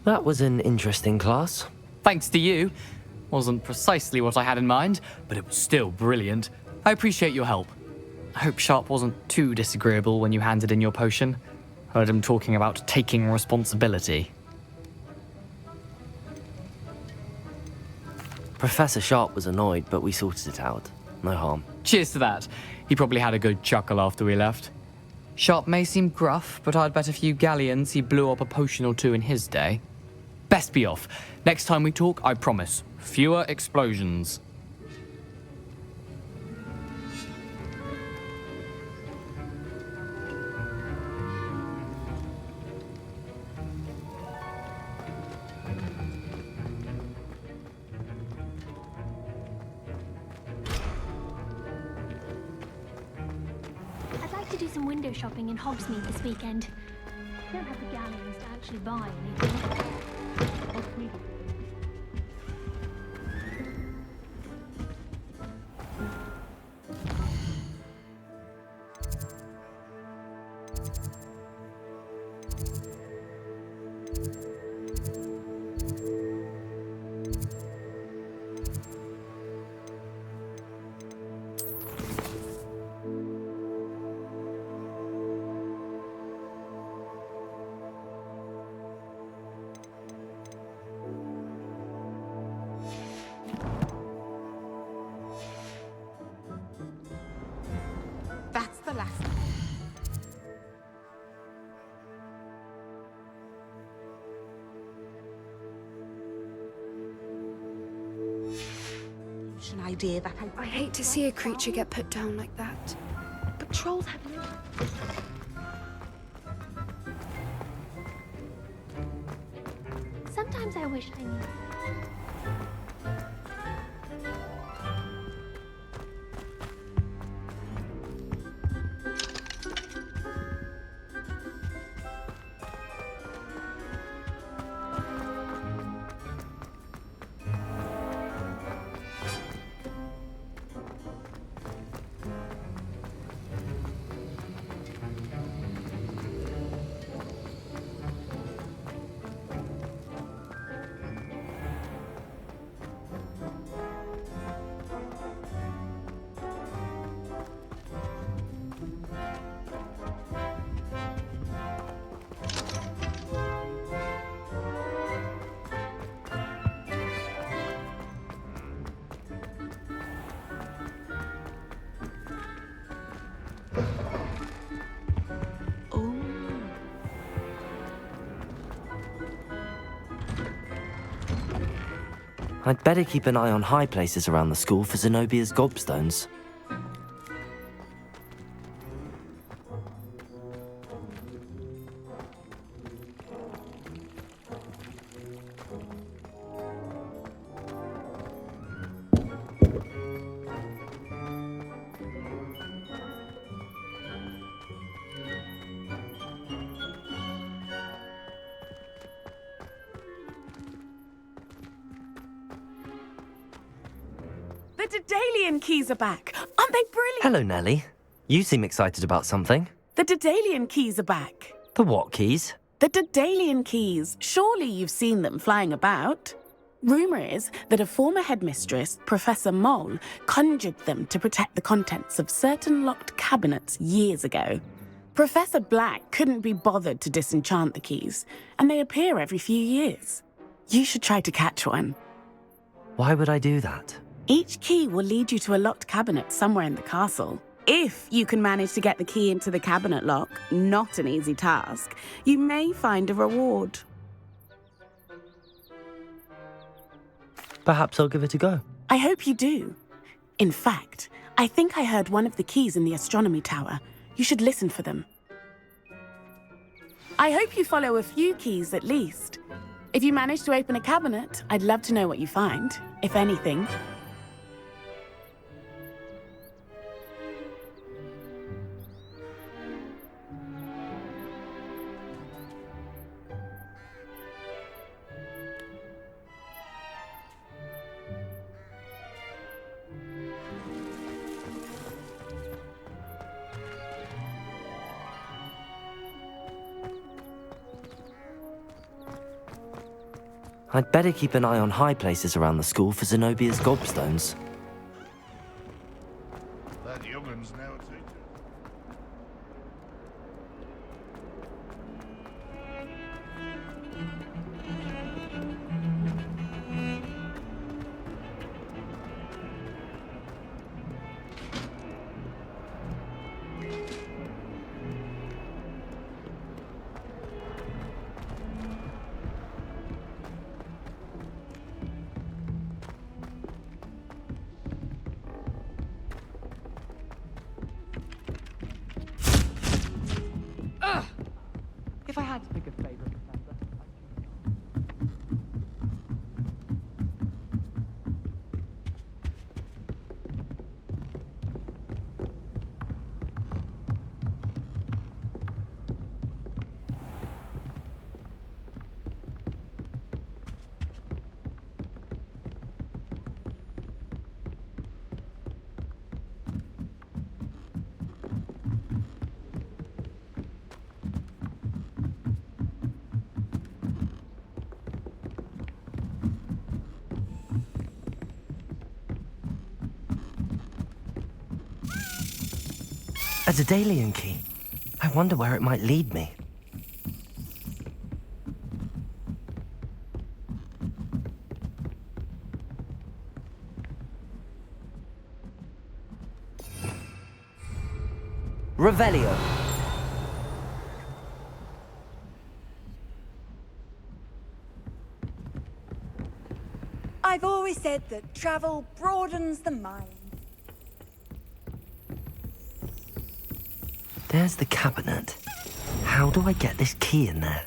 That was an interesting class. Thanks to you. Wasn't precisely what I had in mind, but it was still brilliant. I appreciate your help. I hope Sharp wasn't too disagreeable when you handed in your potion. Heard him talking about taking responsibility. Professor Sharp was annoyed, but we sorted it out. No harm. Cheers to that. He probably had a good chuckle after we left. Sharp may seem gruff, but I'd bet a few galleons he blew up a potion or two in his day. Best be off. Next time we talk, I promise, fewer explosions. I'd like to do some window shopping in Hogsmeade this weekend. Don't have the galleons to actually buy anything. That's the last. An idea that I hate to see a creature get put down like that. but trolls have no. Sometimes I wish I knew. I'd better keep an eye on high places around the school for Zenobia's gobstones. The Daedalian keys are back. Aren't they brilliant? Hello, Nellie. You seem excited about something. The Daedalian keys are back. The what keys? The Daedalian keys. Surely you've seen them flying about. Rumour is that a former headmistress, Professor Mole, conjured them to protect the contents of certain locked cabinets years ago. Professor Black couldn't be bothered to disenchant the keys, and they appear every few years. You should try to catch one. Why would I do that? Each key will lead you to a locked cabinet somewhere in the castle. If you can manage to get the key into the cabinet lock, not an easy task, you may find a reward. Perhaps I'll give it a go. I hope you do. In fact, I think I heard one of the keys in the astronomy tower. You should listen for them. I hope you follow a few keys at least. If you manage to open a cabinet, I'd love to know what you find, if anything. I'd better keep an eye on high places around the school for Zenobia's gobstones. That youngun's now a teacher. If I had to pick a favorite professor, A Daedalian key. I wonder where it might lead me. Revelio. I've always said that travel broadens the mind. There's the cabinet. How do I get this key in there?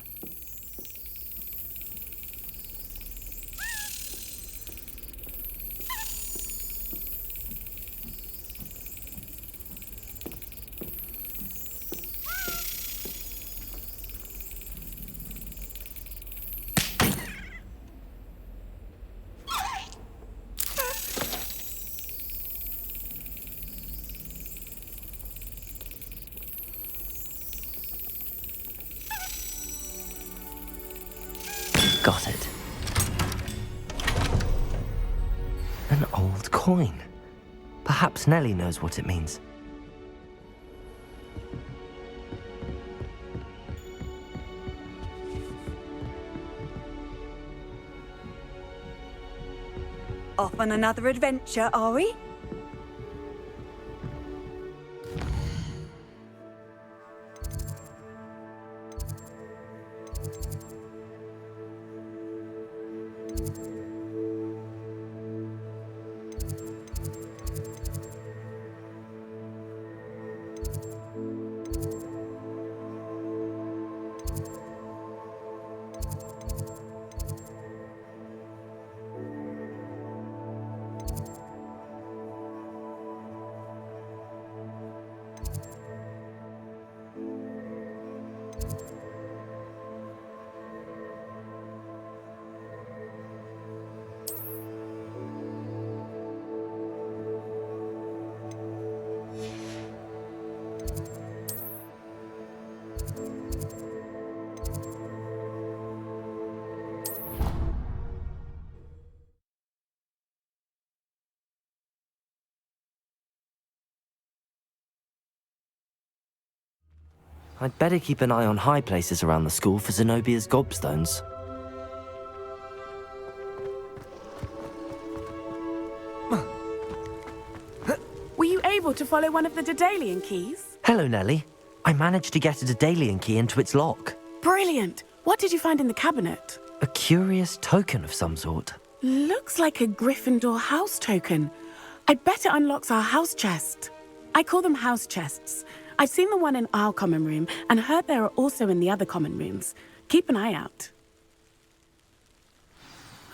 Got it. An old coin. Perhaps Nellie knows what it means. Off on another adventure, are we? I'd better keep an eye on high places around the school for Zenobia's gobstones. Were you able to follow one of the Daedalian keys? Hello, Nellie. I managed to get a Daedalian key into its lock. Brilliant! What did you find in the cabinet? A curious token of some sort. Looks like a Gryffindor house token. I bet it unlocks our house chest. I call them house chests. I've seen the one in our common room and heard there are also in the other common rooms. Keep an eye out.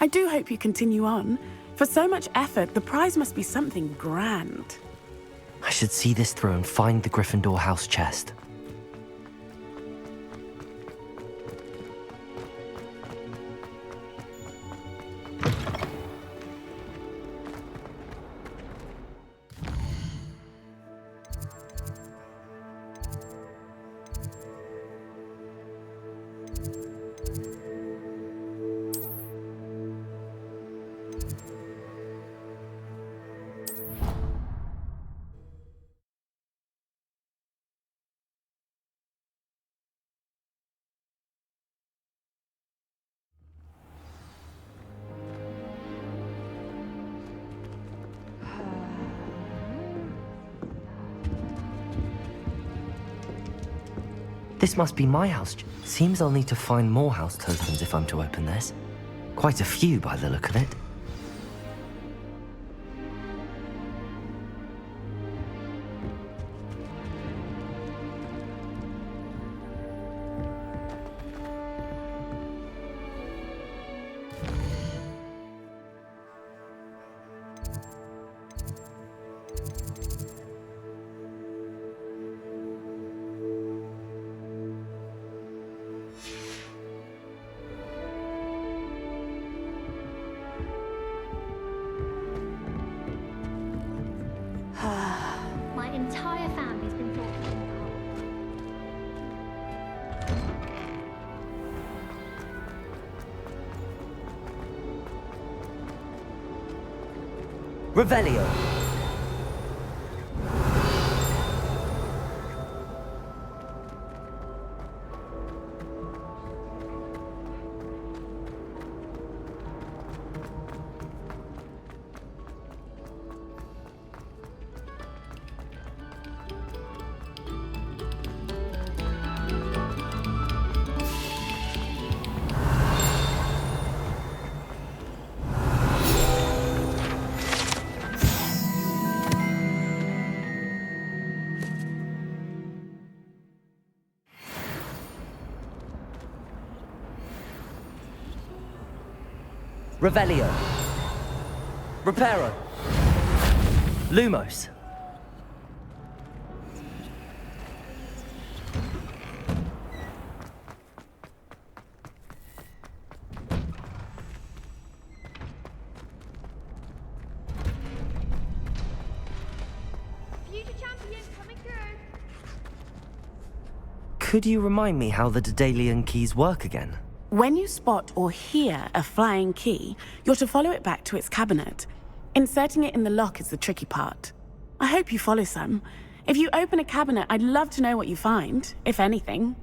I do hope you continue on. For so much effort, the prize must be something grand. I should see this through and find the Gryffindor house chest. This must be my house. Seems I'll need to find more house tokens if I'm to open this. Quite a few by the look of it. My entire family's been brought in the hole. Revelio. Revelio. Reparo. Lumos. Future champion coming through. Could you remind me how the Daedalian keys work again? When you spot or hear a flying key, you're to follow it back to its cabinet. Inserting it in the lock is the tricky part. I hope you follow some. If you open a cabinet, I'd love to know what you find, if anything.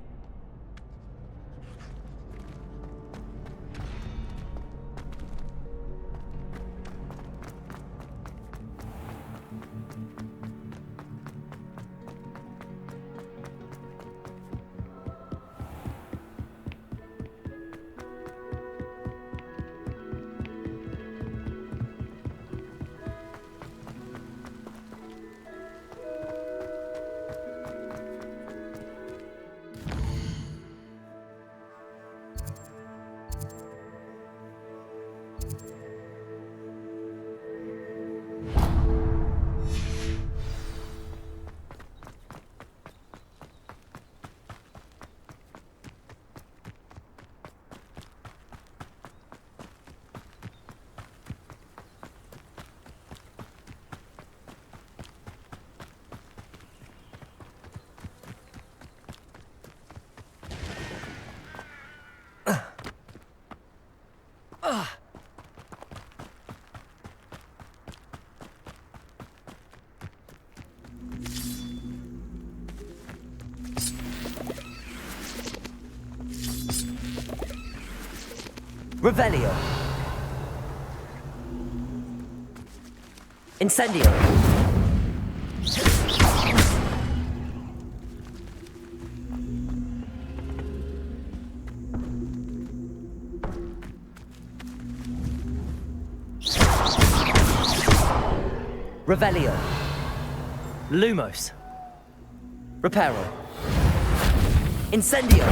Revelio. Incendio. Revelio. Lumos. Reparo. Incendio.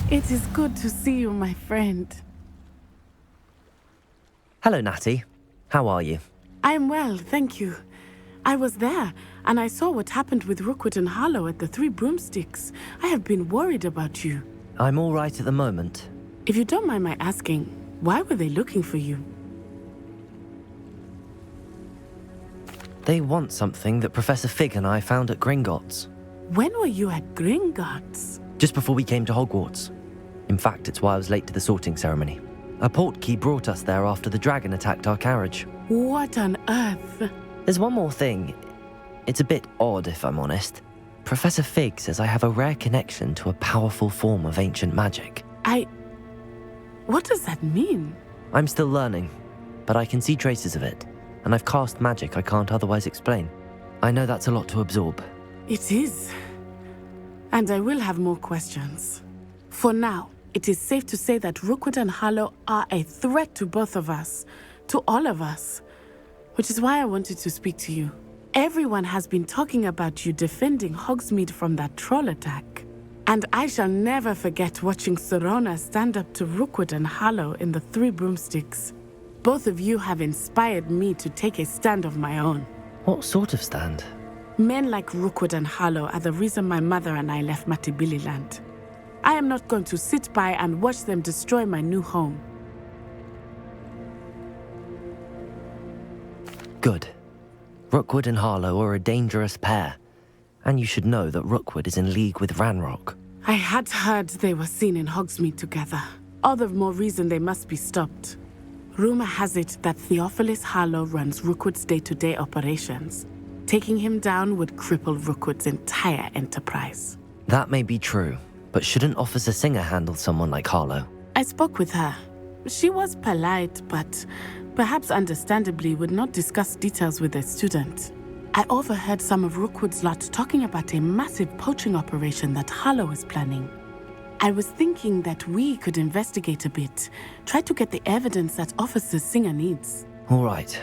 It is good to see you, my friend. Hello, Natty. How are you? I am well, thank you. I was there, and I saw what happened with Rookwood and Harlow at the Three Broomsticks. I have been worried about you. I'm all right at the moment. If you don't mind my asking, why were they looking for you? They want something that Professor Fig and I found at Gringotts. When were you at Gringotts? Just before we came to Hogwarts. In fact, it's why I was late to the sorting ceremony. A portkey brought us there after the dragon attacked our carriage. What on earth? There's one more thing. It's a bit odd, if I'm honest. Professor Fig says I have a rare connection to a powerful form of ancient magic. What does that mean? I'm still learning, but I can see traces of it, and I've cast magic I can't otherwise explain. I know that's a lot to absorb. It is. And I will have more questions. For now, it is safe to say that Rookwood and Harlow are a threat to both of us, to all of us. Which is why I wanted to speak to you. Everyone has been talking about you defending Hogsmeade from that troll attack. And I shall never forget watching Serona stand up to Rookwood and Harlow in the Three Broomsticks. Both of you have inspired me to take a stand of my own. What sort of stand? Men like Rookwood and Harlow are the reason my mother and I left Matabeleland. I am not going to sit by and watch them destroy my new home. Good. Rookwood and Harlow are a dangerous pair, and you should know that Rookwood is in league with Ranrock. I had heard they were seen in Hogsmeade together. All the more reason they must be stopped. Rumor has it that Theophilus Harlow runs Rookwood's day-to-day operations. Taking him down would cripple Rookwood's entire enterprise. That may be true, but shouldn't Officer Singer handle someone like Harlow? I spoke with her. She was polite, but perhaps understandably would not discuss details with a student. I overheard some of Rookwood's lot talking about a massive poaching operation that Harlow is planning. I was thinking that we could investigate a bit, try to get the evidence that Officer Singer needs. All right,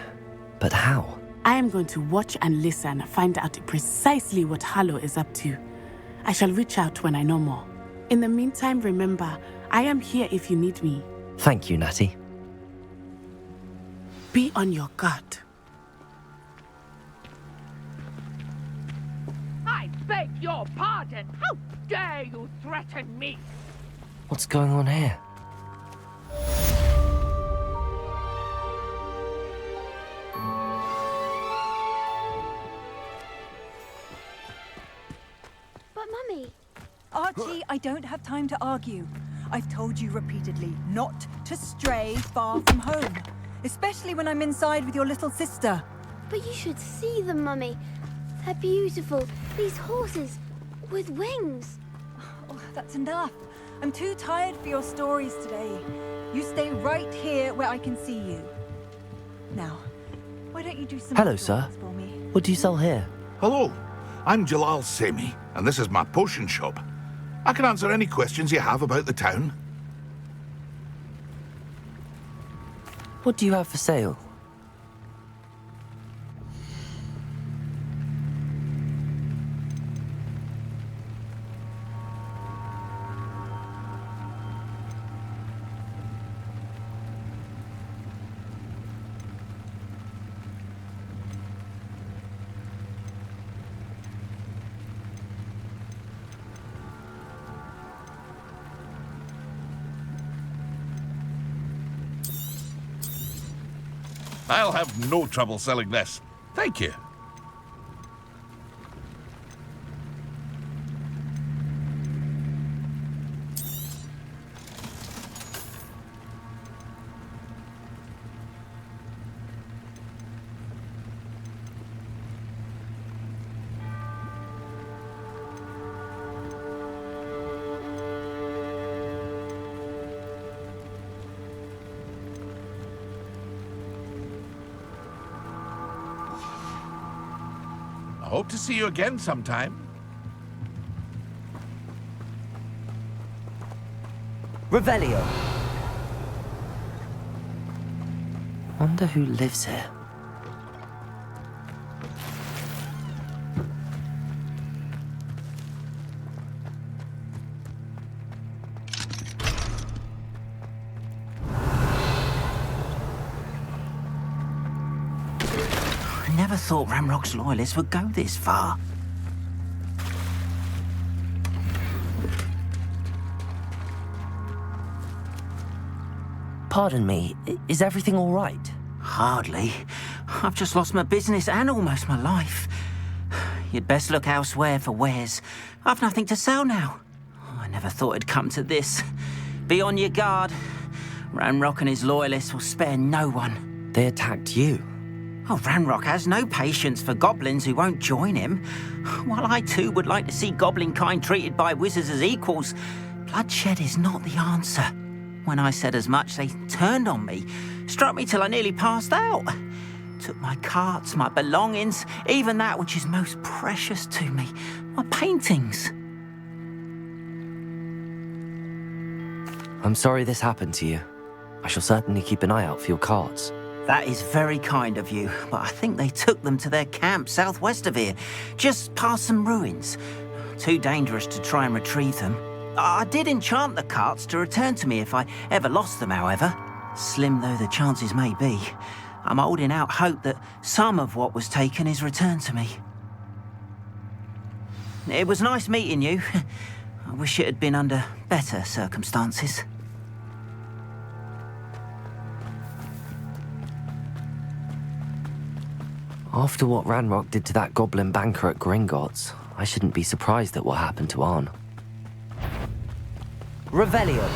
but how? I am going to watch and listen, find out precisely what Harlow is up to. I shall reach out when I know more. In the meantime, remember, I am here if you need me. Thank you, Natty. Be on your guard. I beg your pardon. How dare you threaten me? What's going on here? But Mummy, Archie, I don't have time to argue. I've told you repeatedly not to stray far from home, especially when I'm inside with your little sister. but you should see them, Mummy. They're beautiful. These horses with wings. Oh, that's enough. I'm too tired for your stories today. You stay right here where I can see you. Now, why don't you do some Hello, sir. drawings for me? What do you sell here? Hello, I'm Jalal Semi, and this is my potion shop. I can answer any questions you have about the town. What do you have for sale? I'll have no trouble selling this. Thank you. I hope to see you again sometime. Revelio. Wonder who lives here. never thought Ramrock's loyalists would go this far. Pardon me, is everything all right? Hardly. I've just lost my business and almost my life. You'd best look elsewhere for wares. I've nothing to sell now. I never thought it'd come to this. Be on your guard. Ranrock and his loyalists will spare no one. They attacked you. Oh, Ranrock has no patience for goblins who won't join him. While I too would like to see goblin kind treated by wizards as equals, bloodshed is not the answer. When I said as much, they turned on me, struck me till I nearly passed out. Took my carts, my belongings, even that which is most precious to me, my paintings. I'm sorry this happened to you. I shall certainly keep an eye out for your carts. That is very kind of you, but I think they took them to their camp southwest of here, just past some ruins. Too dangerous to try and retrieve them. I did enchant the carts to return to me if I ever lost them, however. Slim though the chances may be, I'm holding out hope that some of what was taken is returned to me. It was nice meeting you. I wish it had been under better circumstances. After what Ranrock did to that goblin banker at Gringotts, I shouldn't be surprised at what happened to Arn. Revelio.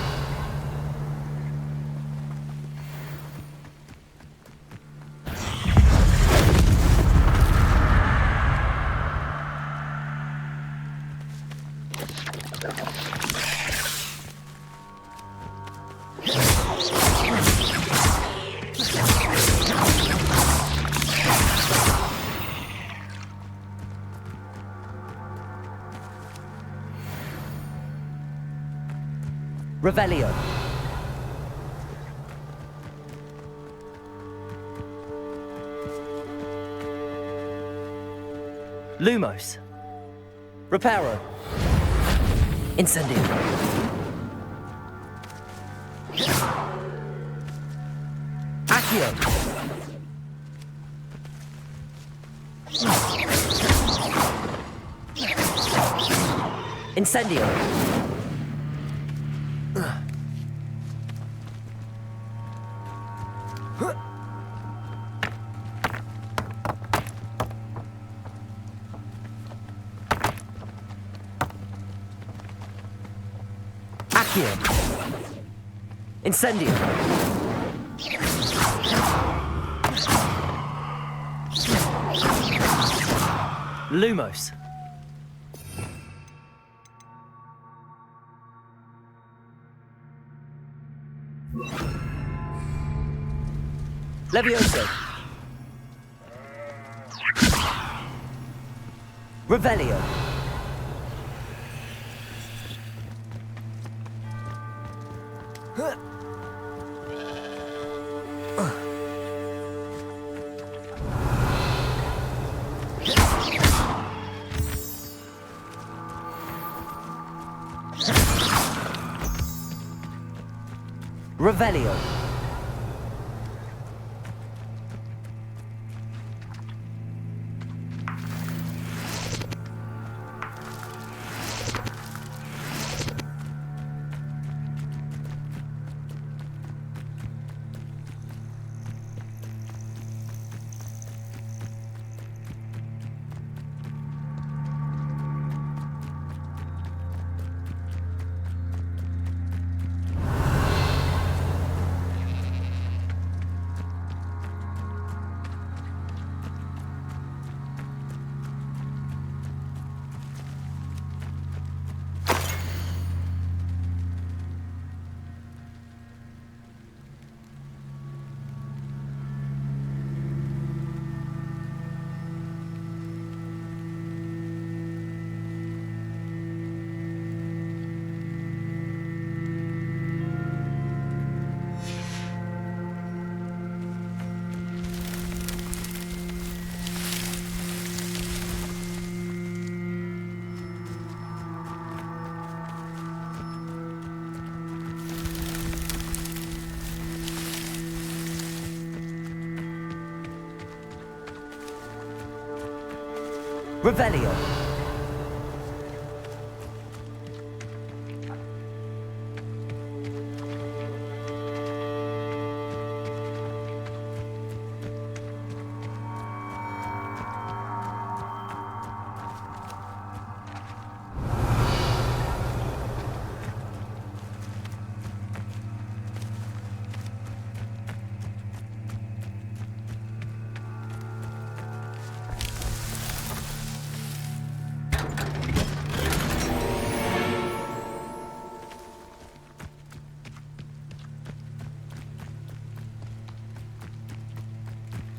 Revelio. Lumos. Reparo. Incendio. Accio. Incendio. Incendio. Lumos. Levioso. Revelio. Revelio. Revelio.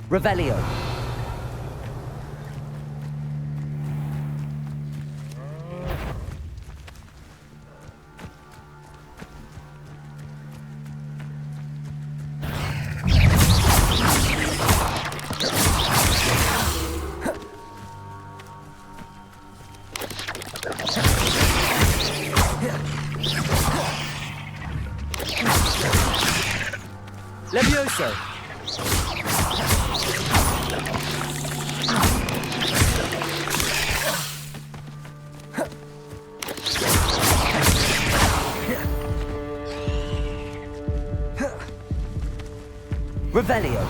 Revelio. Levioso. Revelio.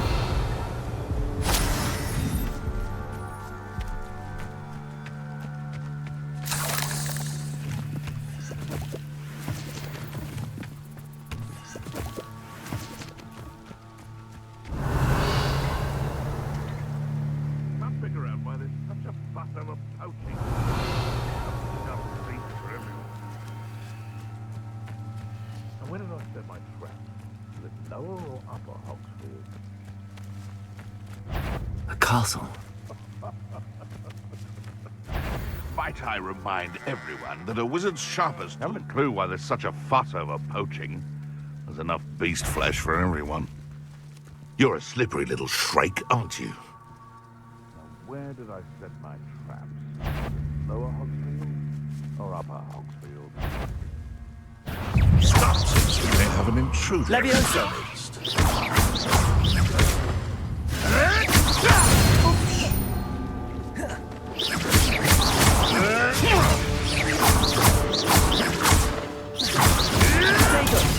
Can't figure out why there's such a fuss over poaching. Enough meat for everyone. And where did I set my trap? Was it lower or upper Hogsfield? A castle. Might I remind everyone that a wizard's sharpers haven't a clue why there's such a fuss over poaching. There's enough beast flesh for everyone. You're a slippery little shrike, aren't you? Now, where did I set my traps? Lower Hogsfield or upper Hogsfield? Stop, since we may have an intruder. Levioso.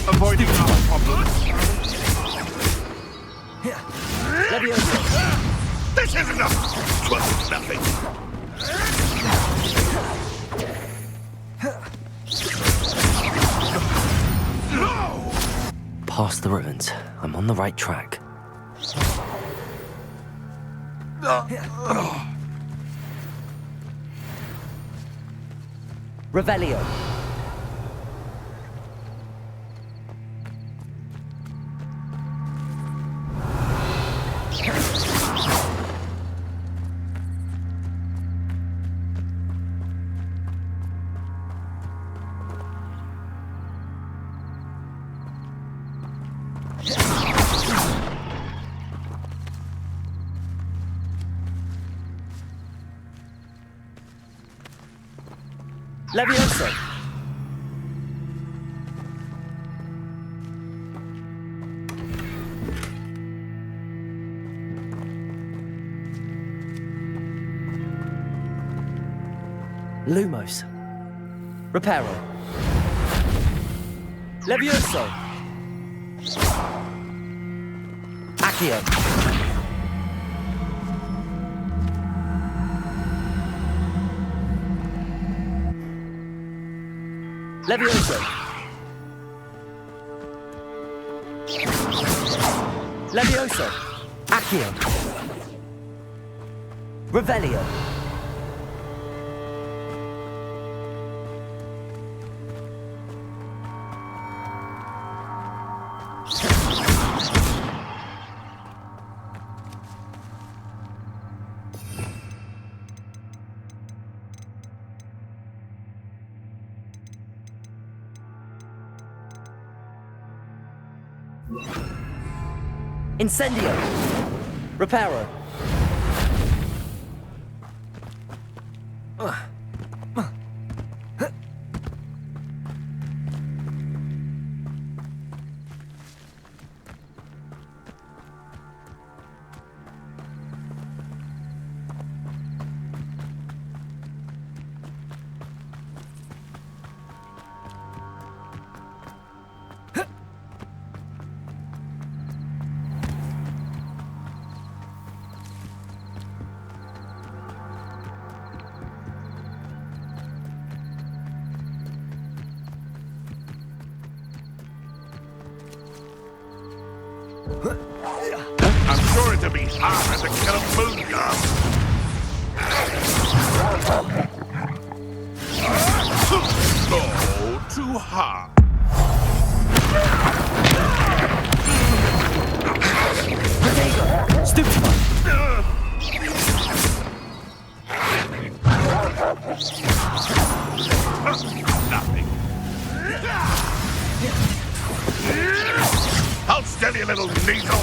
Avoiding our problems. Levioso. This is enough! 'Twas nothing. No! Past the ruins. I'm on the right track. Revelio. Levioso. Lumos. Reparo. Levioso. Accio. Levioso. Levioso. Accio. Revelio. Incendio. Reparo. I'm sure it'd be harder to kill a moon girl. Oh, too hard. Potato! Stupid one! Nothing. Hold still, you little needle.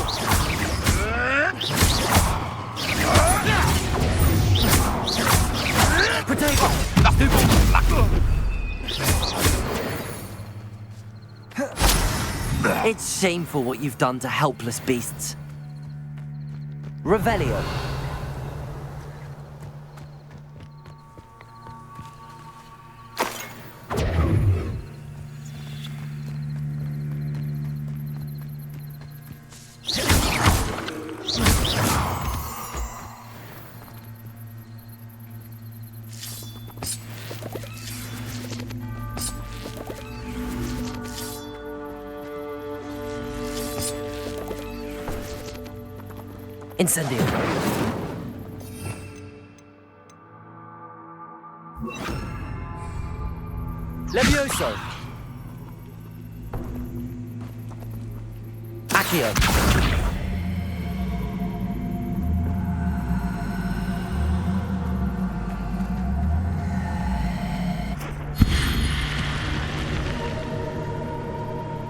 Potato! It's shameful what you've done to helpless beasts. Revelio. Incendio. Levioso. Accio.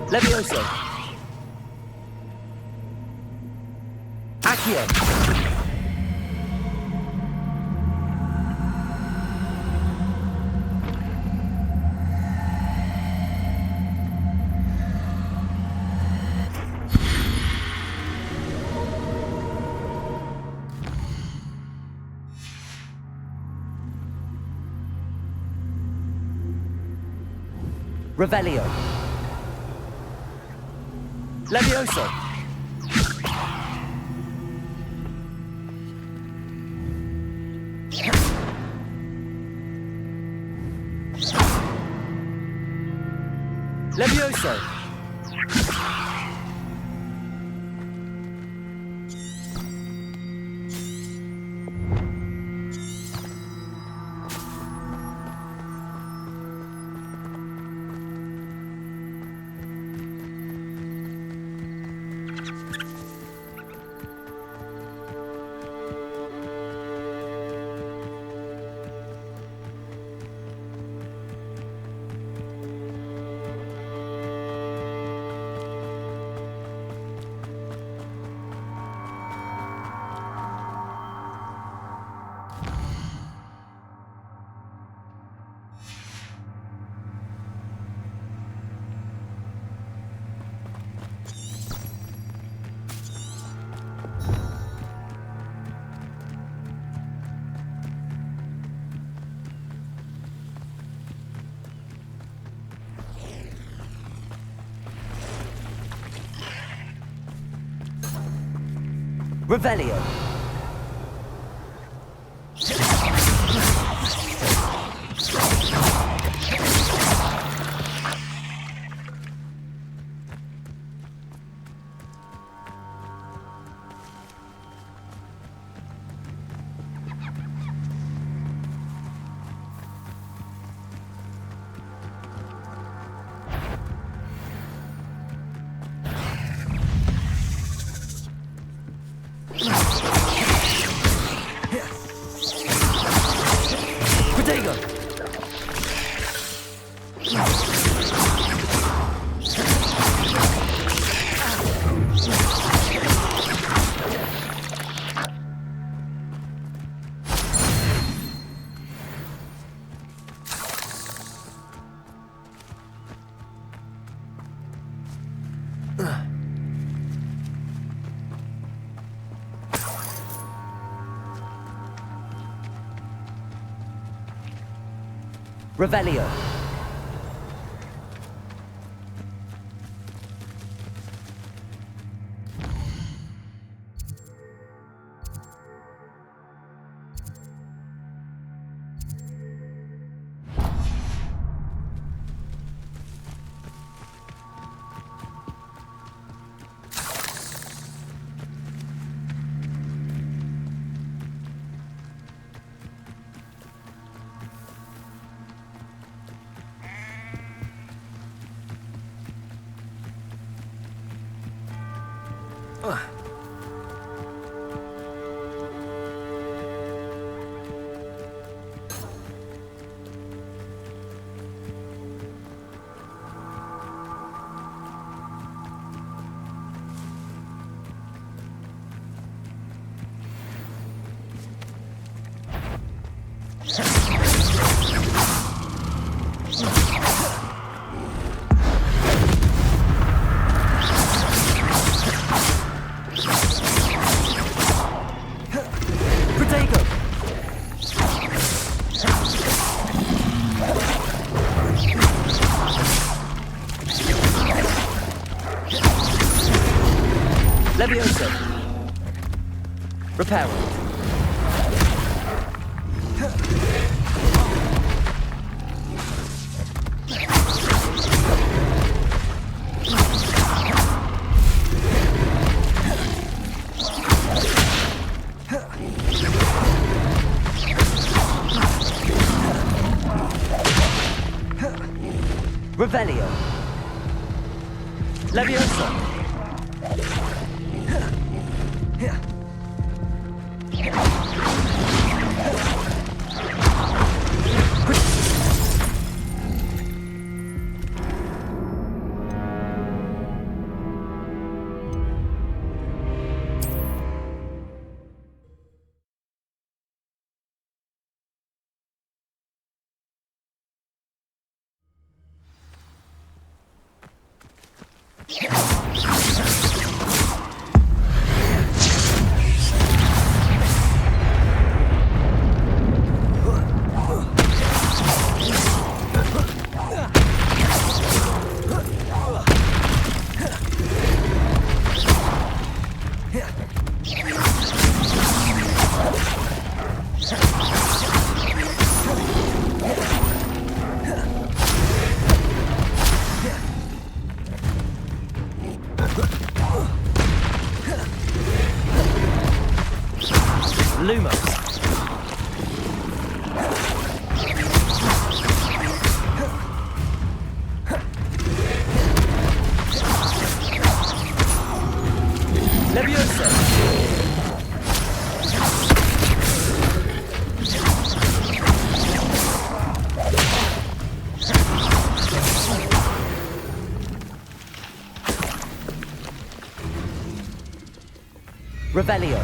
Levioso. Accio. Revelio. Levioso. Levioso. Revelio. Revelio. Leviosa. Reparo. Revelio. Leviosa. Lumos. Leviosa. Revelio.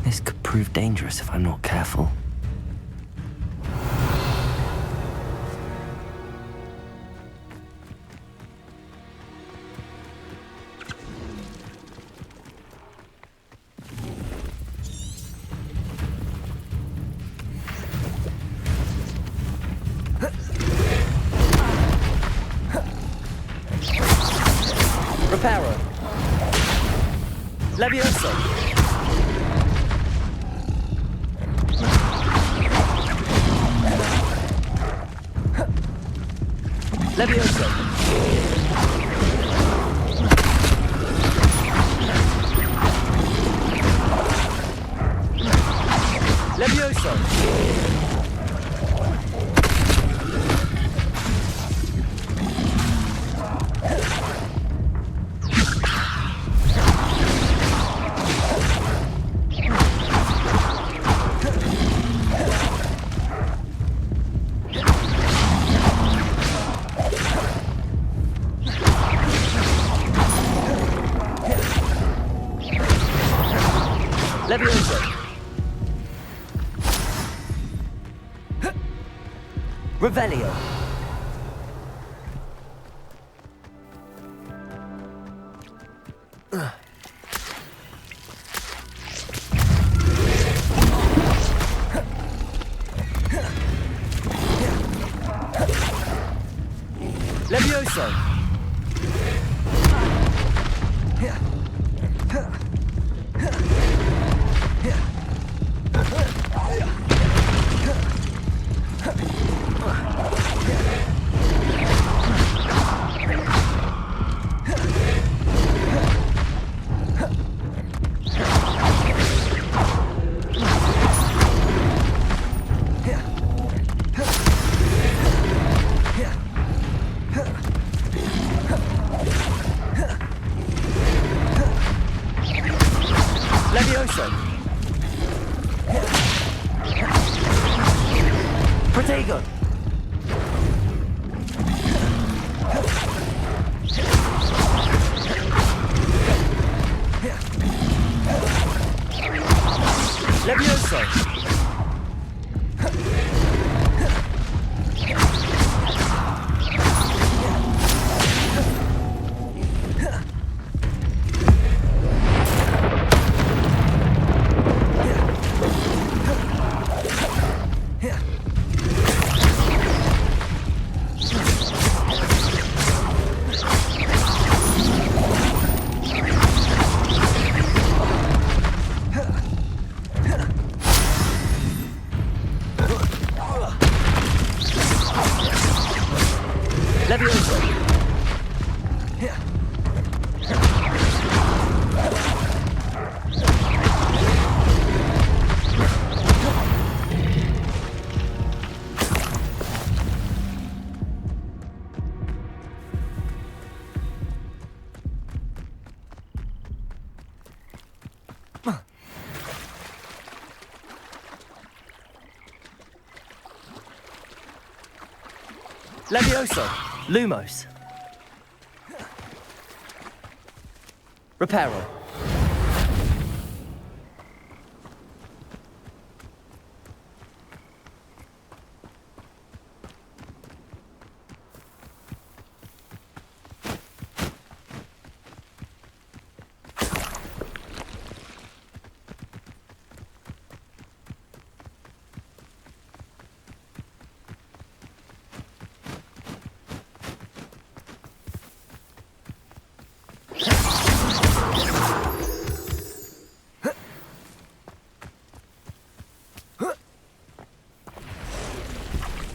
This could prove dangerous if I'm not careful. Reparo. Leviosa. Leviosa. Leviosa. Leviosa. Revelio. Leviosa. Protego! Levioso! Levioso! Lumos! Reparo!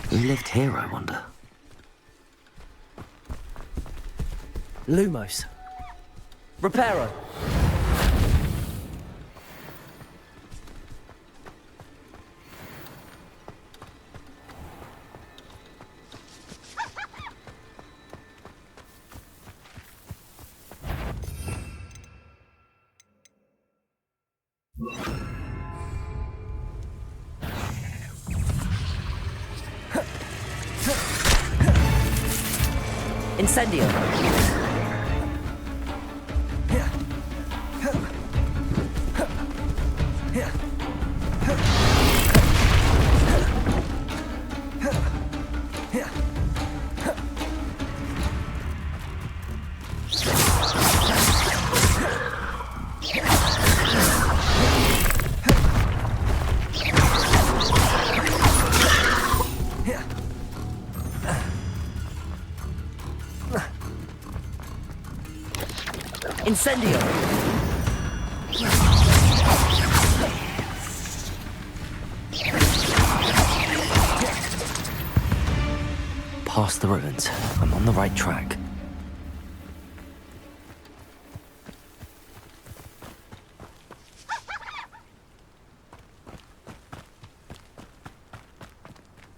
Who lived here, I wonder? Lumos. Reparo. Incendio. Incendio! Past the ruins. I'm on the right track.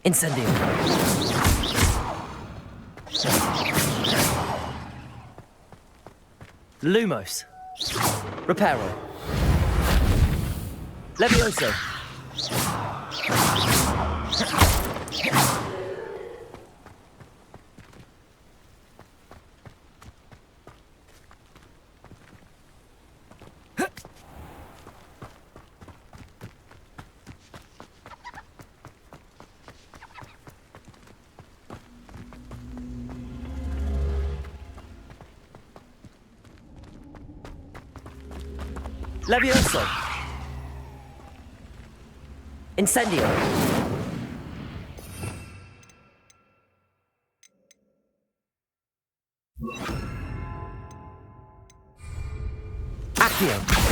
Incendio! Lumos. Reparo. Levioso. Levioso. Incendio. Accio.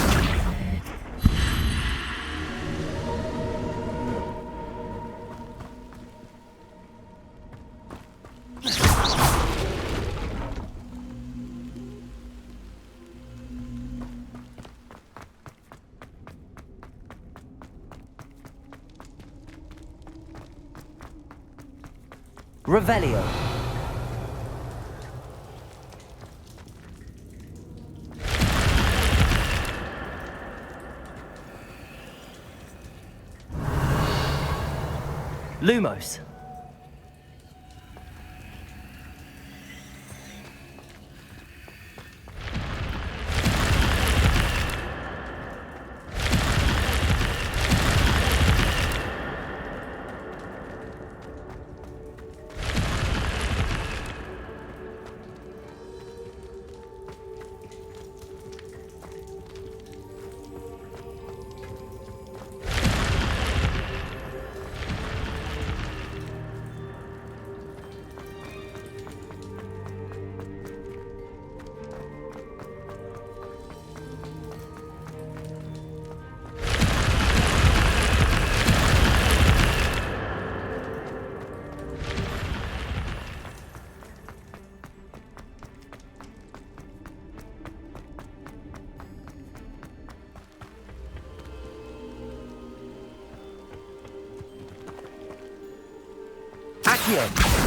Revelio. Lumos. Accio.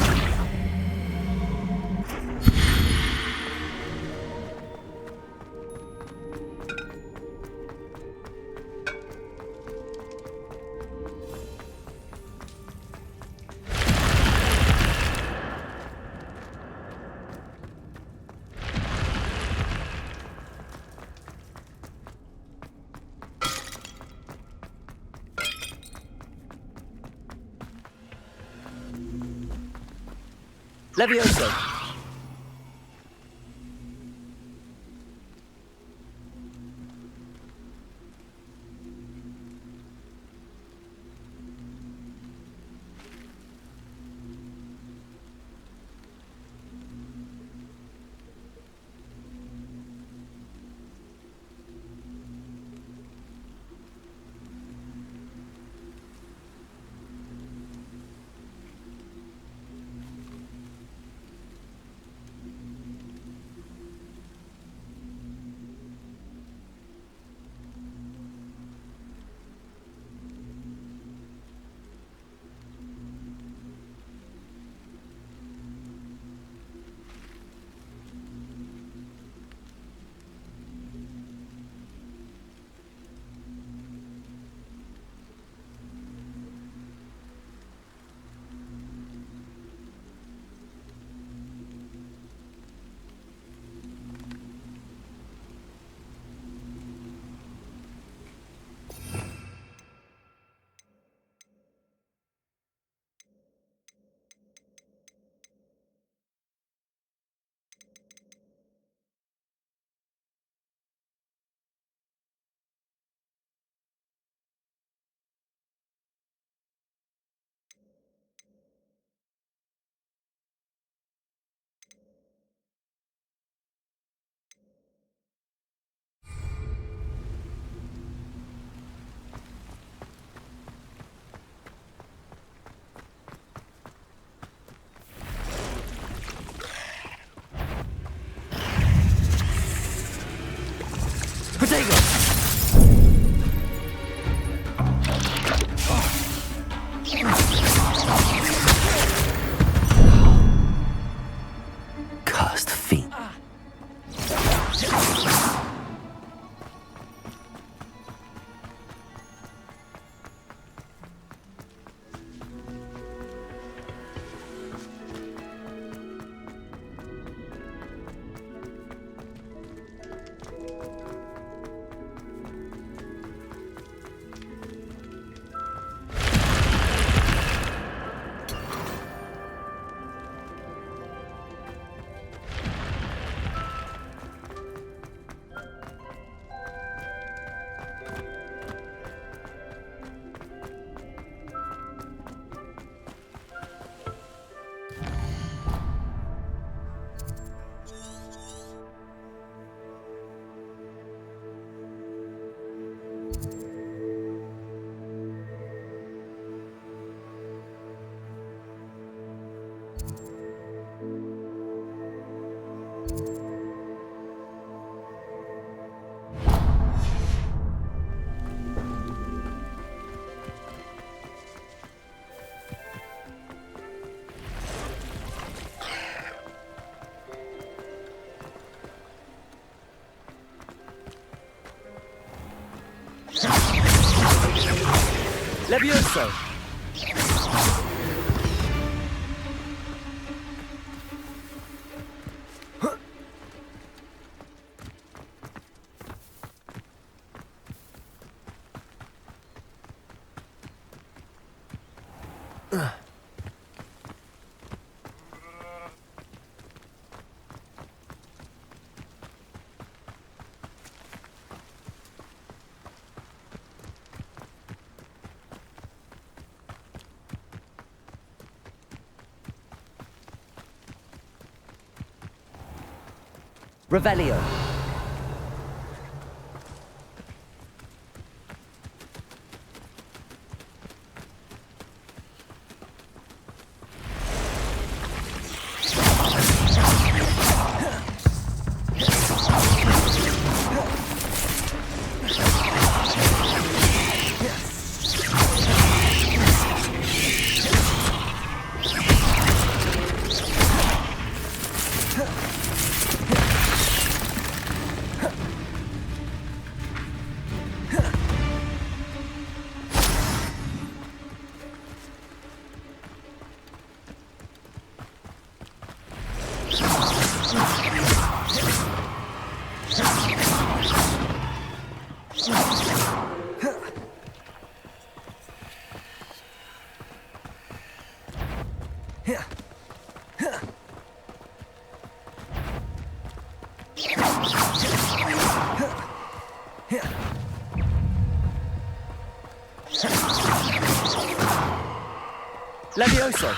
Levioso. Protego! Cursed fiend. Levioso! Revelio. Levioso.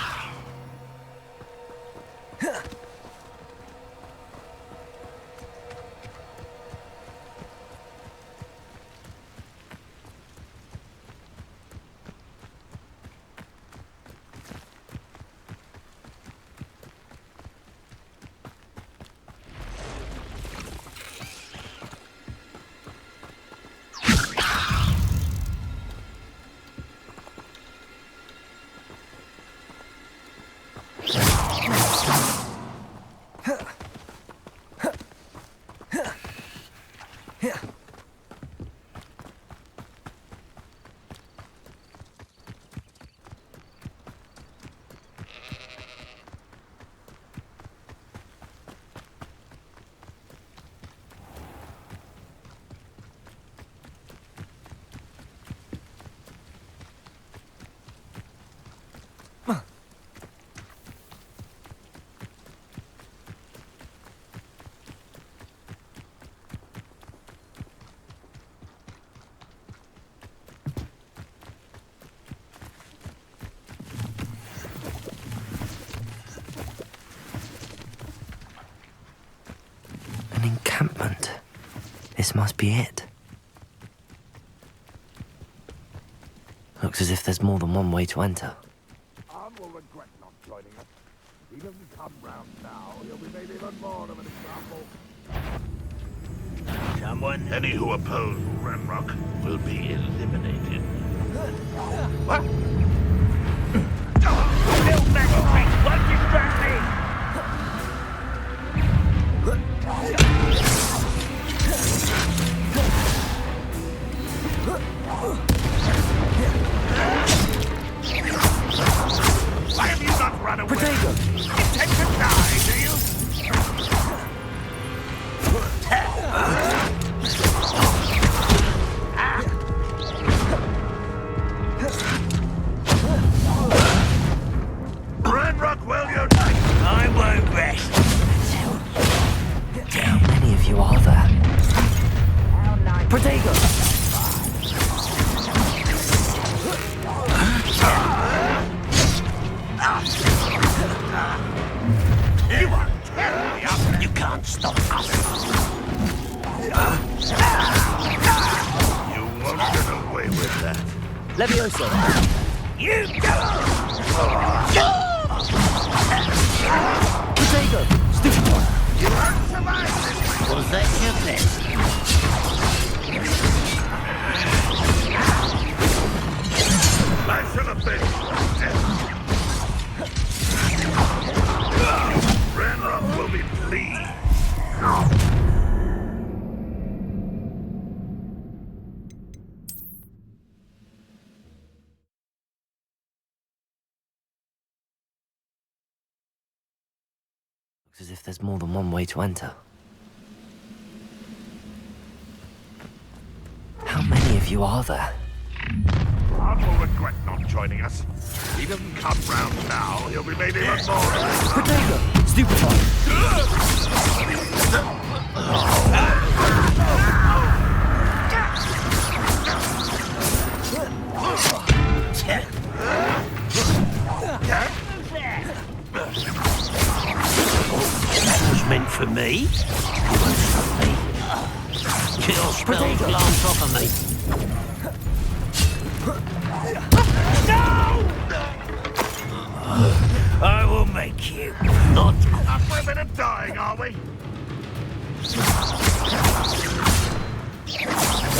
An encampment. This must be it. Looks as if there's more than one way to enter. Arm will regret not joining us. If he doesn't come round now, he'll be made even more of an example. Someone? Any who oppose Renrock will be eliminated. What? Still magic! Won't distract me! Why have you not run away? Protego! Intend to die, do you? Renrock, will you? I won't rest. How many of you are there? Protego! You are terribly up. You can't stop us. You won't get away with that. Levioso! You go! Protego! Stupid one! You won't survive this. Was that your best? I should have been dead. Renrock will be pleased. Looks as if there's more than one way to enter. How many of you are there? I will regret not joining us. If he doesn't come round now, he'll be made even more. Potato! Stupefy! That was meant for me. You won't stop me. Kill spell glance off of me. I will make you. Not Up for a bit of dying, are we?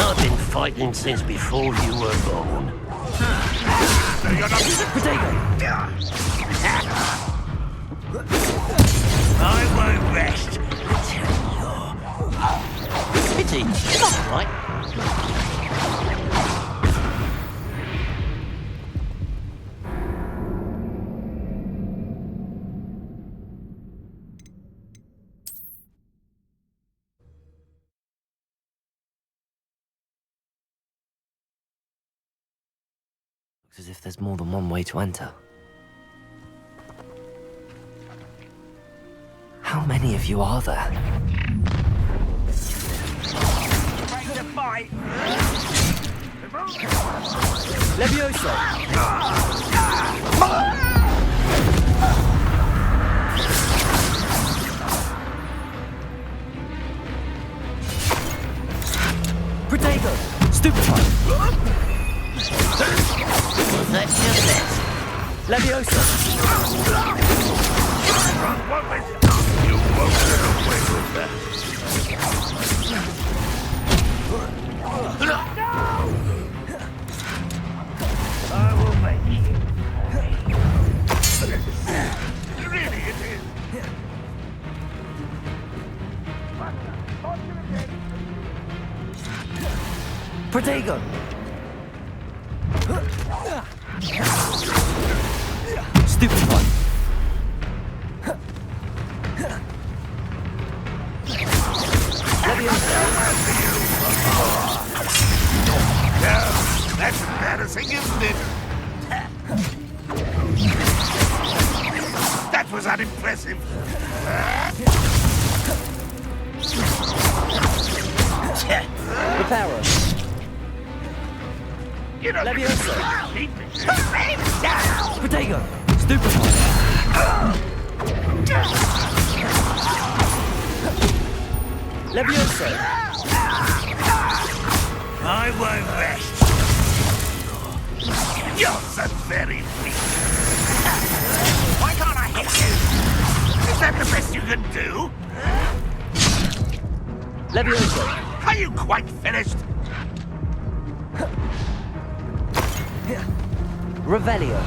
I've been fighting since before you were born. Potato! I won't rest until you're... Pity, not right. Looks as if there's more than one way to enter. How many of you are there? Ready to fight. Levioso! Potato! Stupefy! Was that just it? Levioso! You won't get away with that. I will make you. Really, it is. Potato! Stupefy! That's embarrassing, isn't it? That was unimpressive. Reparo! You know, Levioso! keep me. Potato! Stupefy! Levioso! I won't rest. You're so very weak. Why can't I hit you? Is that the best you can do? Levioso! Are you quite finished? Revelio!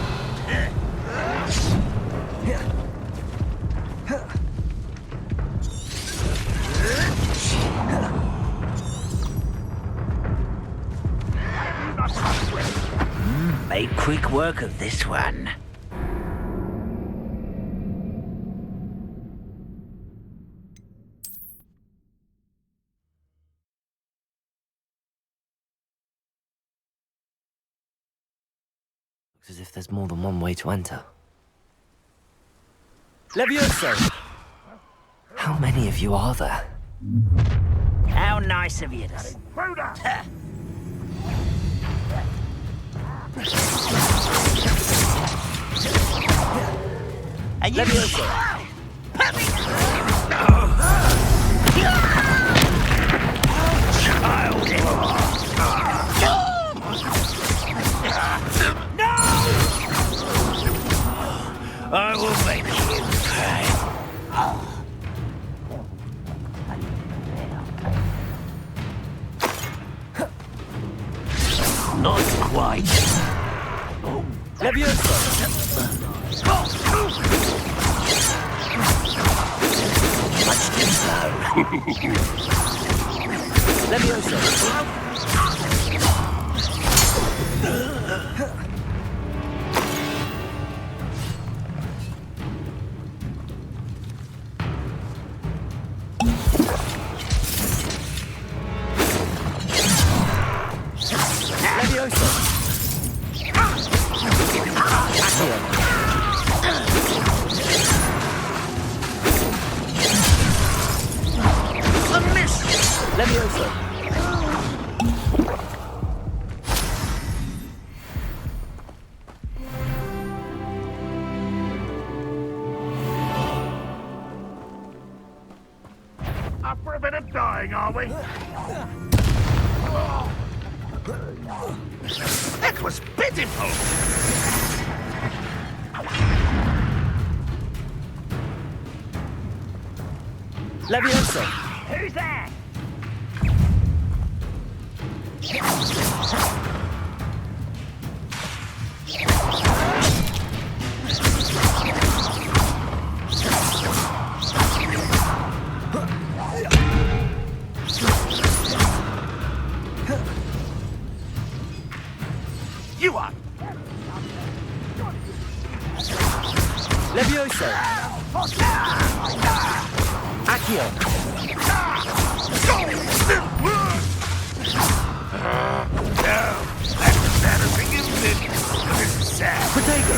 Make quick work of this one. Looks as if there's more than one way to enter. Levioso! How many of you are there? How nice of you to... Are you... Levioso! I will make you cry. Not quite. Levioso! Much too slow. Levioso! Levioso! dying, are we? That was pitiful! Leviosa! Who's there? You are! Leviosa! Accio! That's embarrassing, isn't it? This is sad. Protego!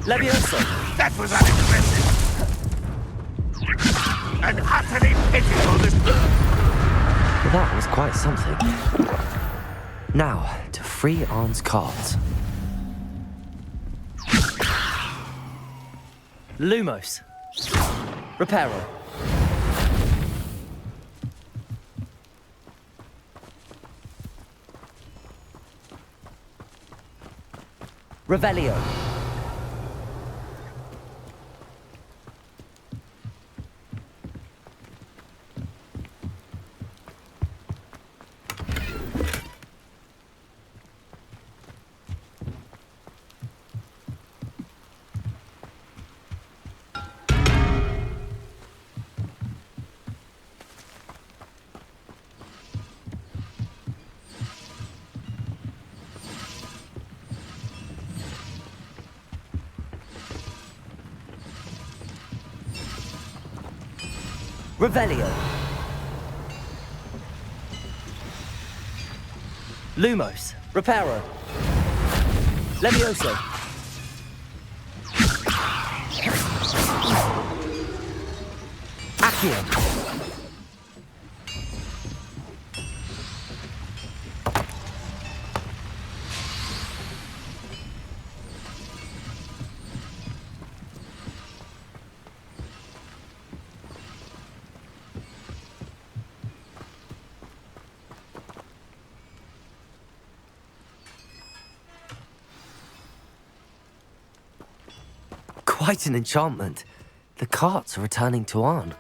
Leviosa! That was unimpressive. And utterly pitiful. That was quite something. Now, to free Arn's cards. Lumos. Reparo. Revelio. Revelio. Lumos. Reparo. Levioso. Accio. Quite an enchantment. The carts are returning to Arn.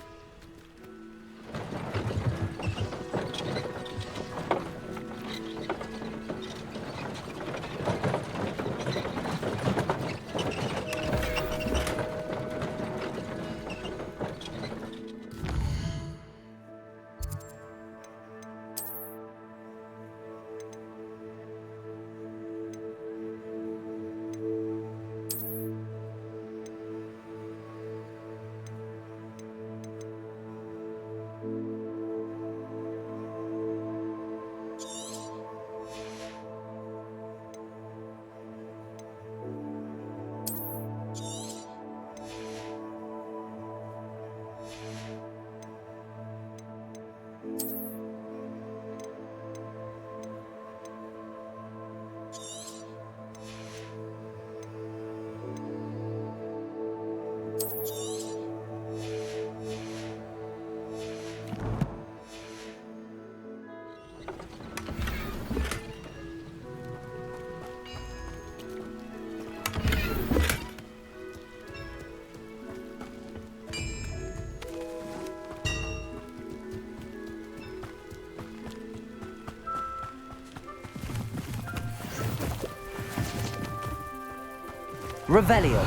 Revelio.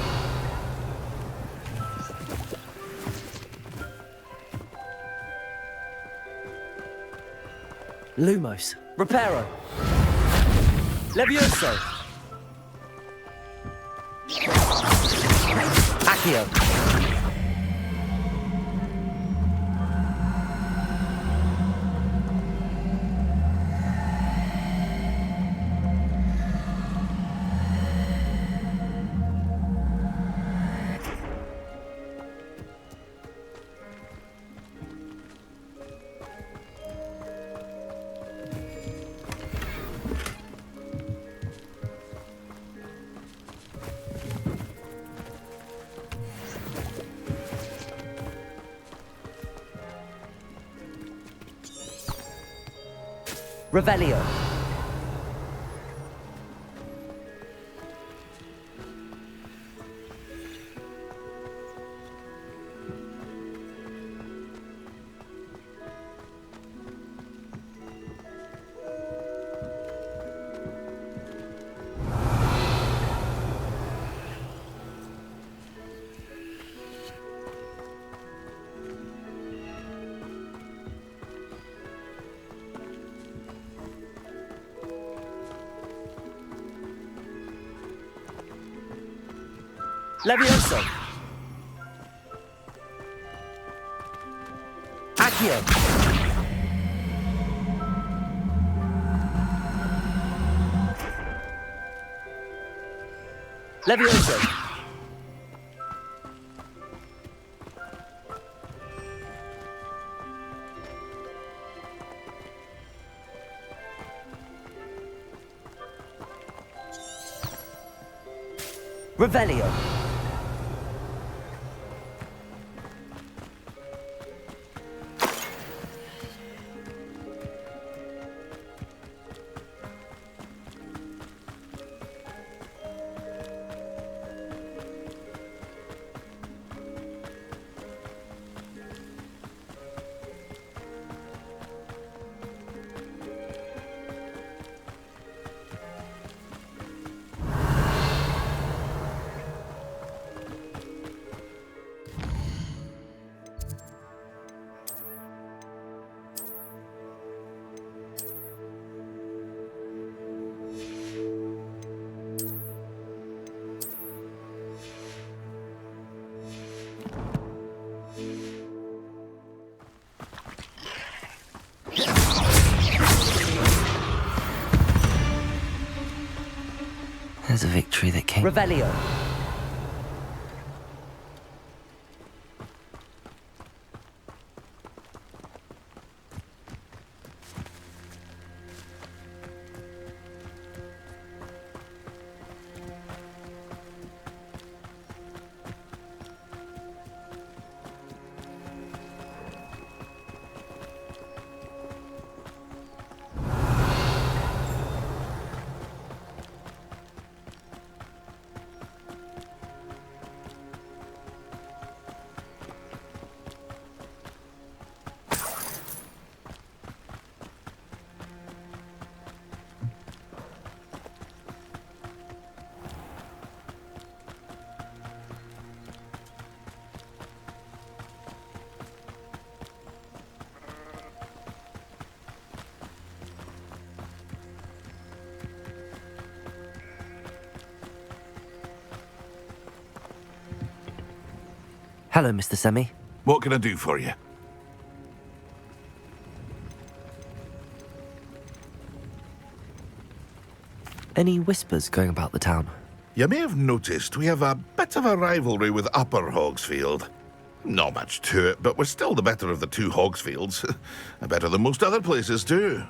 Lumos. Reparo. Levioso. Accio. Revelio. Levioso. Accio. Levioso. Revelio. There's a victory that came. Revelio. Hello, Mr. Semi. What can I do for you? Any whispers going about the town? You may have noticed we have a bit of a rivalry with Upper Hogsfield. Not much to it, but we're still the better of the two Hogsfields. Better than most other places, too.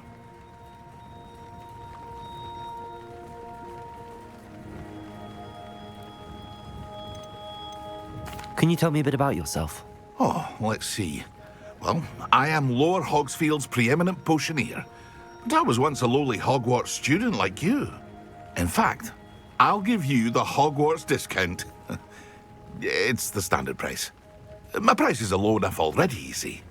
Can you tell me a bit about yourself? Oh, let's see. Well, I am Lower Hogsfield's preeminent potioneer. And I was once a lowly Hogwarts student like you. In fact, I'll give you the Hogwarts discount. It's the standard price. My prices are low enough already, you see.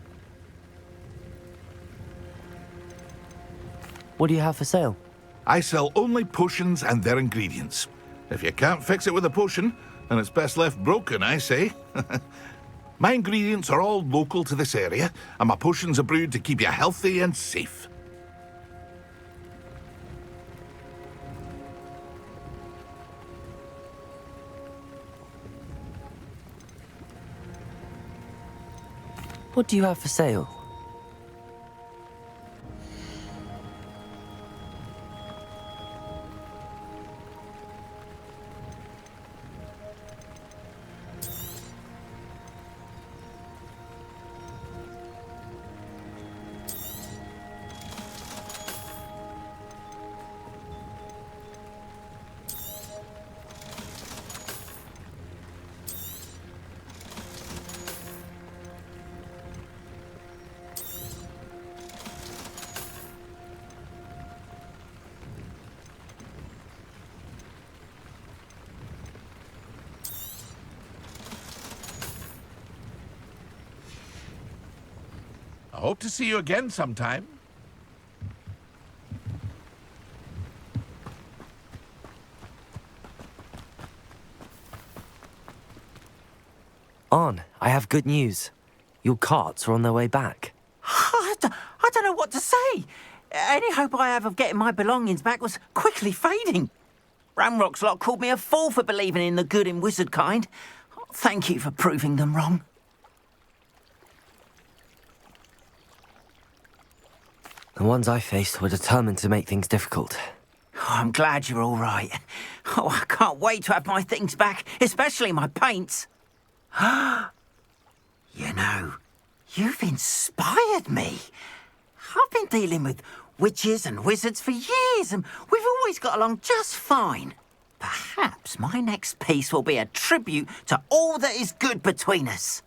What do you have for sale? I sell only potions and their ingredients. If you can't fix it with a potion, then it's best left broken, I say. My ingredients are all local to this area, and my potions are brewed to keep you healthy and safe. What do you have for sale? Hope to see you again sometime. On, I have good news. Your carts are on their way back. I don't know what to say. Any hope I have of getting my belongings back was quickly fading. Ramrock's lot called me a fool for believing in the good in wizard kind. Thank you for proving them wrong. The ones I faced were determined to make things difficult. Oh, I'm glad you're all right. Oh, I can't wait to have my things back, especially my paints. You know, you've inspired me. I've been dealing with witches and wizards for years, and we've always got along just fine. Perhaps my next piece will be a tribute to all that is good between us.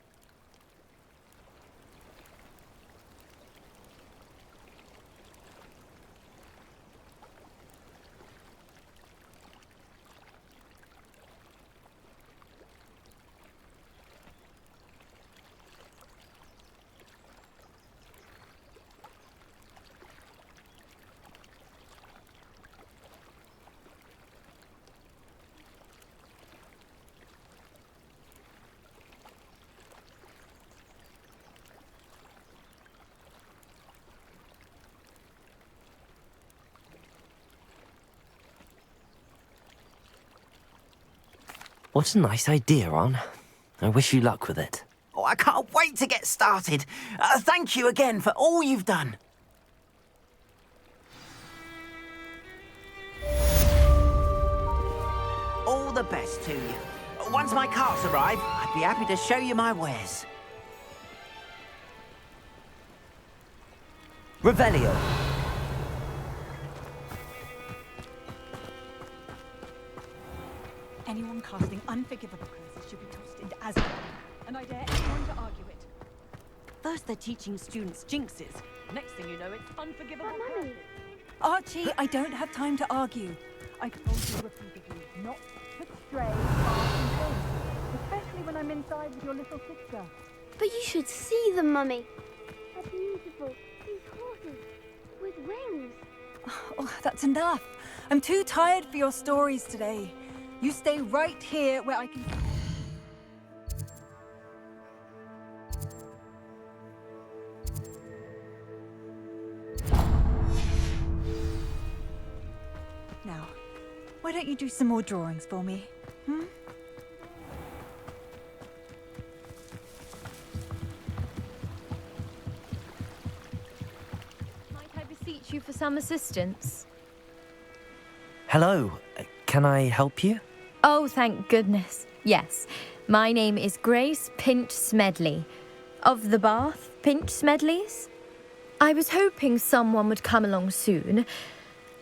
What a nice idea, On. I wish you luck with it. Oh, I can't wait to get started. Thank you again for all you've done. All the best to you. Once my carts arrive, I'd be happy to show you my wares. Revelio. Anyone casting unforgivable curses should be tossed into Azkaban, and I dare anyone to argue it. First they're teaching students jinxes. Next thing you know, it's unforgivable curses. Archie, I don't have time to argue. I told you repeatedly not to stray far from home, especially when I'm inside with your little sister. But you should see them, Mummy. They're beautiful. These horses with wings. Oh, that's enough. I'm too tired for your stories today. You stay right here where I can... Now, why don't you do some more drawings for me? Might I beseech you for some assistance? Hello. Can I help you? Oh, thank goodness. Yes. My name is Grace Pinch Smedley. Of the Bath Pinch Smedleys? I was hoping someone would come along soon.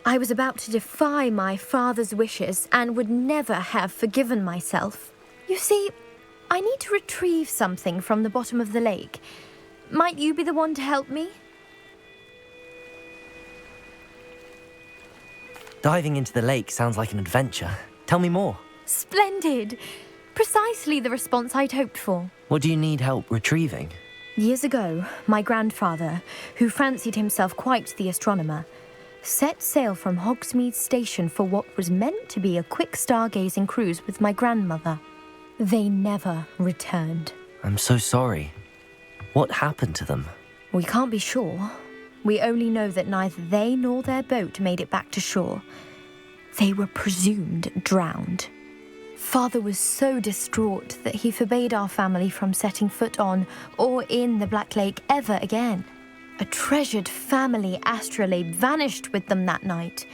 I was about to defy my father's wishes and would never have forgiven myself. You see, I need to retrieve something from the bottom of the lake. Might you be the one to help me? Diving into the lake sounds like an adventure. Tell me more. Splendid! Precisely the response I'd hoped for. What do you need help retrieving? Years ago, my grandfather, who fancied himself quite the astronomer, set sail from Hogsmeade Station for what was meant to be a quick stargazing cruise with my grandmother. They never returned. I'm so sorry. What happened to them? We can't be sure. We only know that neither they nor their boat made it back to shore. They were presumed drowned. Father was so distraught that he forbade our family from setting foot on or in the Black Lake ever again. A treasured family astrolabe vanished with them that night.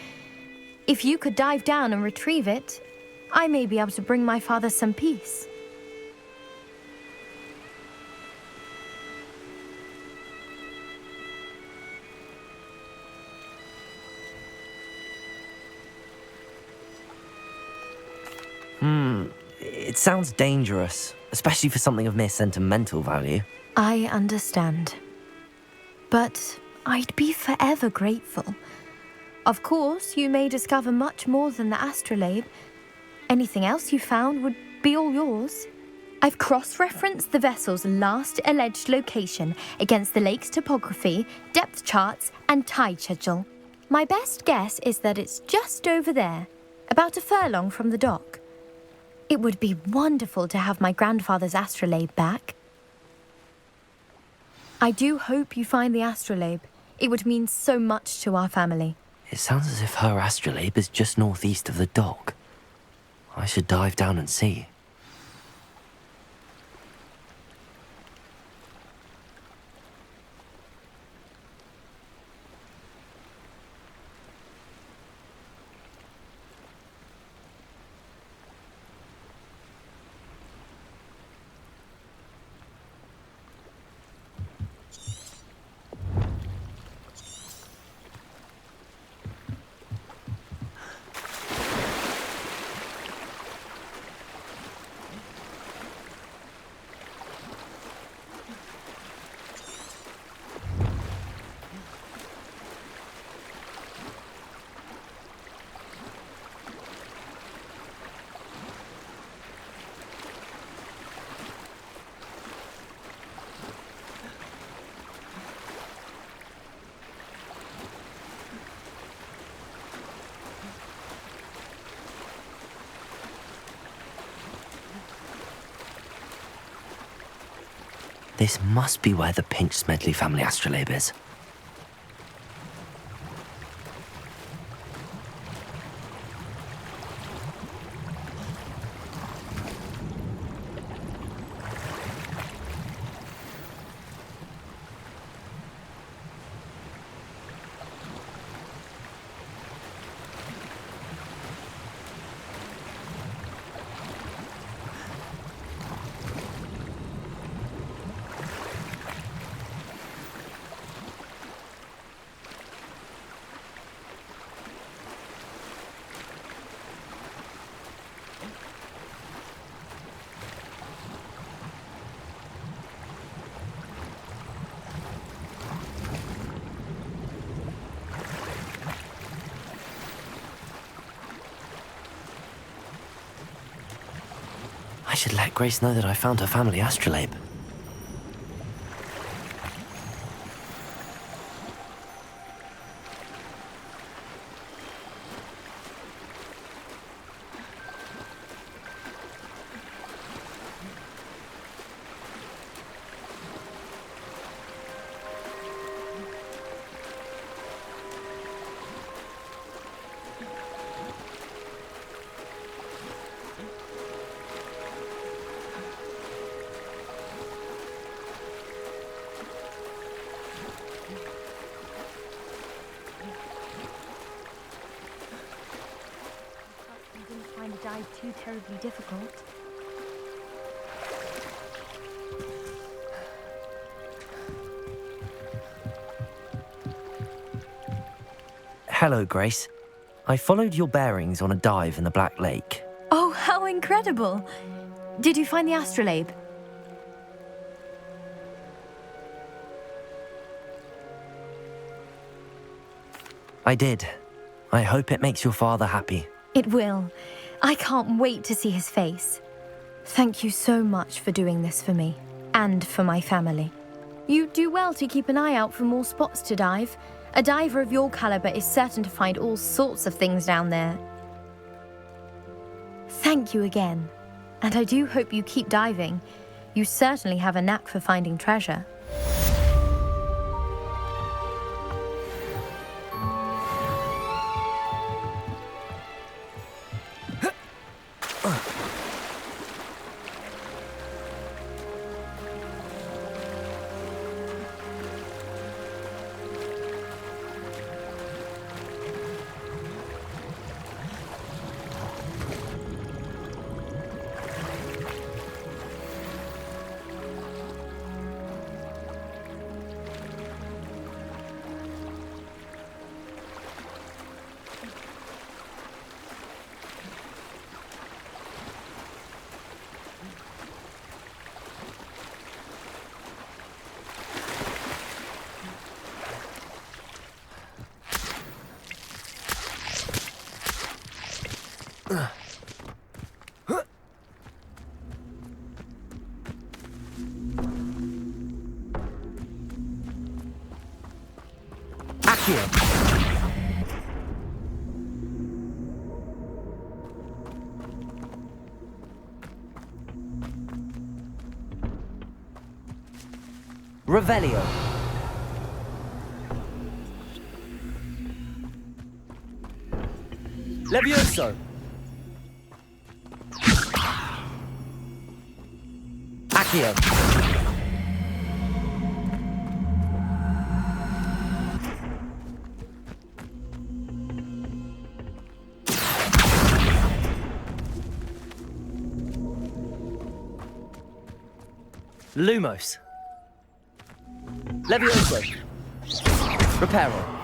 If you could dive down and retrieve it, I may be able to bring my father some peace. It sounds dangerous, especially for something of mere sentimental value. I understand. But I'd be forever grateful. Of course, you may discover much more than the astrolabe. Anything else you found would be all yours. I've cross-referenced the vessel's last alleged location against the lake's topography, depth charts, and tide schedule. My best guess is that it's just over there, about a furlong from the dock. It would be wonderful to have my grandfather's astrolabe back. I do hope you find the astrolabe. It would mean so much to our family. It sounds as if her astrolabe is just northeast of the dock. I should dive down and see. This must be where the Pinch Smedley family astrolabe is. I should let Grace know that I found her family astrolabe. Dive too terribly difficult. Hello, Grace. I followed your bearings on a dive in the Black Lake. Oh, how incredible! Did you find the astrolabe? I did. I hope it makes your father happy. It will. I can't wait to see his face. Thank you so much for doing this for me, and for my family. You do well to keep an eye out for more spots to dive. A diver of your caliber is certain to find all sorts of things down there. Thank you again, and I do hope you keep diving. You certainly have a knack for finding treasure. Accio. Revelio. Levioso. Accio. Lumos. Levioso. Reparo.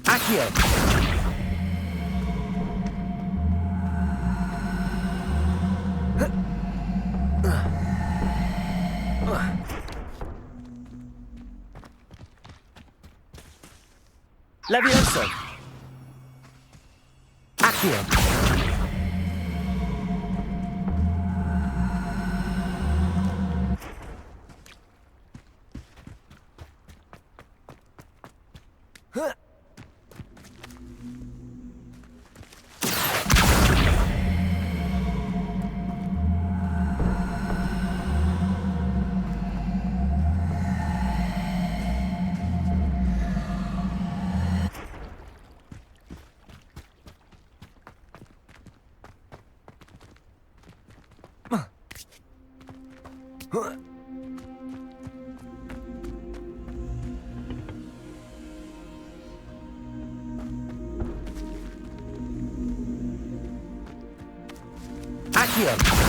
Accio. Levioso. Accio. Accio.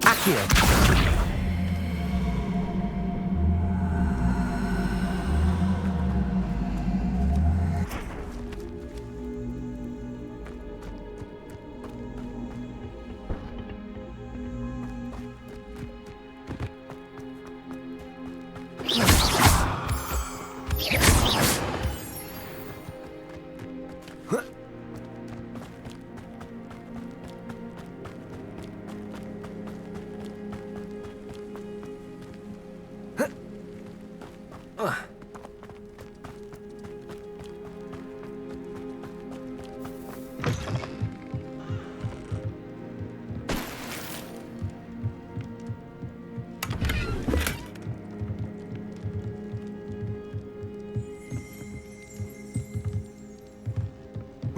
Accio.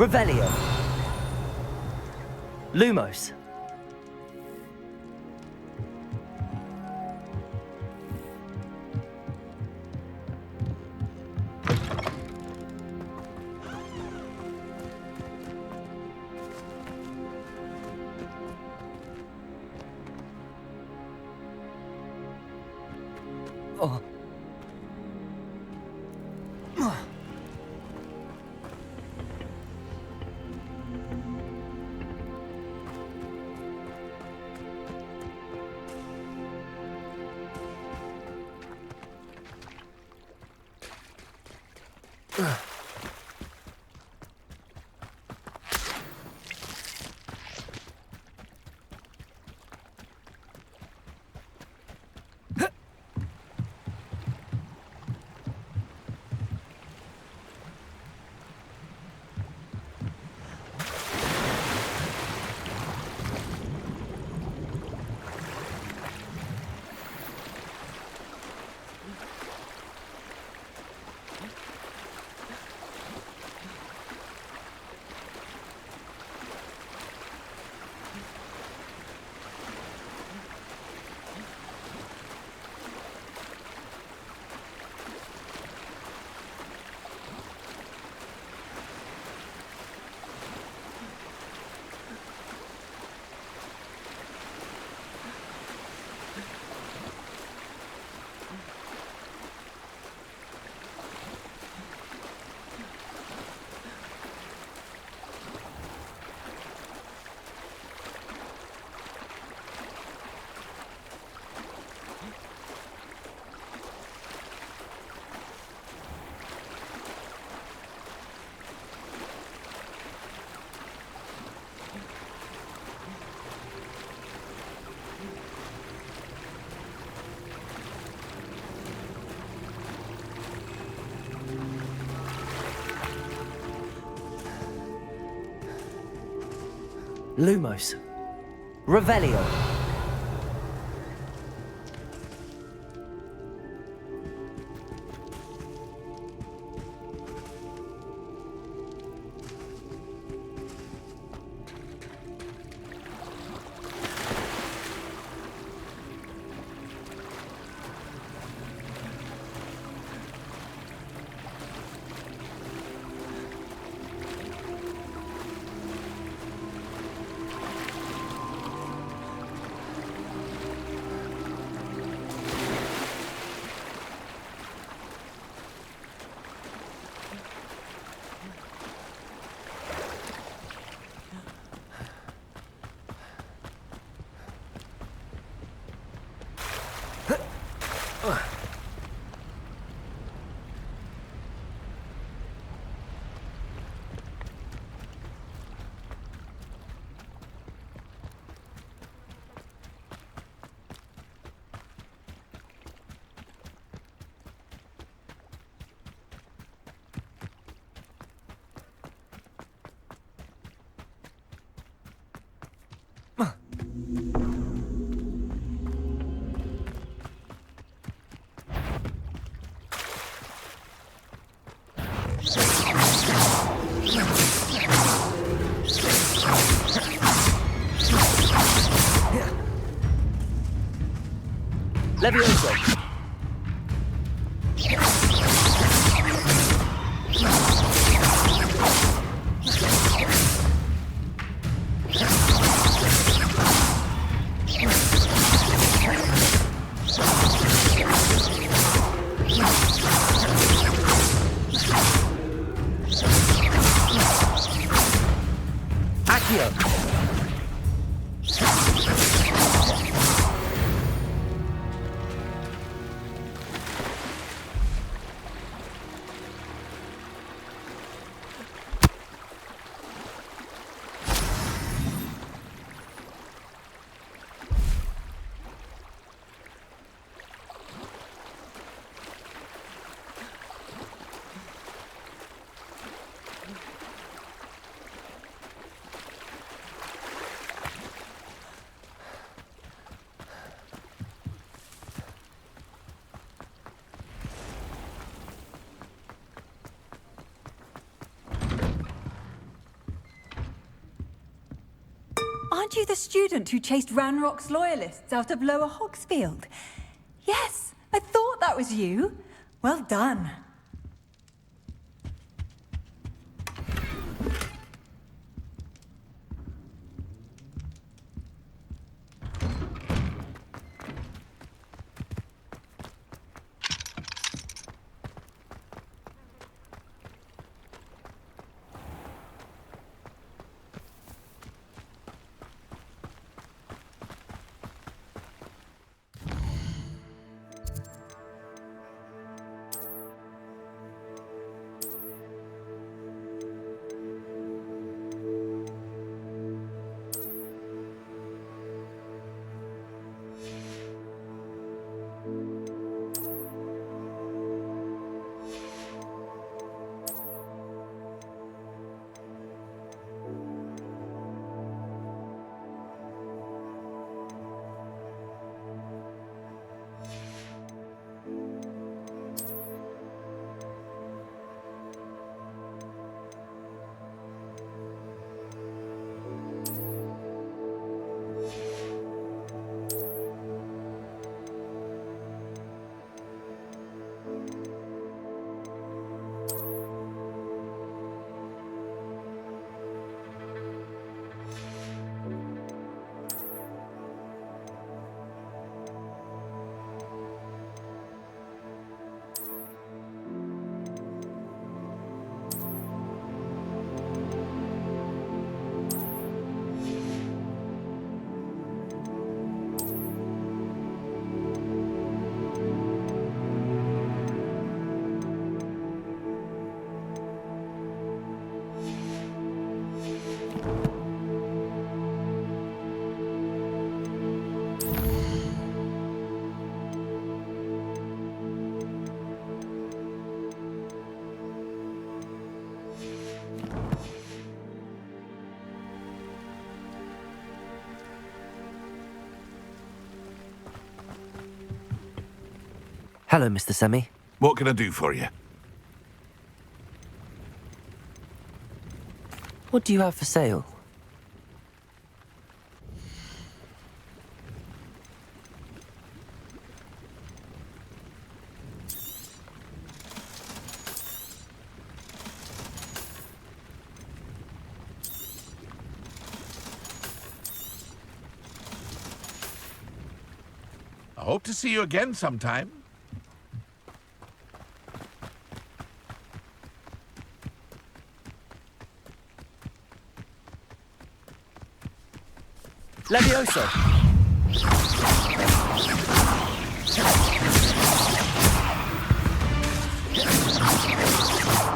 Revelio. Lumos. Oh. Lumos. Revelio. Levioso. Accio. Aren't you the student who chased Ranrock's loyalists out of Lower Hogsfield? Yes, I thought that was you. Well done. Hello, Mr. Semi. What can I do for you? What do you have for sale? I hope to see you again sometime. Levioso!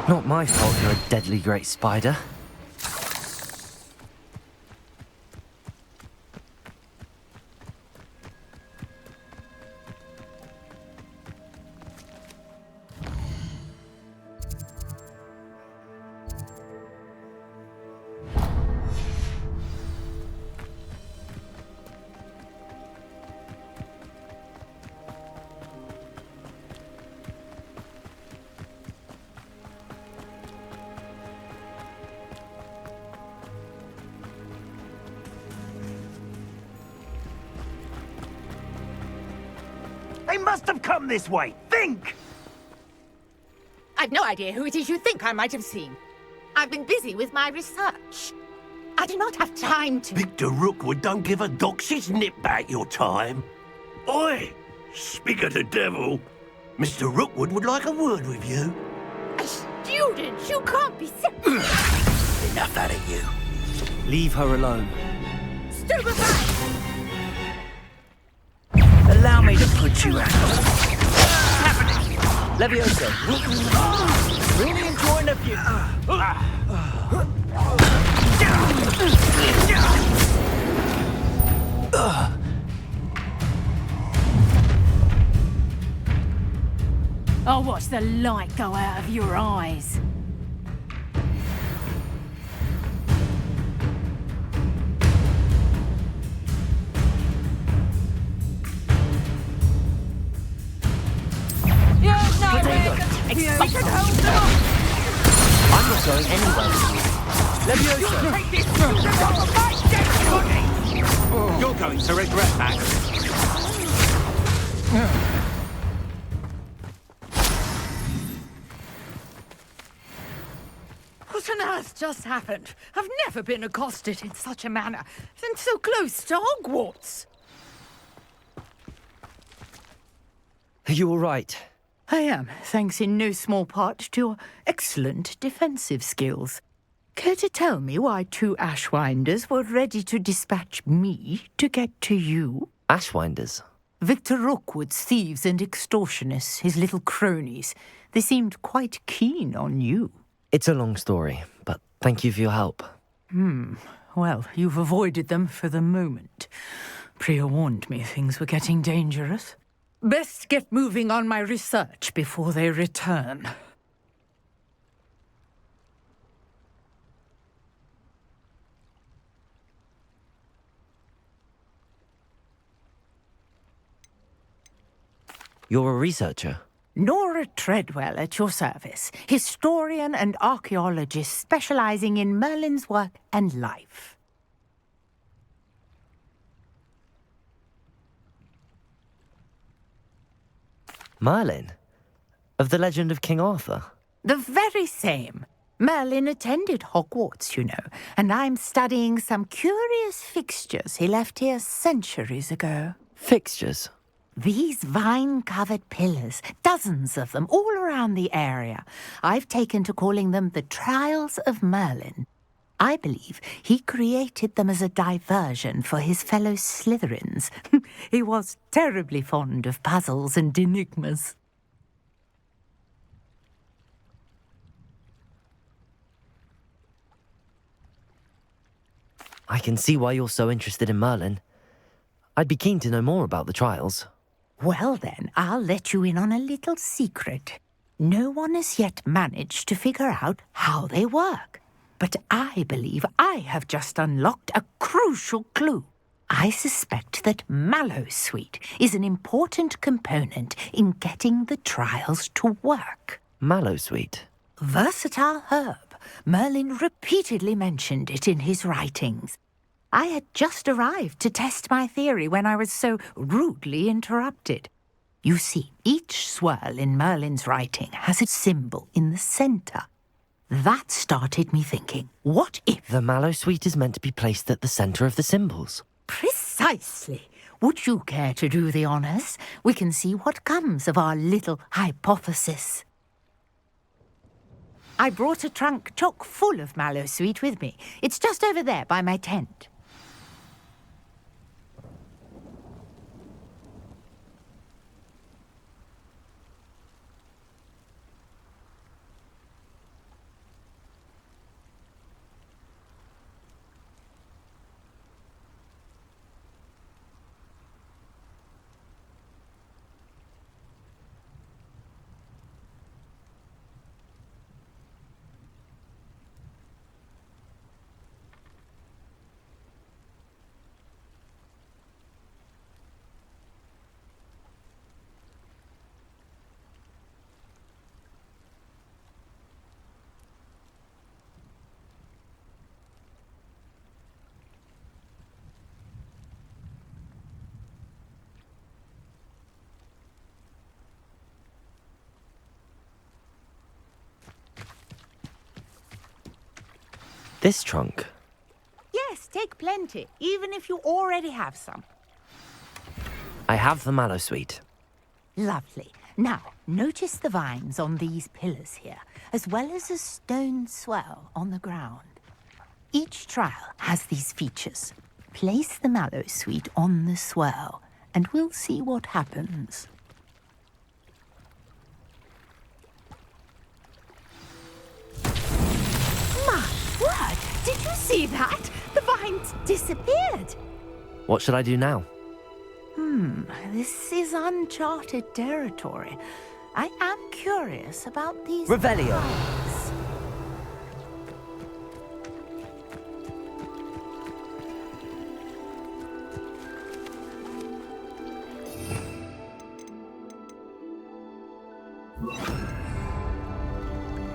Not my fault you're a deadly great spider. They must have come this way. Think! I've no idea who it is you think I might have seen. I've been busy with my research. I do not have time to... Victor Rookwood don't give a doxy's nip back your time. Oi! Speak of the devil. Mr. Rookwood would like a word with you. A student? You can't be so... Enough out of you. Leave her alone. Stupefy! Allow me to put you out. Levioso! Really enjoying the view. I'll watch the light go out of your eyes. Expect to hold them up! I'm not going anywhere with you. Levioso! Take this student off of my dead body! You're going to regret that. What on earth just happened? I've never been accosted in such a manner, and so close to Hogwarts. Are you all right? I am, thanks in no small part to your excellent defensive skills. Care to tell me why two Ashwinders were ready to dispatch me to get to you? Ashwinders? Victor Rookwood's thieves and extortionists, his little cronies. They seemed quite keen on you. It's a long story, but thank you for your help. Well, you've avoided them for the moment. Priya warned me things were getting dangerous. Best get moving on my research before they return. You're a researcher? Nora Treadwell at your service, historian and archaeologist specializing in Merlin's work and life. Merlin? Of the legend of King Arthur? The very same. Merlin attended Hogwarts, you know, and I'm studying some curious fixtures he left here centuries ago. Fixtures? These vine-covered pillars, dozens of them, all around the area. I've taken to calling them the Trials of Merlin. I believe he created them as a diversion for his fellow Slytherins. He was terribly fond of puzzles and enigmas. I can see why you're so interested in Merlin. I'd be keen to know more about the trials. Well then, I'll let you in on a little secret. No one has yet managed to figure out how they work. But I believe I have just unlocked a crucial clue. I suspect that mallowsweet is an important component in getting the trials to work. Mallowsweet? Versatile herb. Merlin repeatedly mentioned it in his writings. I had just arrived to test my theory when I was so rudely interrupted. You see, each swirl in Merlin's writing has a symbol in the centre. That started me thinking, what if... The mallowsweet is meant to be placed at the centre of the symbols. Precisely. Would you care to do the honours? We can see what comes of our little hypothesis. I brought a trunk chock full of mallowsweet with me. It's just over there by my tent. This trunk? Yes, take plenty, even if you already have some. I have the mallowsweet. Lovely. Now, notice the vines on these pillars here, as well as a stone swell on the ground. Each trial has these features. Place the mallowsweet on the swell, and we'll see what happens. My word! Did you see that? The vines disappeared. What should I do now? This is uncharted territory. I am curious about these... Revelio! vines.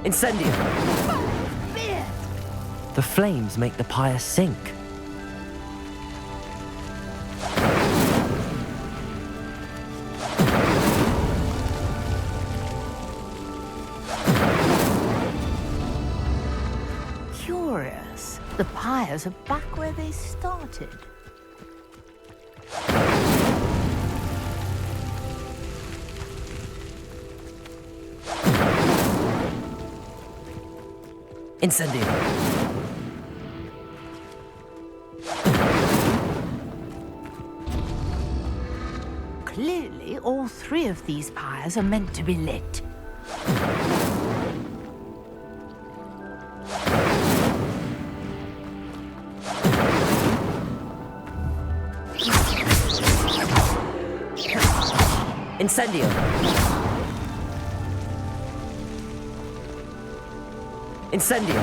Incendio! Beard! The flames make the pyre sink. Curious. The pyres are back where they started. Incendio! Clearly, all three of these pyres are meant to be lit. Incendio! Incendio!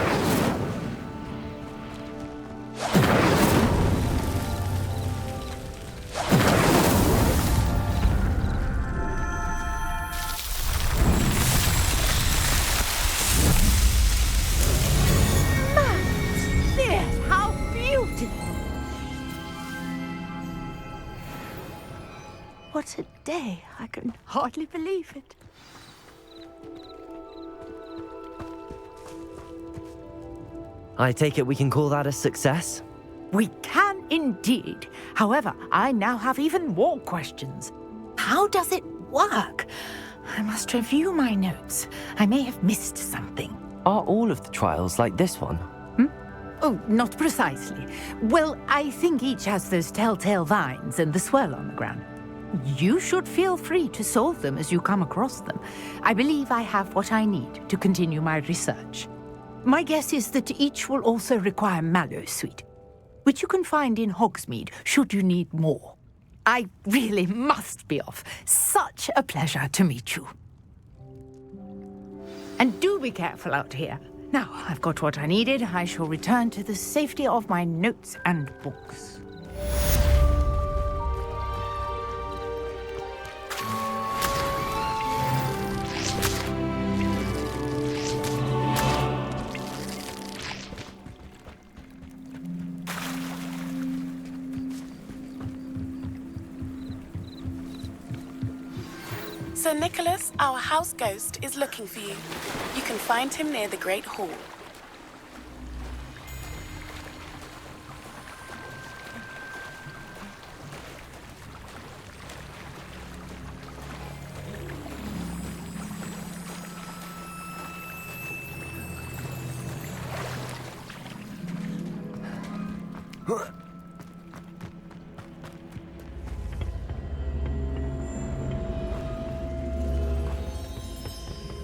There, how beautiful! What a day! I can hardly believe it. I take it we can call that a success? We can indeed. However, I now have even more questions. How does it work? I must review my notes. I may have missed something. Are all of the trials like this one? Oh, not precisely. Well, I think each has those telltale vines and the swirl on the ground. You should feel free to solve them as you come across them. I believe I have what I need to continue my research. My guess is that each will also require mallowsweet, which you can find in Hogsmeade should you need more. I really must be off. Such a pleasure to meet you. And do be careful out here. Now, I've got what I needed. I shall return to the safety of my notes and books. Sir Nicholas, our house ghost, is looking for you. You can find him near the Great Hall.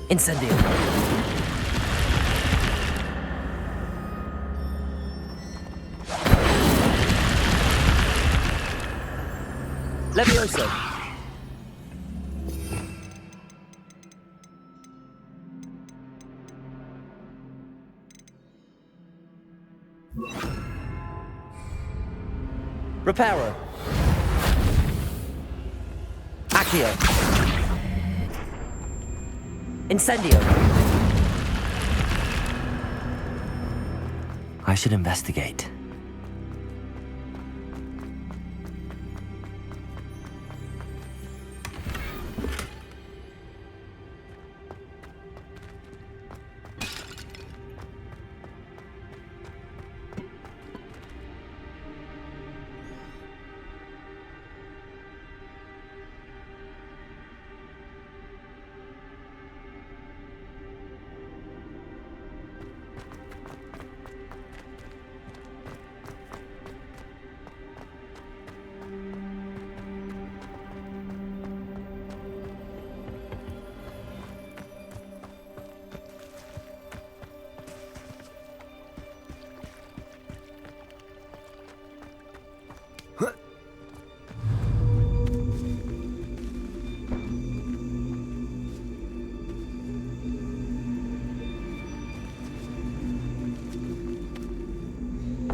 Incendio. Levioso. Reparo. Accio. Incendio. I should investigate.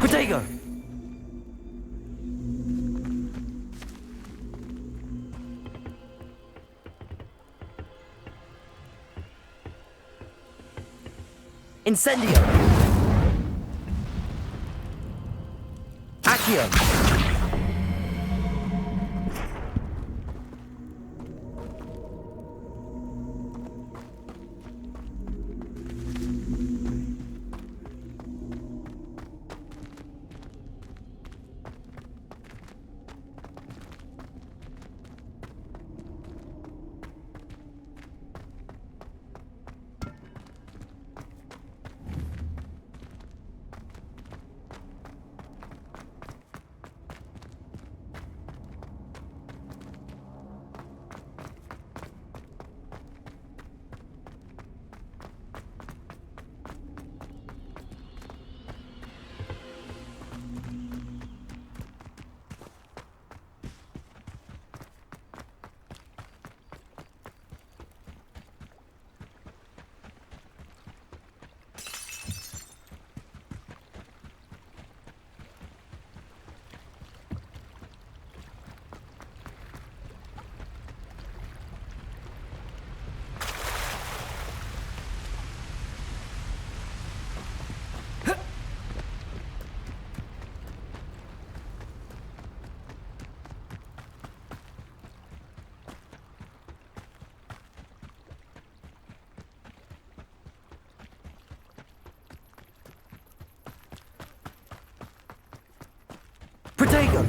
Protego! Incendio! Accio! Protego!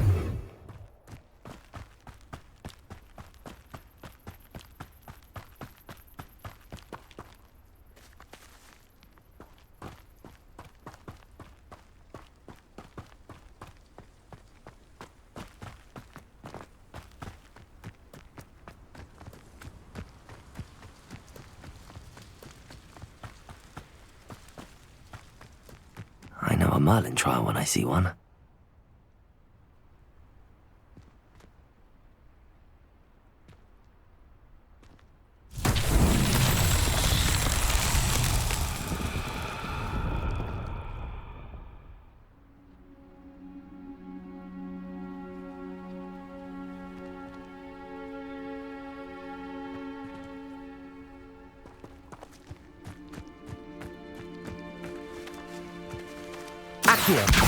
I know a Merlin trial when I see one. Accio!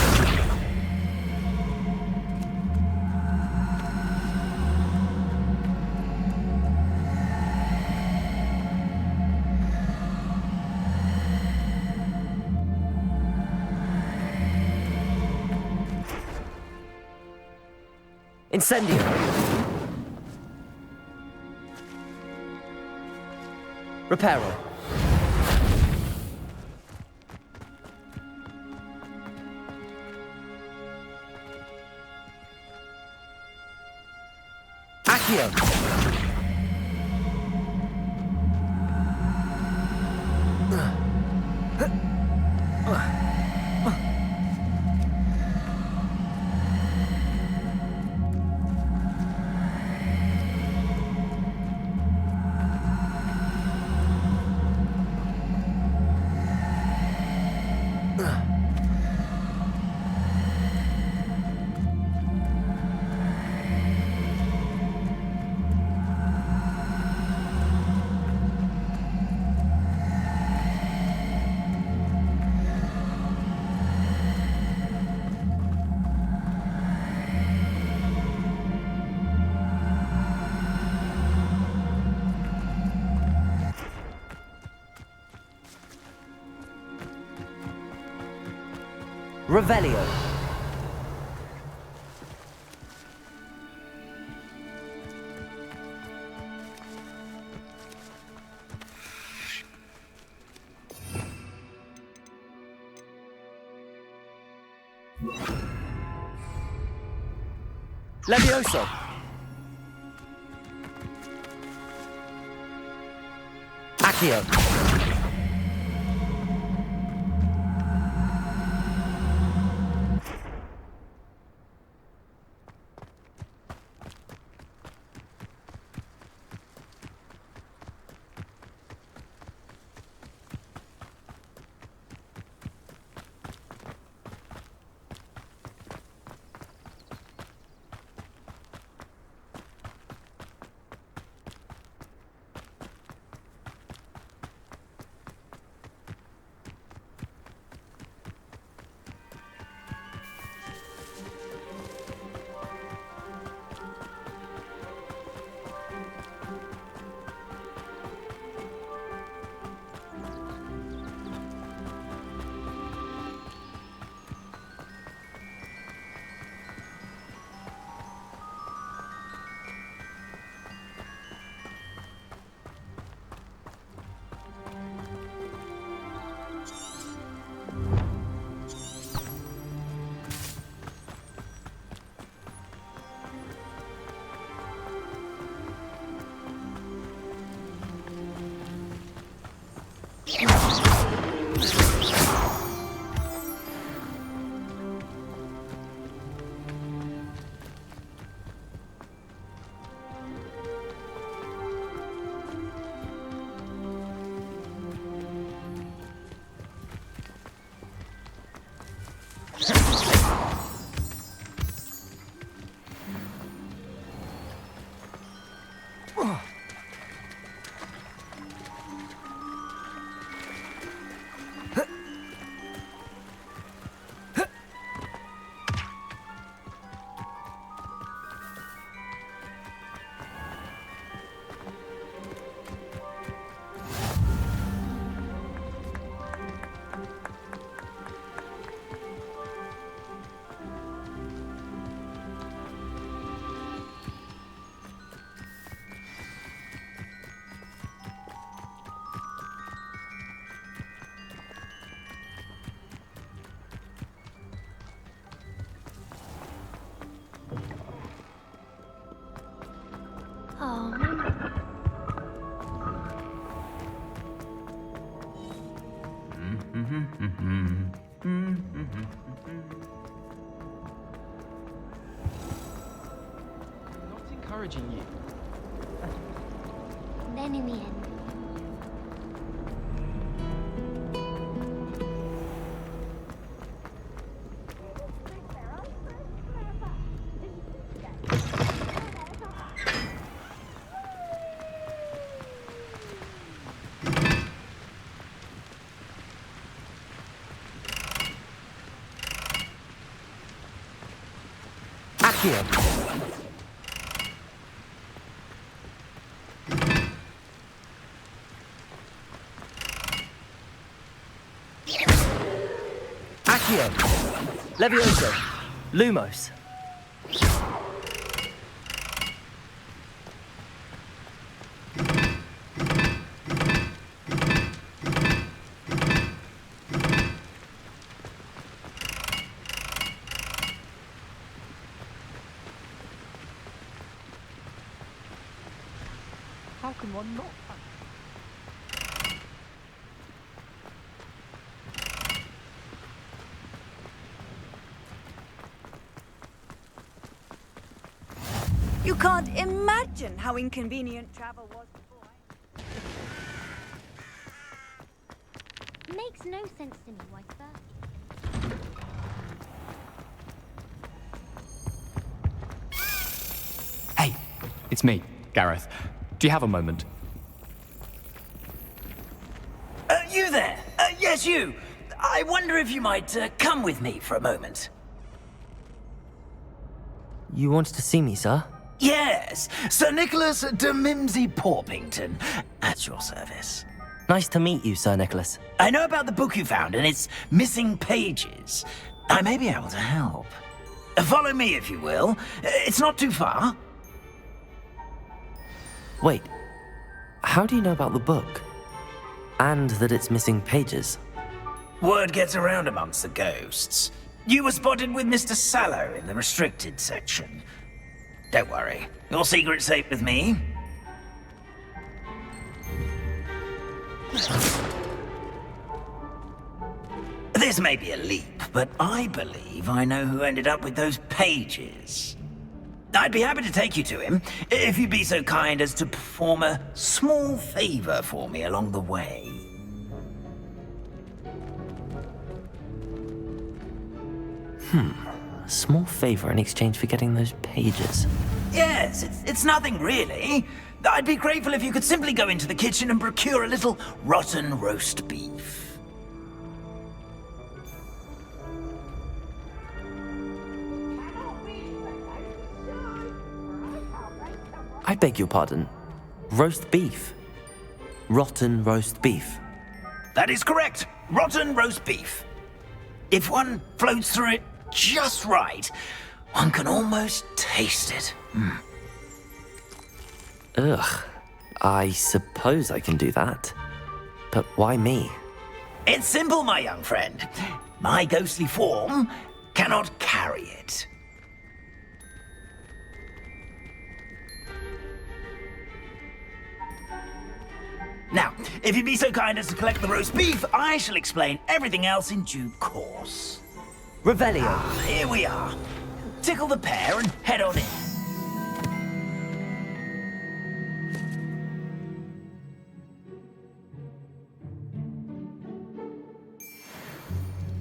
Incendio. Reparo. Accio. Revelio. Levioso. Accio. Oh, Not encouraging you. then in the end. Accio. Accio. Levioso. Lumos. How can one not? You can't imagine how inconvenient travel was before. Makes no sense to me, Whitebird. Hey, it's me, Gareth. Do you have a moment? You there? Yes, you. I wonder if you might come with me for a moment. You wanted to see me, sir? Yes, Sir Nicholas de Mimsy Porpington, at your service. Nice to meet you, Sir Nicholas. I know about the book you found and its missing pages. I may be able to help. Follow me, if you will. It's not too far. Wait, how do you know about the book? And that it's missing pages? Word gets around amongst the ghosts. You were spotted with Mr. Sallow in the restricted section. Don't worry, your secret's safe with me. This may be a leap, but I believe I know who ended up with those pages. I'd be happy to take you to him, if you'd be so kind as to perform a small favor for me along the way. A small favor in exchange for getting those pages. Yes, it's nothing really. I'd be grateful if you could simply go into the kitchen and procure a little rotten roast beef. I beg your pardon. Roast beef. Rotten roast beef. That is correct. Rotten roast beef. If one floats through it just right, one can almost taste it. Ugh. I suppose I can do that. But why me? It's simple, my young friend. My ghostly form cannot carry it. Now, if you'd be so kind as to collect the roast beef, I shall explain everything else in due course. Revelio. Here we are. Tickle the pear and head on in.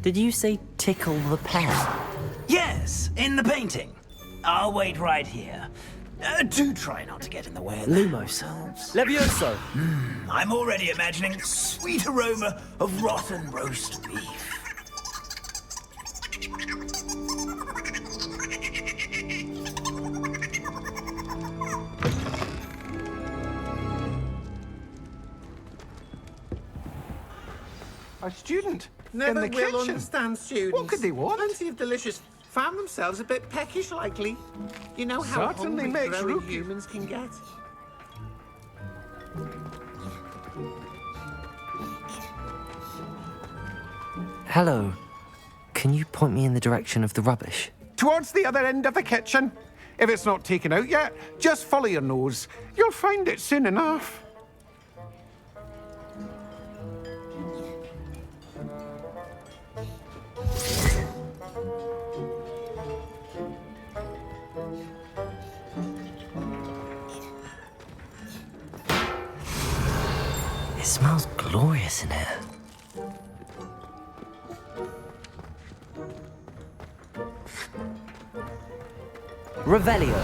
Did you say tickle the pear? Yes, in the painting. I'll wait right here. Do try not to get in the way of Lumos. Levioso. I'm already imagining the sweet aroma of rotten roast beef. A student Never in the will kitchen. understand students. What could they want? Plenty of delicious. Found themselves a bit peckish, likely. You know how Certainly hungry makes growing rookie. humans can get. Hello. Can you point me in the direction of the rubbish? Towards the other end of the kitchen. If it's not taken out yet, just follow your nose. You'll find it soon enough. It smells glorious in here. Revelio.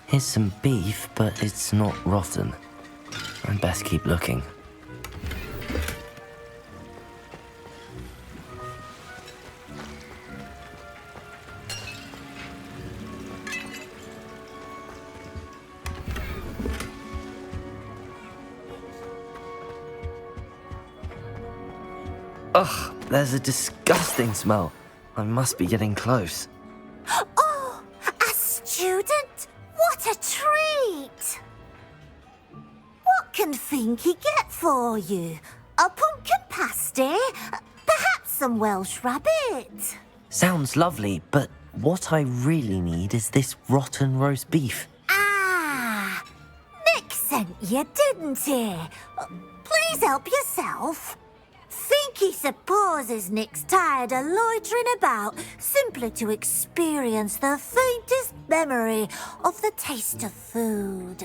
Here's some beef, but it's not rotten. I'd best keep looking. Ugh, there's a disgusting smell. I must be getting close. Oh, a student? What a treat! What can Finky get for you? A pumpkin pasty? Perhaps some Welsh rabbit? Sounds lovely, but what I really need is this rotten roast beef. Ah, Nick sent you, didn't he? Please help yourself. Finky supposes Nick's tired of loitering about simply to experience the faintest memory of the taste of food.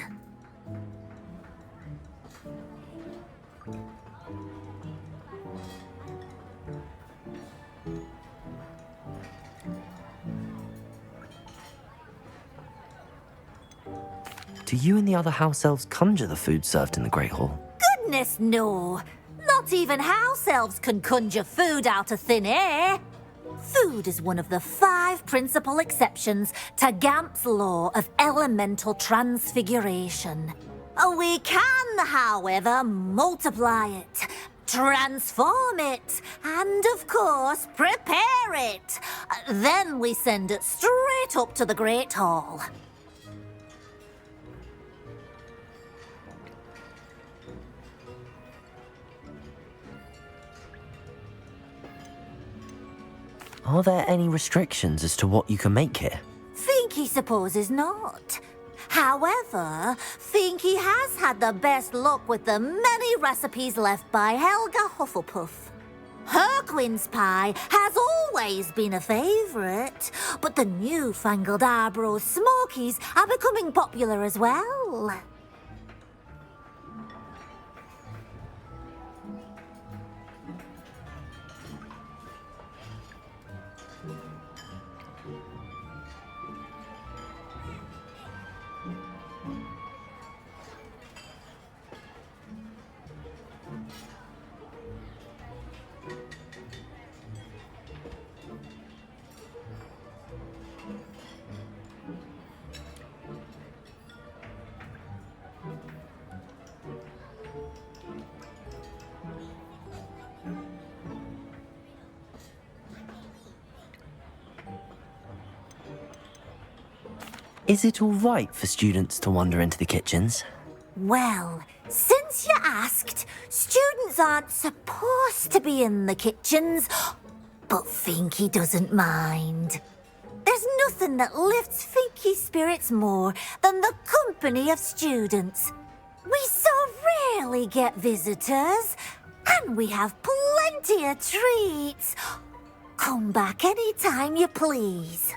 Do you and the other house elves conjure the food served in the Great Hall? Goodness, no. Not even house elves can conjure food out of thin air. Food is one of the 5 principal exceptions to Gamp's law of elemental transfiguration. We can, however, multiply it, transform it, and, of course, prepare it. Then we send it straight up to the Great Hall. Are there any restrictions as to what you can make here? Finky supposes not. However, Finky has had the best luck with the many recipes left by Helga Hufflepuff. Her quince pie has always been a favourite, but the newfangled Arbroath Smokies are becoming popular as well. Is it all right for students to wander into the kitchens? Well, since you asked, students aren't supposed to be in the kitchens, but Finky doesn't mind. There's nothing that lifts Finky's spirits more than the company of students. We so rarely get visitors, and we have plenty of treats. Come back any time you please.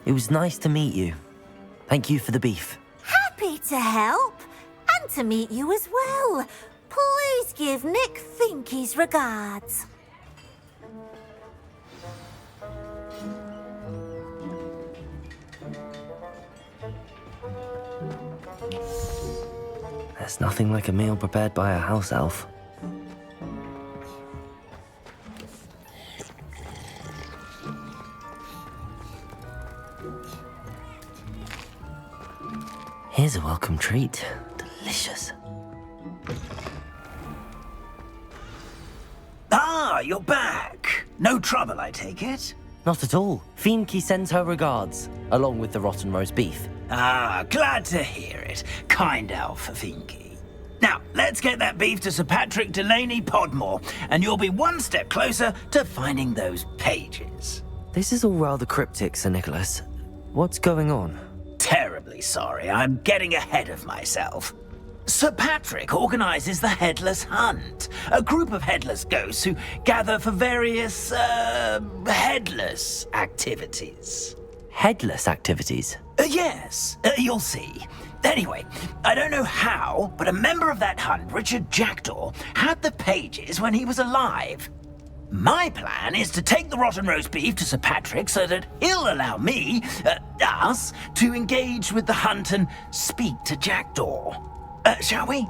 It was nice to meet you. Thank you for the beef. Happy to help, and to meet you as well. Please give Nick Finky's regards. There's nothing like a meal prepared by a house elf. Here's a welcome treat. Delicious. Ah, you're back. No trouble, I take it? Not at all. Finky sends her regards, along with the rotten roast beef. Ah, glad to hear it. Kind elf for Finky. Now, let's get that beef to Sir Patrick Delaney Podmore, and you'll be one step closer to finding those pages. This is all rather cryptic, Sir Nicholas. What's going on? Terribly sorry, I'm getting ahead of myself. Sir Patrick organises the Headless Hunt, a group of headless ghosts who gather for various, headless activities. Headless activities? Yes, you'll see. Anyway, I don't know how, but a member of that hunt, Richard Jackdaw, had the pages when he was alive. My plan is to take the rotten roast beef to Sir Patrick so that he'll allow me, us, to engage with the hunt and speak to Jackdaw. Shall we?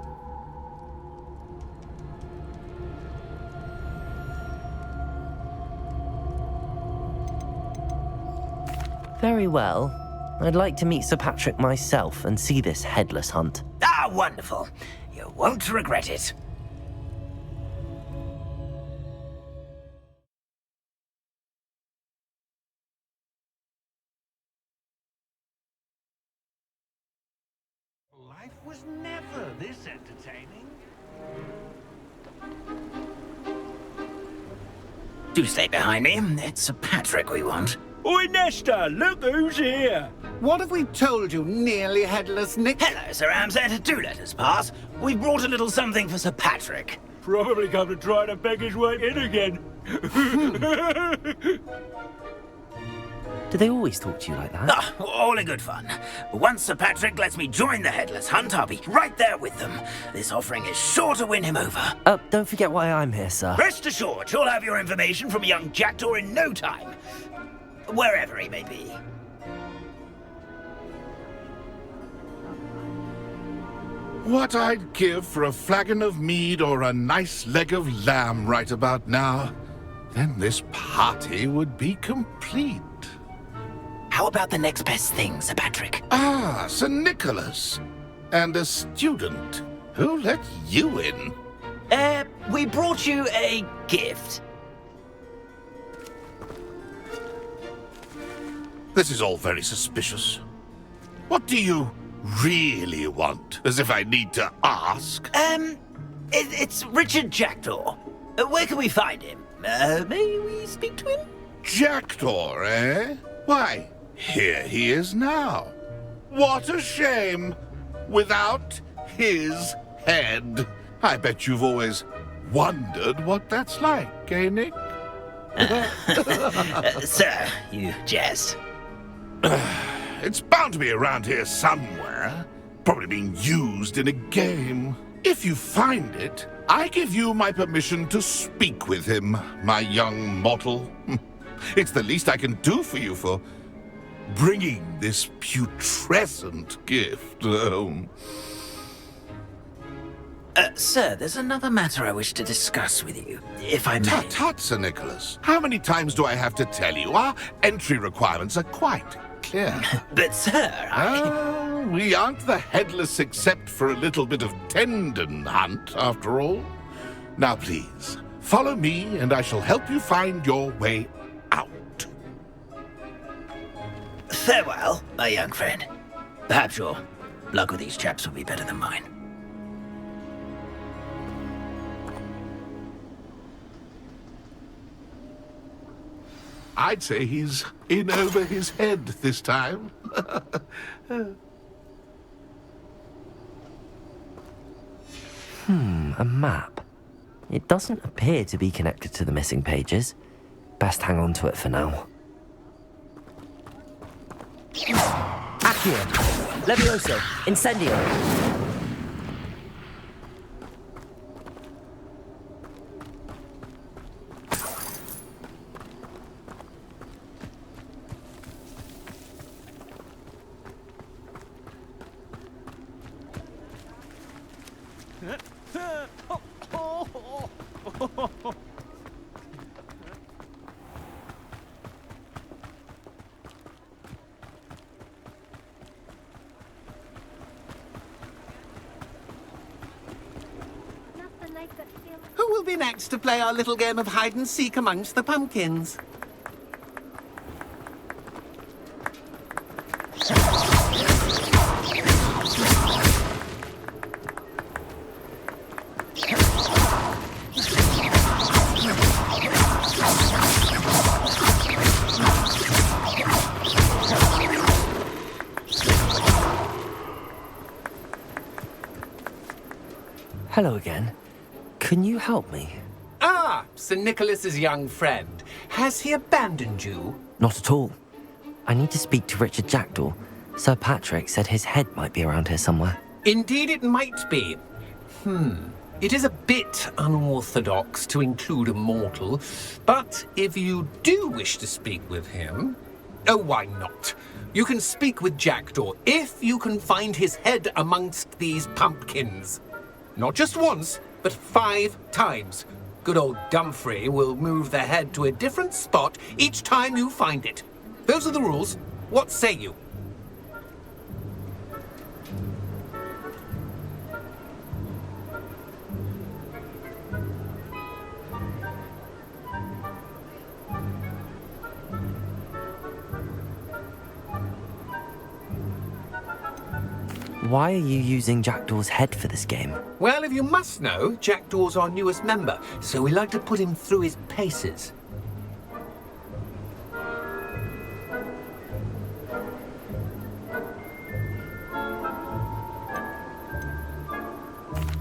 Very well. I'd like to meet Sir Patrick myself and see this headless hunt. Ah, wonderful. You won't regret it. Life was never this entertaining. Do stay behind me. It's Sir Patrick we want. Oi, Nesta, look who's here. What have we told you, nearly headless Nick? Hello, Sir Ramsay. Do let us pass. We brought a little something for Sir Patrick. Probably come to try to beg his way in again. Do they always talk to you like that? Ah, all in good fun. Once Sir Patrick lets me join the headless hunt, I'll be right there with them. This offering is sure to win him over. Don't forget why I'm here, sir. Rest assured, you'll have your information from a young jackdaw in no time. Wherever he may be. What I'd give for a flagon of mead or a nice leg of lamb right about now. Then this party would be complete. How about the next best thing, Sir Patrick? Ah, Sir Nicholas. And a student. Who let you in? We brought you a gift. This is all very suspicious. What do you really want? As if I need to ask. It's Richard Jackdaw. Where can we find him? May we speak to him? Jackdaw, eh? Why, here he is now. What a shame. Without his head. I bet you've always wondered what that's like, eh, Nick? Sir, you jest. It's bound to be around here somewhere. Probably being used in a game. If you find it, I give you my permission to speak with him, my young mortal. It's the least I can do for you for bringing this putrescent gift home. Sir, there's another matter I wish to discuss with you, if I may. Tut, tut, Sir Nicholas. How many times do I have to tell you? Our entry requirements are quite clear. But, sir, we aren't the headless except for a little bit of tendon hunt, after all. Now, please, follow me, and I shall help you find your way out. Farewell, my young friend. Perhaps your luck with these chaps will be better than mine. I'd say he's in over his head this time. A map. It doesn't appear to be connected to the missing pages. Best hang on to it for now. Accio! Levioso! Incendio! Who will be next to play our little game of hide and seek amongst the pumpkins? Hello again. Can you help me? Ah, Sir Nicholas's young friend. Has he abandoned you? Not at all. I need to speak to Richard Jackdaw. Sir Patrick said his head might be around here somewhere. Indeed it might be. It is a bit unorthodox to include a mortal, but if you do wish to speak with him... Oh, why not? You can speak with Jackdaw if you can find his head amongst these pumpkins. Not just once, but 5 times. Good old Dumfrey will move the head to a different spot each time you find it. Those are the rules. What say you? Why are you using Jackdaw's head for this game? Well, if you must know, Jackdaw's our newest member, so we like to put him through his paces.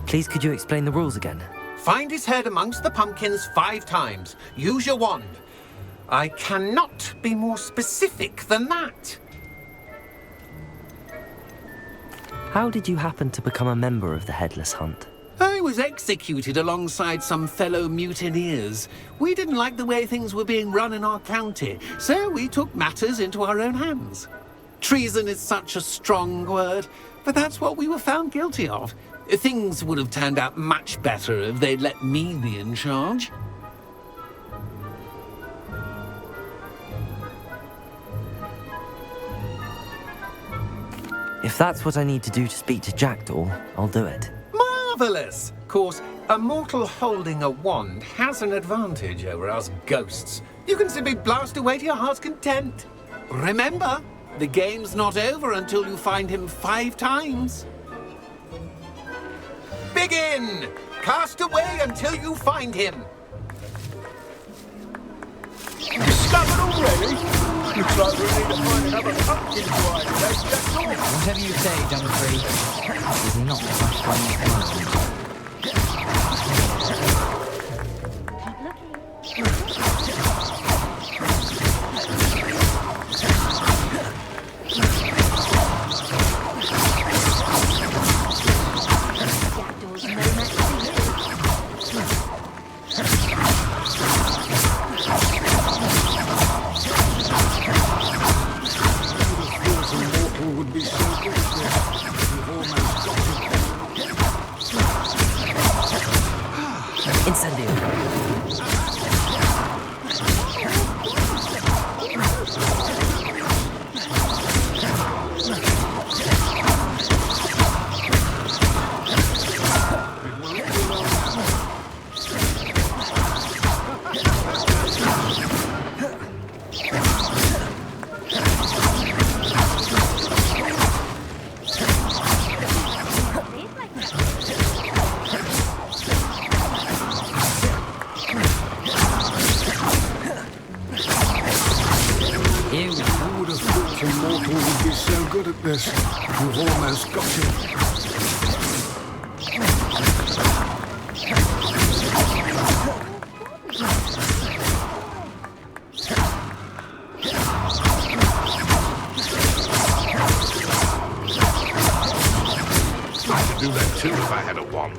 Please, could you explain the rules again? Find his head amongst the pumpkins 5 times. Use your wand. I cannot be more specific than that. How did you happen to become a member of the Headless Hunt? I was executed alongside some fellow mutineers. We didn't like the way things were being run in our county, so we took matters into our own hands. Treason is such a strong word, but that's what we were found guilty of. Things would have turned out much better if they'd let me be in charge. If that's what I need to do to speak to Jackdaw, I'll do it. Marvellous! Of course, a mortal holding a wand has an advantage over us ghosts. You can simply blast away to your heart's content. Remember, the game's not over until you find him 5 times. Begin! Cast away until you find him. Discovered already? Looks like we need to find another pumpkin to hide today, Jackdaw. Whatever you say, Dumfrey. Is not much fun. This. You've almost got it. I could do that too if I had a wand.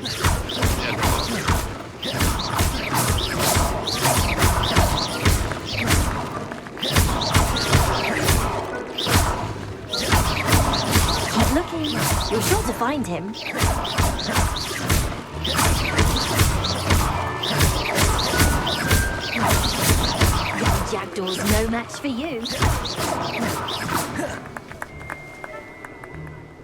You're sure to find him. Jackdaw's no match for you.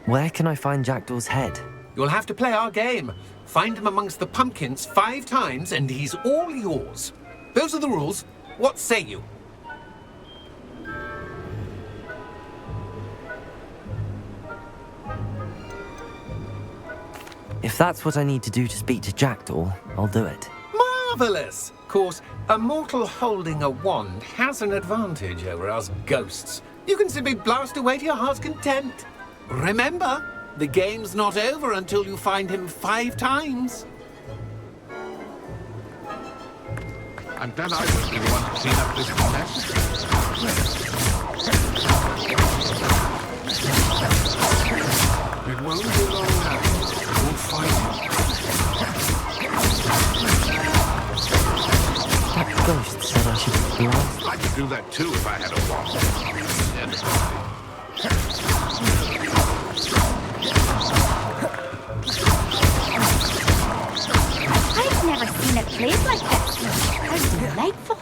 Where can I find Jackdaw's head? You'll have to play our game. Find him amongst the pumpkins 5 times and he's all yours. Those are the rules. What say you? If that's what I need to do to speak to Jackdaw, I'll do it. Marvellous! Of course, a mortal holding a wand has an advantage over us ghosts. You can simply blast away to your heart's content. Remember, the game's not over until you find him 5 times. I'm glad I was the one to clean up this mess. It won't be long now. We'll fight him. That ghost said I should blast. I could do that too if I had a wand. I've never seen it played like this. How delightful.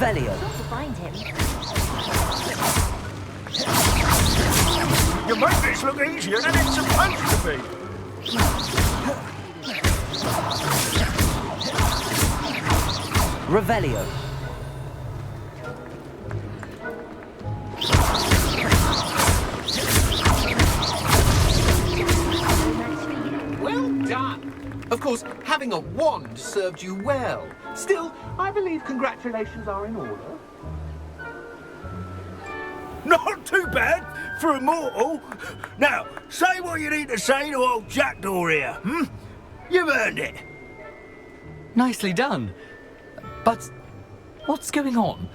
Revelio. Sure to find him. You make this look easier than it's supposed to be. Revelio. Well done. Of course, having a wand served you well. Still, I believe congratulations are in order. Not too bad for a mortal. Now, say what you need to say to old Jackdaw here, hmm? You've earned it. Nicely done. But what's going on?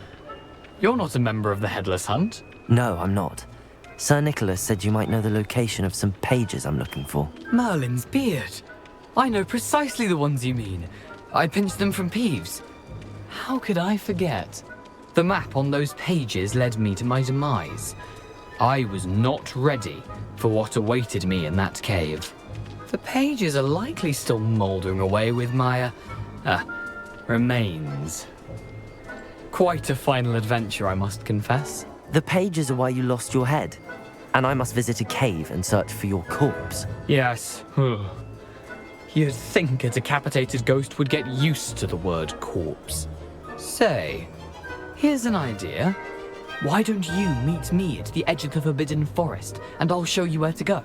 You're not a member of the Headless Hunt. No, I'm not. Sir Nicholas said you might know the location of some pages I'm looking for. Merlin's beard. I know precisely the ones you mean. I pinched them from Peeves. How could I forget? The map on those pages led me to my demise. I was not ready for what awaited me in that cave. The pages are likely still mouldering away with my, remains. Quite a final adventure, I must confess. The pages are why you lost your head, and I must visit a cave and search for your corpse. Yes. You'd think a decapitated ghost would get used to the word corpse. Say, here's an idea. Why don't you meet me at the edge of the Forbidden Forest, and I'll show you where to go?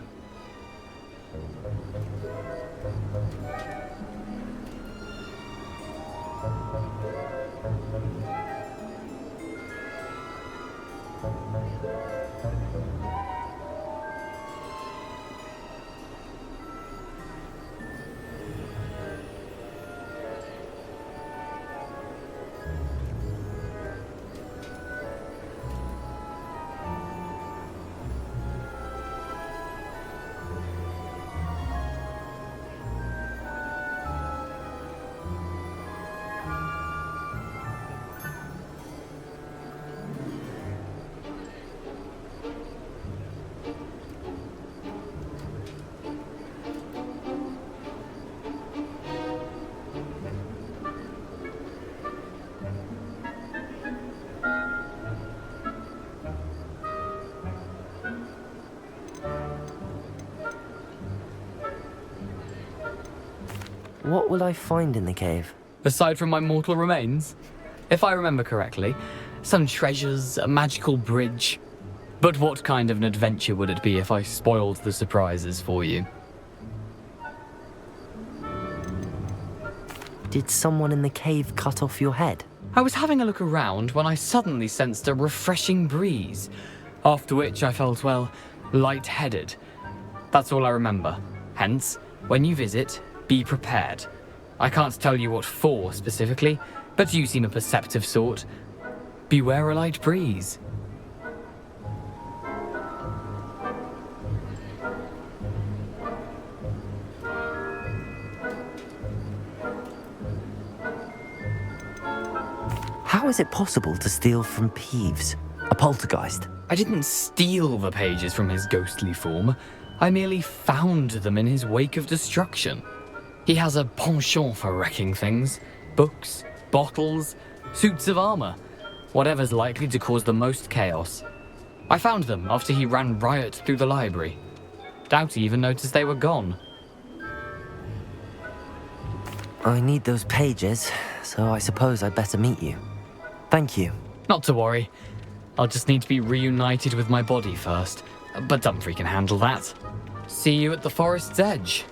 What will I find in the cave? Aside from my mortal remains? If I remember correctly, some treasures, a magical bridge. But what kind of an adventure would it be if I spoiled the surprises for you? Did someone in the cave cut off your head? I was having a look around when I suddenly sensed a refreshing breeze, after which I felt, well, lightheaded. That's all I remember. Hence, when you visit, be prepared. I can't tell you what for specifically, but you seem a perceptive sort. Beware a light breeze. How is it possible to steal from Peeves, a poltergeist? I didn't steal the pages from his ghostly form. I merely found them in his wake of destruction. He has a penchant for wrecking things. Books, bottles, suits of armor. Whatever's likely to cause the most chaos. I found them after he ran riot through the library. Doubt he even noticed they were gone. I need those pages, so I suppose I'd better meet you. Thank you. Not to worry. I'll just need to be reunited with my body first. But Dumfries can handle that. See you at the forest's edge.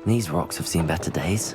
These rocks have seen better days.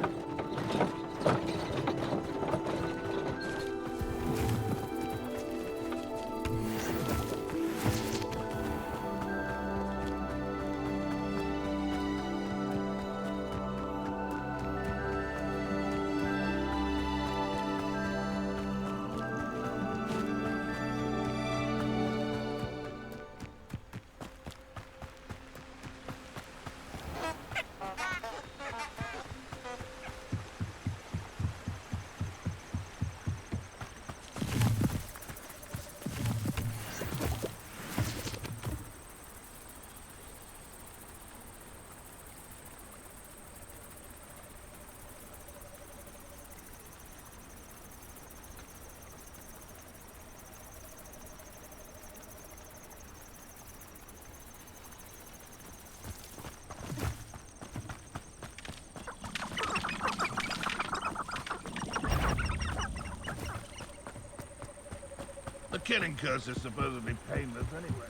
The killing curse is supposedly painless anyway.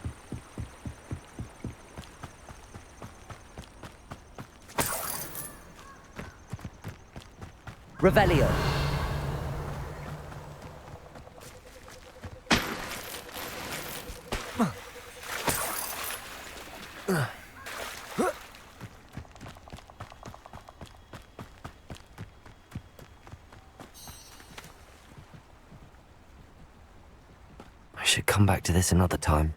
Revelio. I should come back to this another time.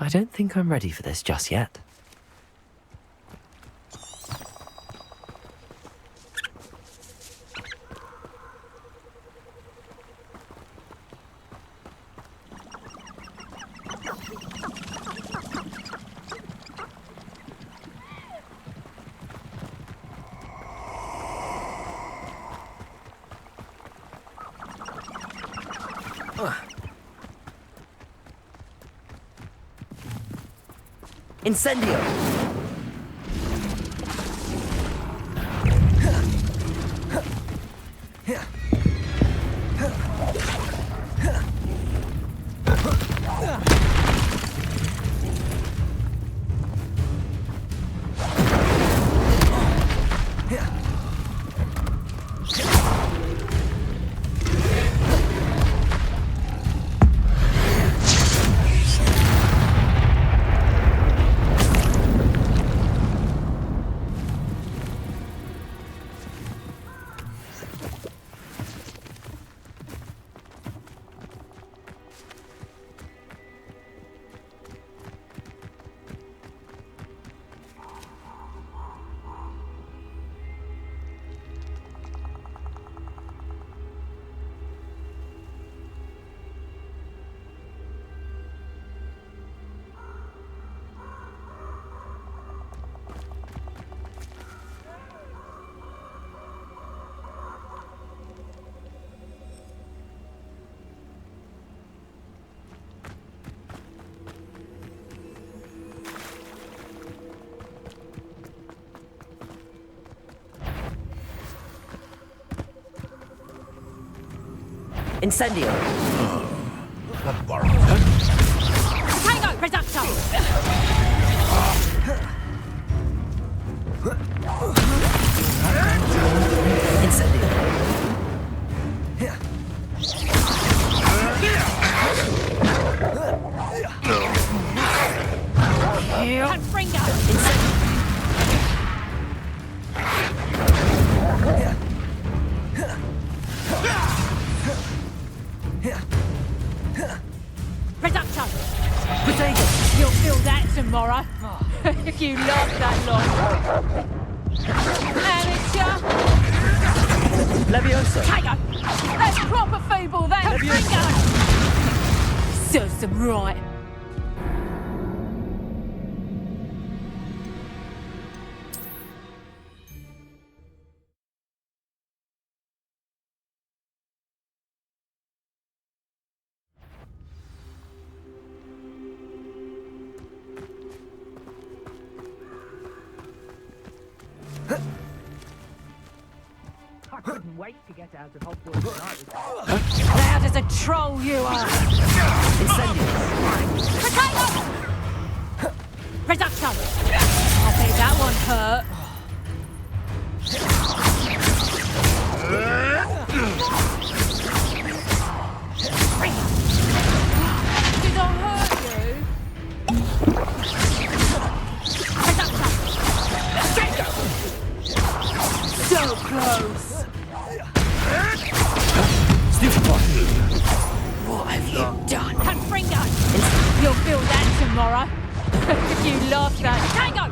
I don't think I'm ready for this just yet. Incendio! Incendio! Tango, Reducto! Incendio! Confringo! Reducto! You'll feel that tomorrow. If you last that long. Amateur! Leviosa! Tango! That's proper feeble, that! Confringo! Serves them right. I couldn't wait to get out of Hogwarts tonight. Loud as a troll you are! Incendio! Potato! Reducto! I'll bet that one hurt. Did I hurt you? Reducto! So close! What have you done? Confringo! You'll feel that tomorrow. If you laugh that. Tango!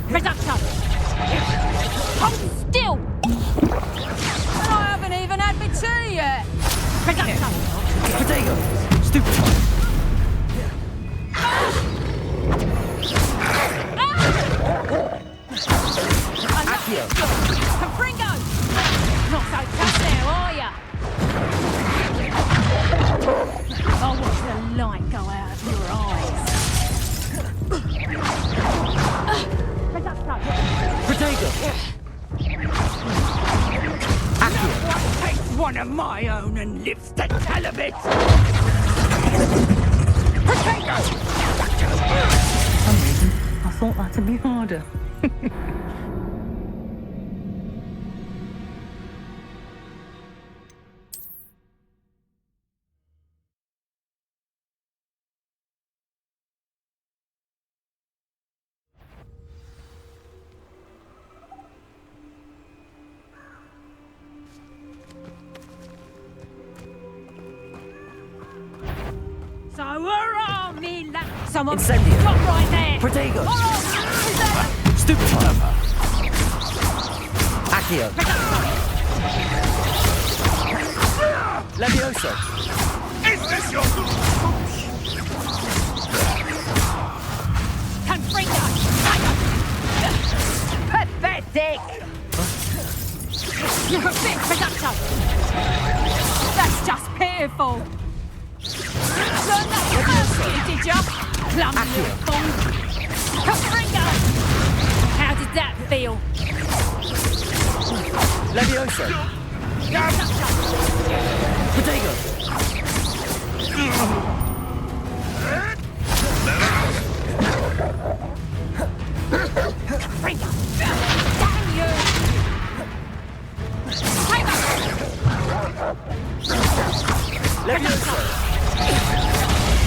Reducto! Hold still! And I haven't even had my tea yet! Reducto! Potato! Stupid! Accio! Confringo! Not so tough now, are ya? I'll watch the light go out of your eyes. Potato! Accio! Takes one of my own and lives to tell of it. Potato! For some reason, I thought that'd be harder. So, where are me Someone Incendio. stop right there! Protego. Stupid! Stupefy. Accio. Levioso. Is this your... Confringo! Pathetic! You're a bit productive! That's just pitiful! Learn that first, did ya? Clumsy little fool! Confringo! How did that feel? Levioso. Protego. Confringo! Damn you! Levioso.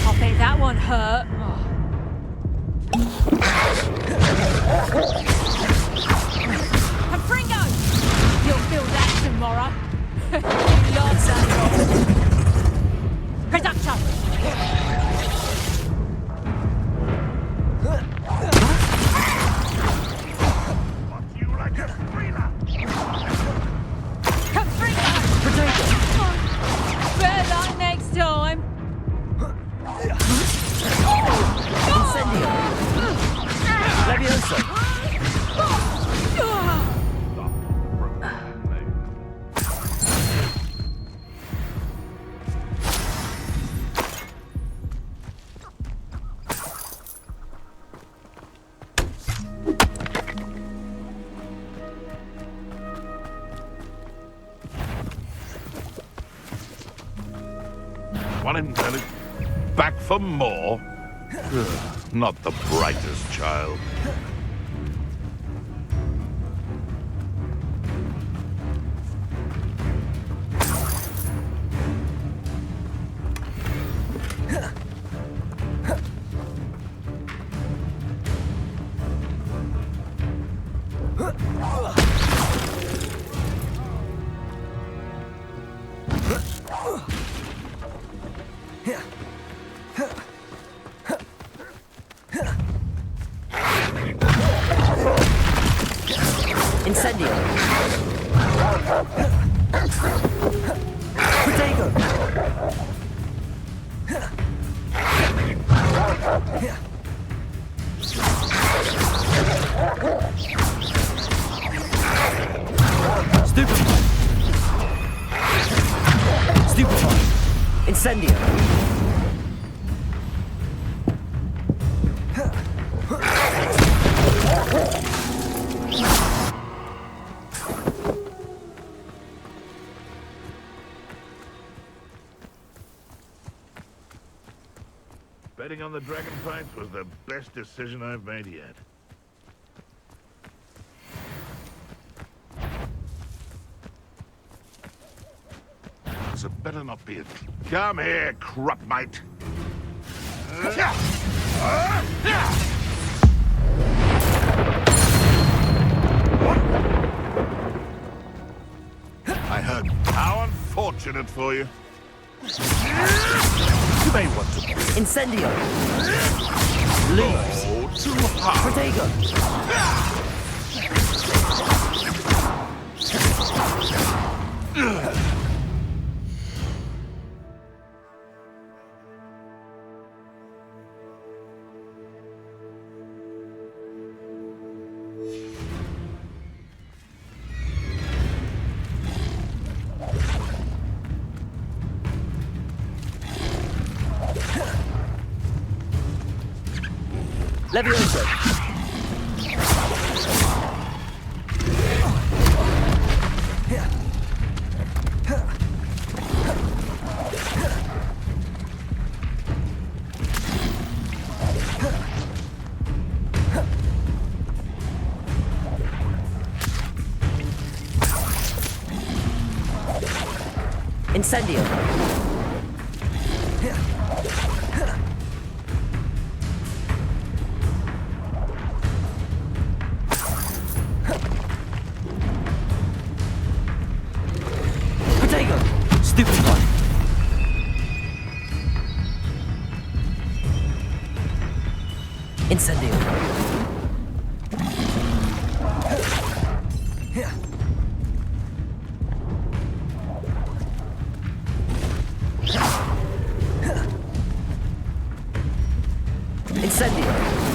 I'll bet that one hurt. Confringo! You'll feel that tomorrow. You lost that. Production! Confringo! Better luck next time. Incendio. Levioso. One intelligent. Back for more? Not the brightest child. Incendio. Protego. Stupefy. Stupefy. Incendio. Betting on the dragon fights was the best decision I've made yet. So better not be it. Come here, corrupt mate. I heard. How unfortunate for you. You may want to... Incendio. Leaves. Oh, too hard. Protego. Levioso. Incendio. Protego. Stupefy. Incendio. Incendio.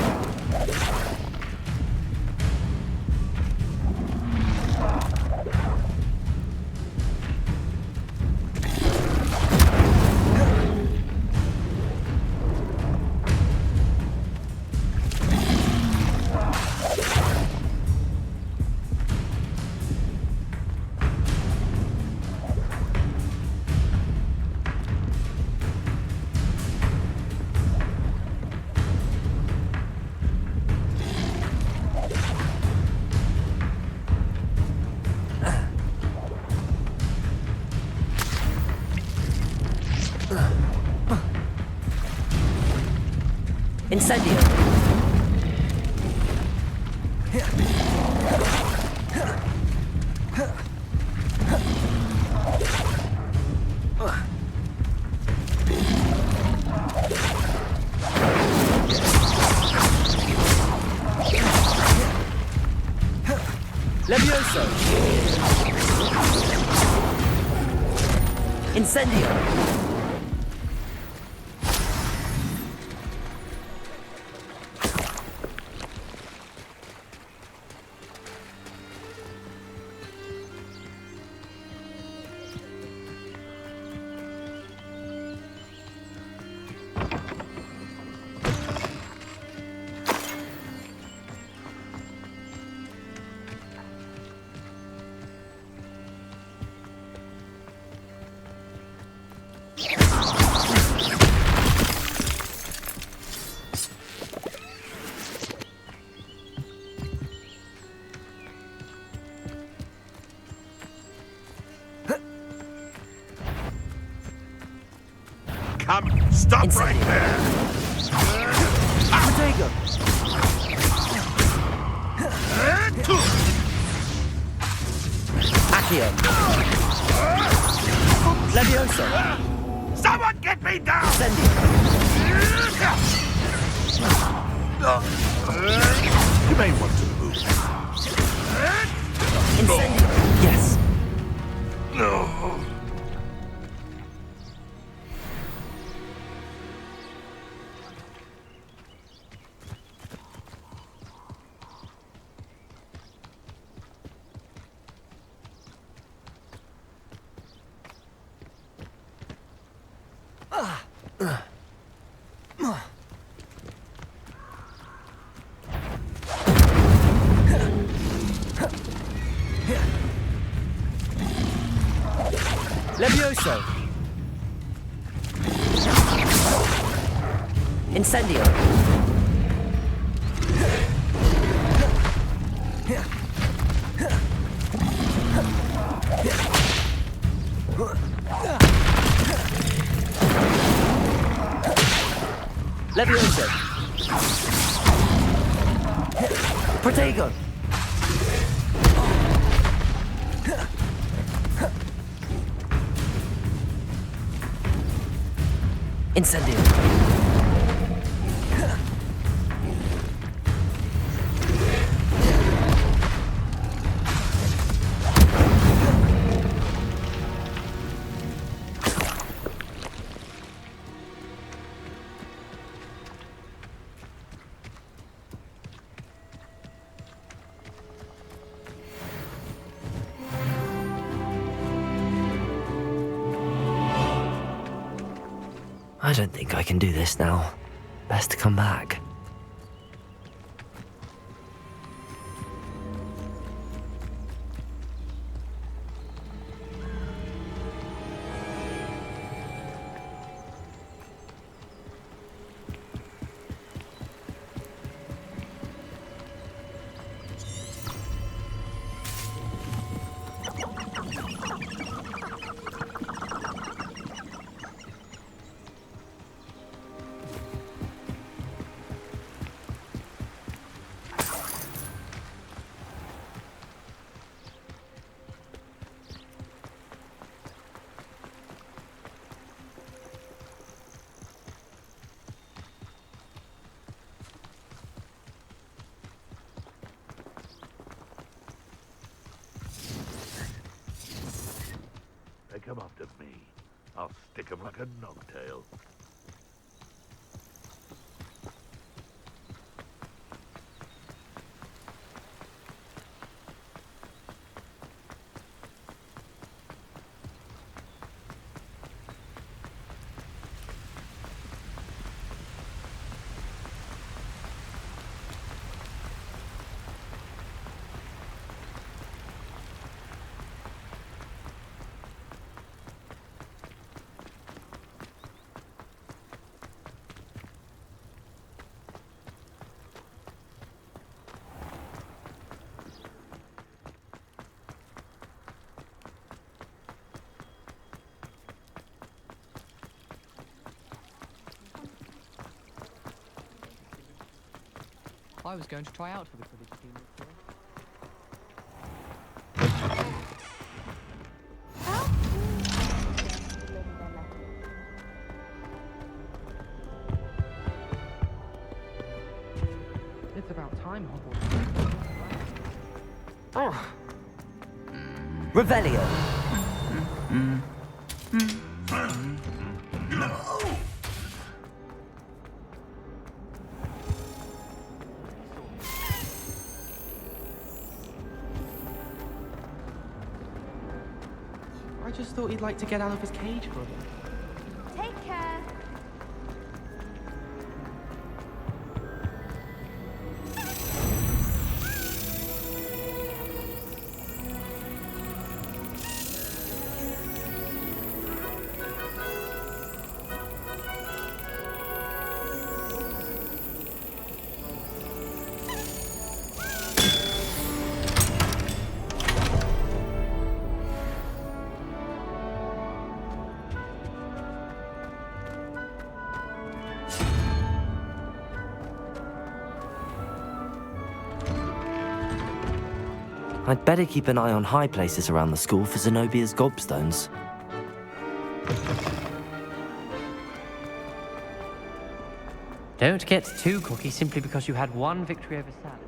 Incendio. Levioso. Incendio. Come, stop right there! Protego! Accio! Levioso! Someone get me down! Incendio! You may want to move. Incendio! Yes! No. Levioso! Incendio! Levioso! Protego! Incendio! I don't think I can do this now. Best to come back. stick 'em like a knobtail. I was going to try out for the Quidditch team this year. It's about time Hogwarts. Oh. Revelio. I just thought he'd like to get out of his cage for a bit. Take care. I'd better keep an eye on high places around the school for Zenobia's gobstones. Don't get too cocky simply because you had one victory over Salad.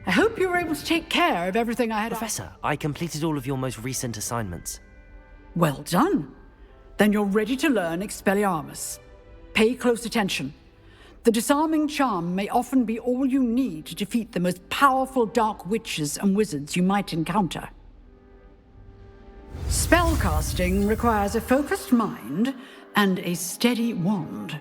I hope you were able to take care of everything I had. Professor, I completed all of your most recent assignments. Well done. Then you're ready to learn Expelliarmus. Pay close attention. The disarming charm may often be all you need to defeat the most powerful dark witches and wizards you might encounter. Spellcasting requires a focused mind and a steady wand.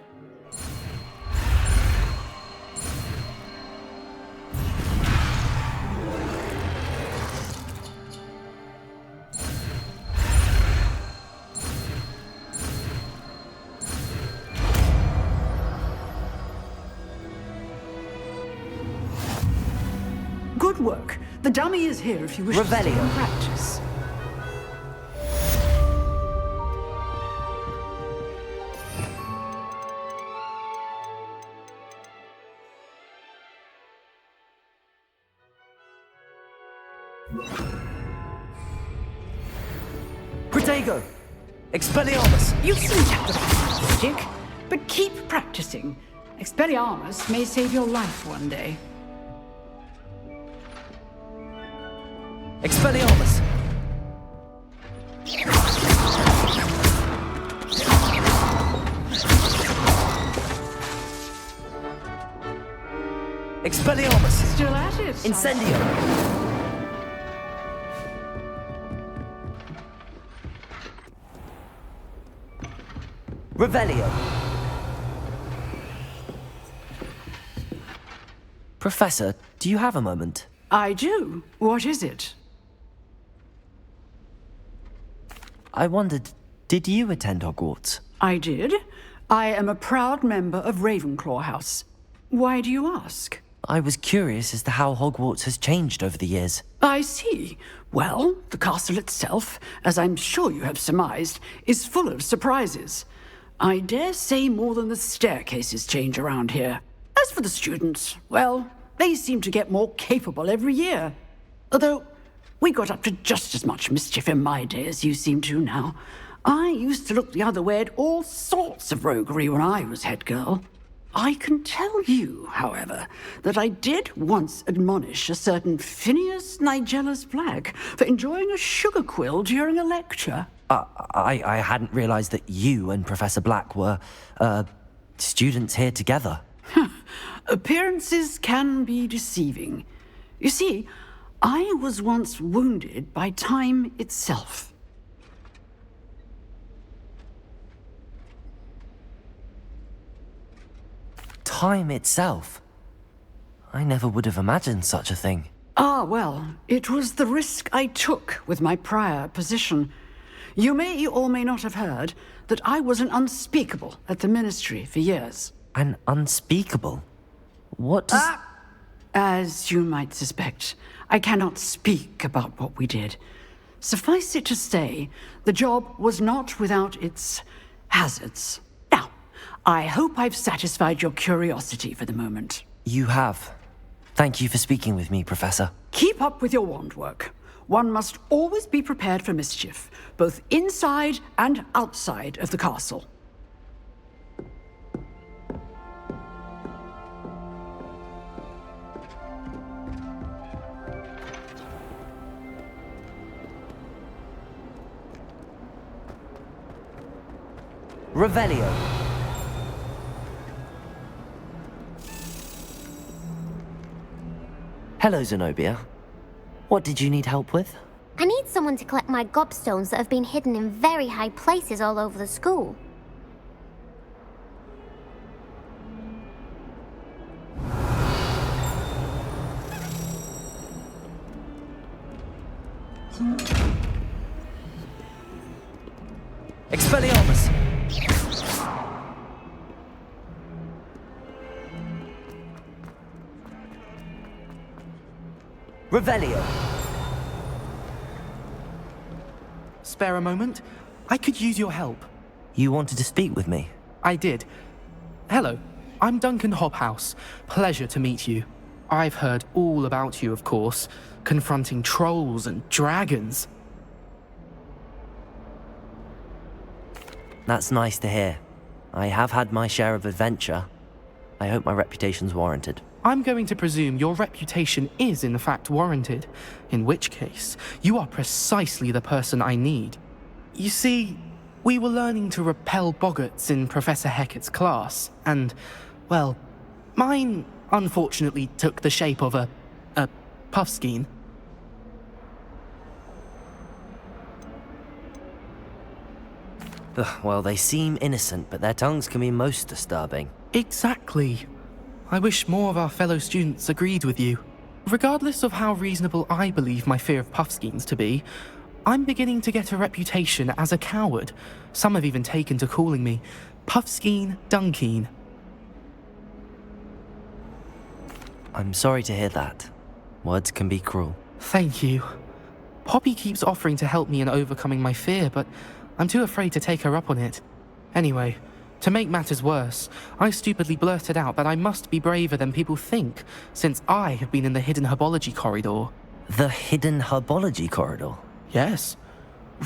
Good work. The dummy is here if you wish to stay and practice. Protego! Expelliarmus! You seem to have the right stick, but keep practicing. Expelliarmus may save your life one day. Expelliarmus! Expelliarmus! Still at it, Incendio! Revelio! Professor, do you have a moment? I do. What is it? I wondered, did you attend Hogwarts? I did. I am a proud member of Ravenclaw House. Why do you ask? I was curious as to how Hogwarts has changed over the years. I see. Well, the castle itself, as I'm sure you have surmised, is full of surprises. I dare say more than the staircases change around here. As for the students, well, they seem to get more capable every year. Although, we got up to just as much mischief in my day as you seem to now. I used to look the other way at all sorts of roguery when I was head girl. I can tell you, however, that I did once admonish a certain Phineas Nigellus Black for enjoying a sugar quill during a lecture. I hadn't realized that you and Professor Black were, students here together. Appearances can be deceiving. You see, I was once wounded by time itself. Time itself? I never would have imagined such a thing. Ah, well, it was the risk I took with my prior position. You may or may not have heard that I was an unspeakable at the Ministry for years. An unspeakable? What does... As you might suspect, I cannot speak about what we did. Suffice it to say, the job was not without its hazards. Now, I hope I've satisfied your curiosity for the moment. You have. Thank you for speaking with me, Professor. Keep up with your wand work. One must always be prepared for mischief, both inside and outside of the castle. Revelio. Hello, Zenobia. What did you need help with? I need someone to collect my gobstones that have been hidden in very high places all over the school. Expelliarmus! Revelio. Spare a moment? I could use your help. You wanted to speak with me? I did. Hello, I'm Duncan Hobhouse. Pleasure to meet you. I've heard all about you, of course, confronting trolls and dragons. That's nice to hear. I have had my share of adventure. I hope my reputation's warranted. I'm going to presume your reputation is in fact warranted, in which case, you are precisely the person I need. You see, we were learning to repel boggarts in Professor Hecat's class, and, well, mine unfortunately took the shape of a puffskein. Well, they seem innocent, but their tongues can be most disturbing. Exactly. I wish more of our fellow students agreed with you. Regardless of how reasonable I believe my fear of puffskeins to be, I'm beginning to get a reputation as a coward. Some have even taken to calling me Puffskein Dunkeen. I'm sorry to hear that. Words can be cruel. Thank you. Poppy keeps offering to help me in overcoming my fear, but I'm too afraid to take her up on it. Anyway, to make matters worse, I stupidly blurted out that I must be braver than people think, since I have been in the hidden herbology corridor. The hidden herbology corridor? Yes.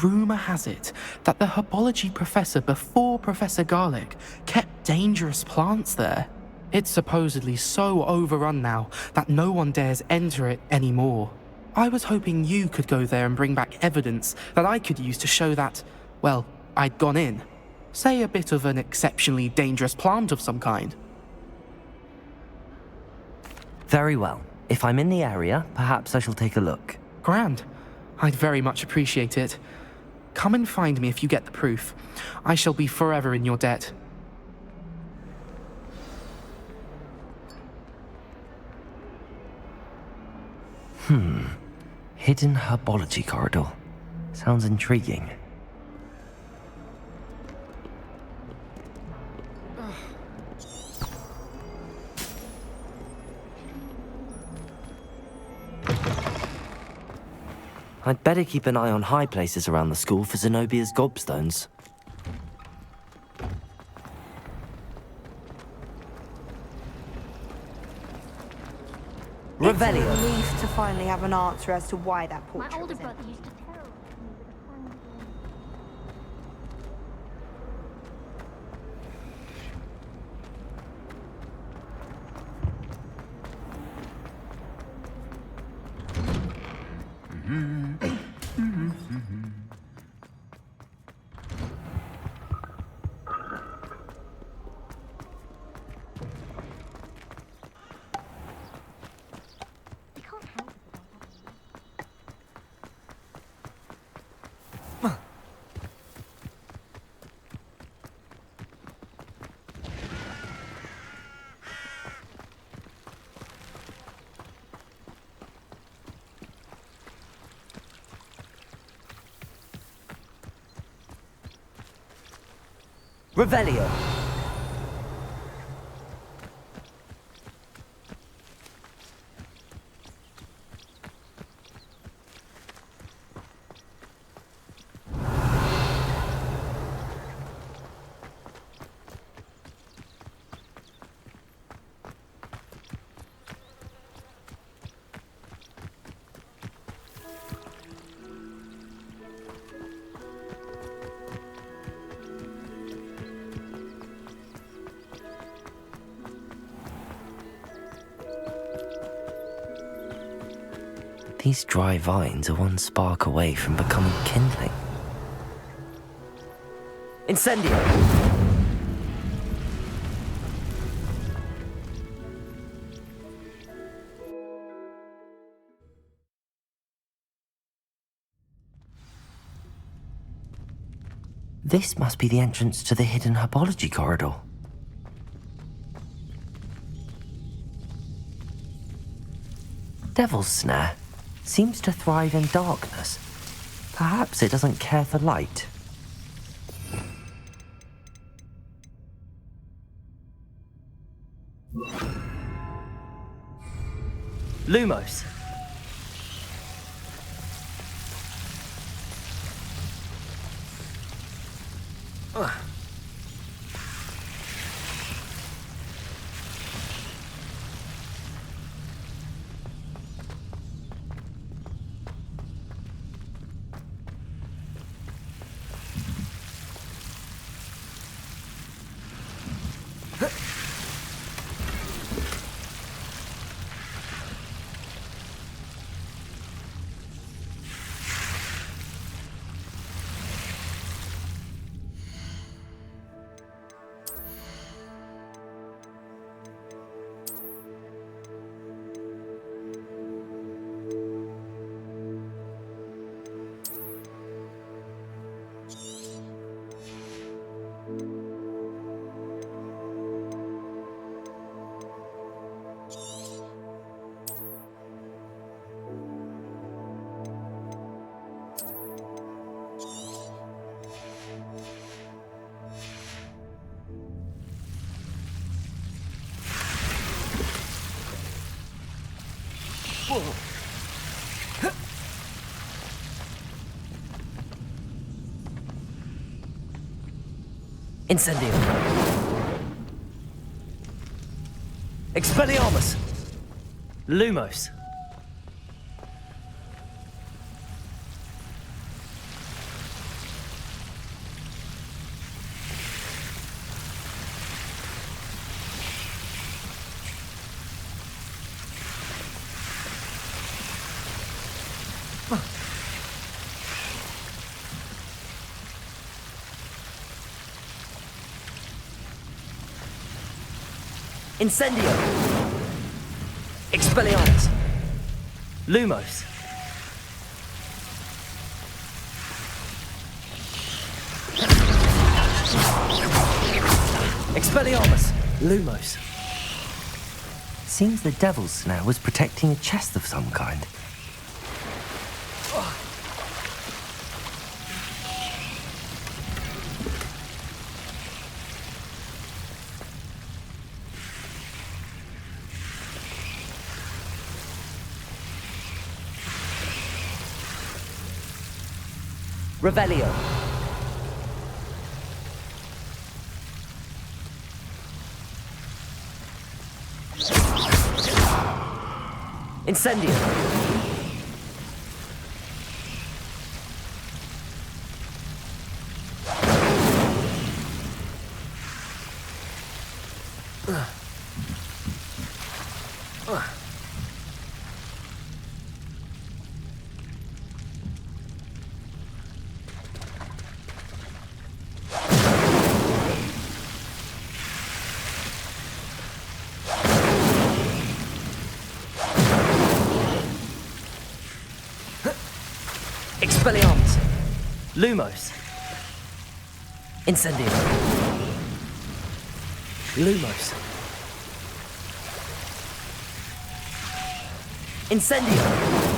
Rumour has it that the herbology professor before Professor Garlic kept dangerous plants there. It's supposedly so overrun now that no one dares enter it anymore. I was hoping you could go there and bring back evidence that I could use to show that, well, I'd gone in. Say a bit of an exceptionally dangerous plant of some kind. Very well. If I'm in the area, perhaps I shall take a look. Grand. I'd very much appreciate it. Come and find me if you get the proof. I shall be forever in your debt. Hidden herbology corridor. Sounds intriguing. I'd better keep an eye on high places around the school for Zenobia's gobstones. It's a Revelio. relief to finally have an answer as to why that My portrait older was brother empty. used to terrorize me with a friend. Revelio. These dry vines are one spark away from becoming kindling. Incendio! This must be the entrance to the hidden herbology corridor. Devil's Snare seems to thrive in darkness. Perhaps it doesn't care for light. Lumos. Ugh. Incendio. Expelliarmus. Lumos. Incendio! Expelliarmus! Lumos! Expelliarmus! Lumos! Seems the Devil's Snare was protecting a chest of some kind. Revelio. Incendio. Expelliarmus. Lumos. Incendio. Lumos. Incendio.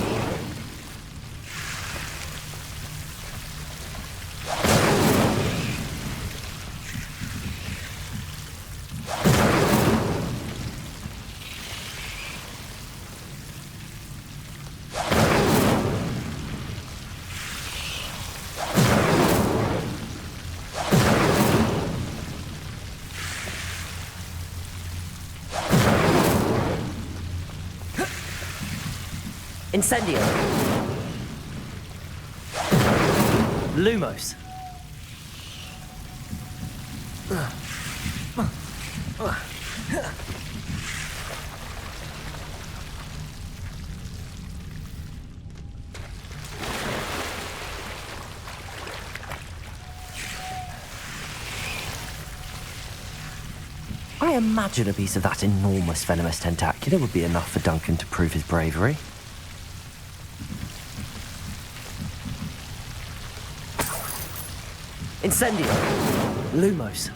Incendio. Lumos. I imagine a piece of that enormous venomous tentacula would be enough for Duncan to prove his bravery. Incendio. Lumos.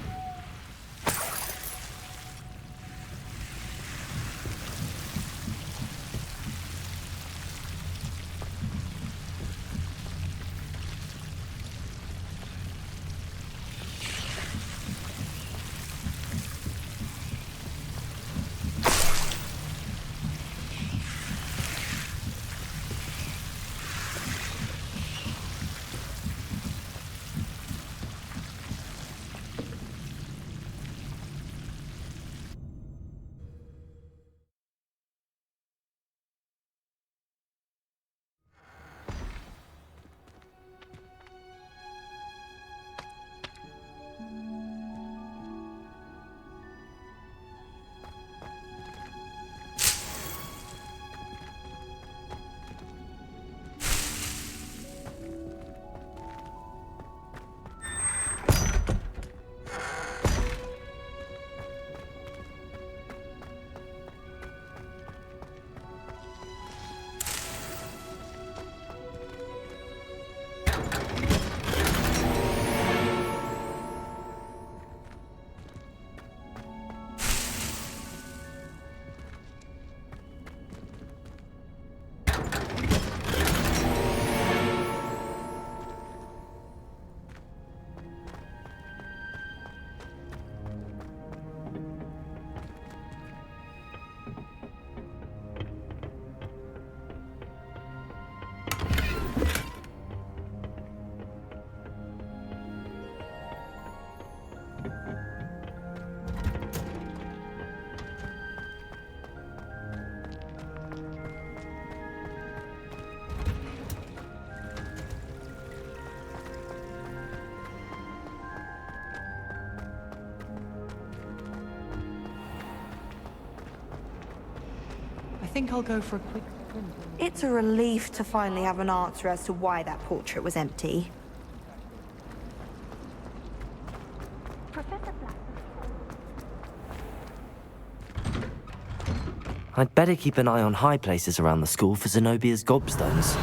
I think I'll go for a quick print. It's a relief to finally have an answer as to why that portrait was empty. Professor Black. I'd better keep an eye on high places around the school for Zenobia's gobstones.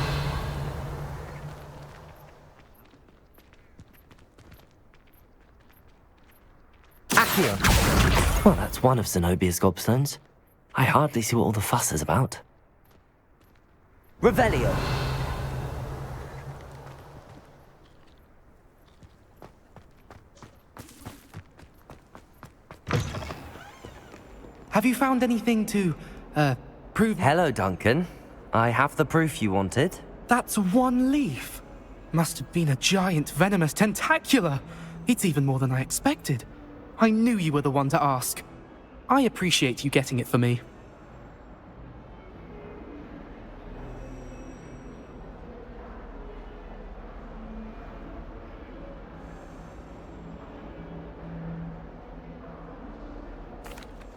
Accio! Well, that's one of Zenobia's gobstones. I hardly see what all the fuss is about. Revelio! Have you found anything to, prove... Hello, Duncan. I have the proof you wanted. That's one leaf. Must have been a giant venomous tentacula. It's even more than I expected. I knew you were the one to ask. I appreciate you getting it for me.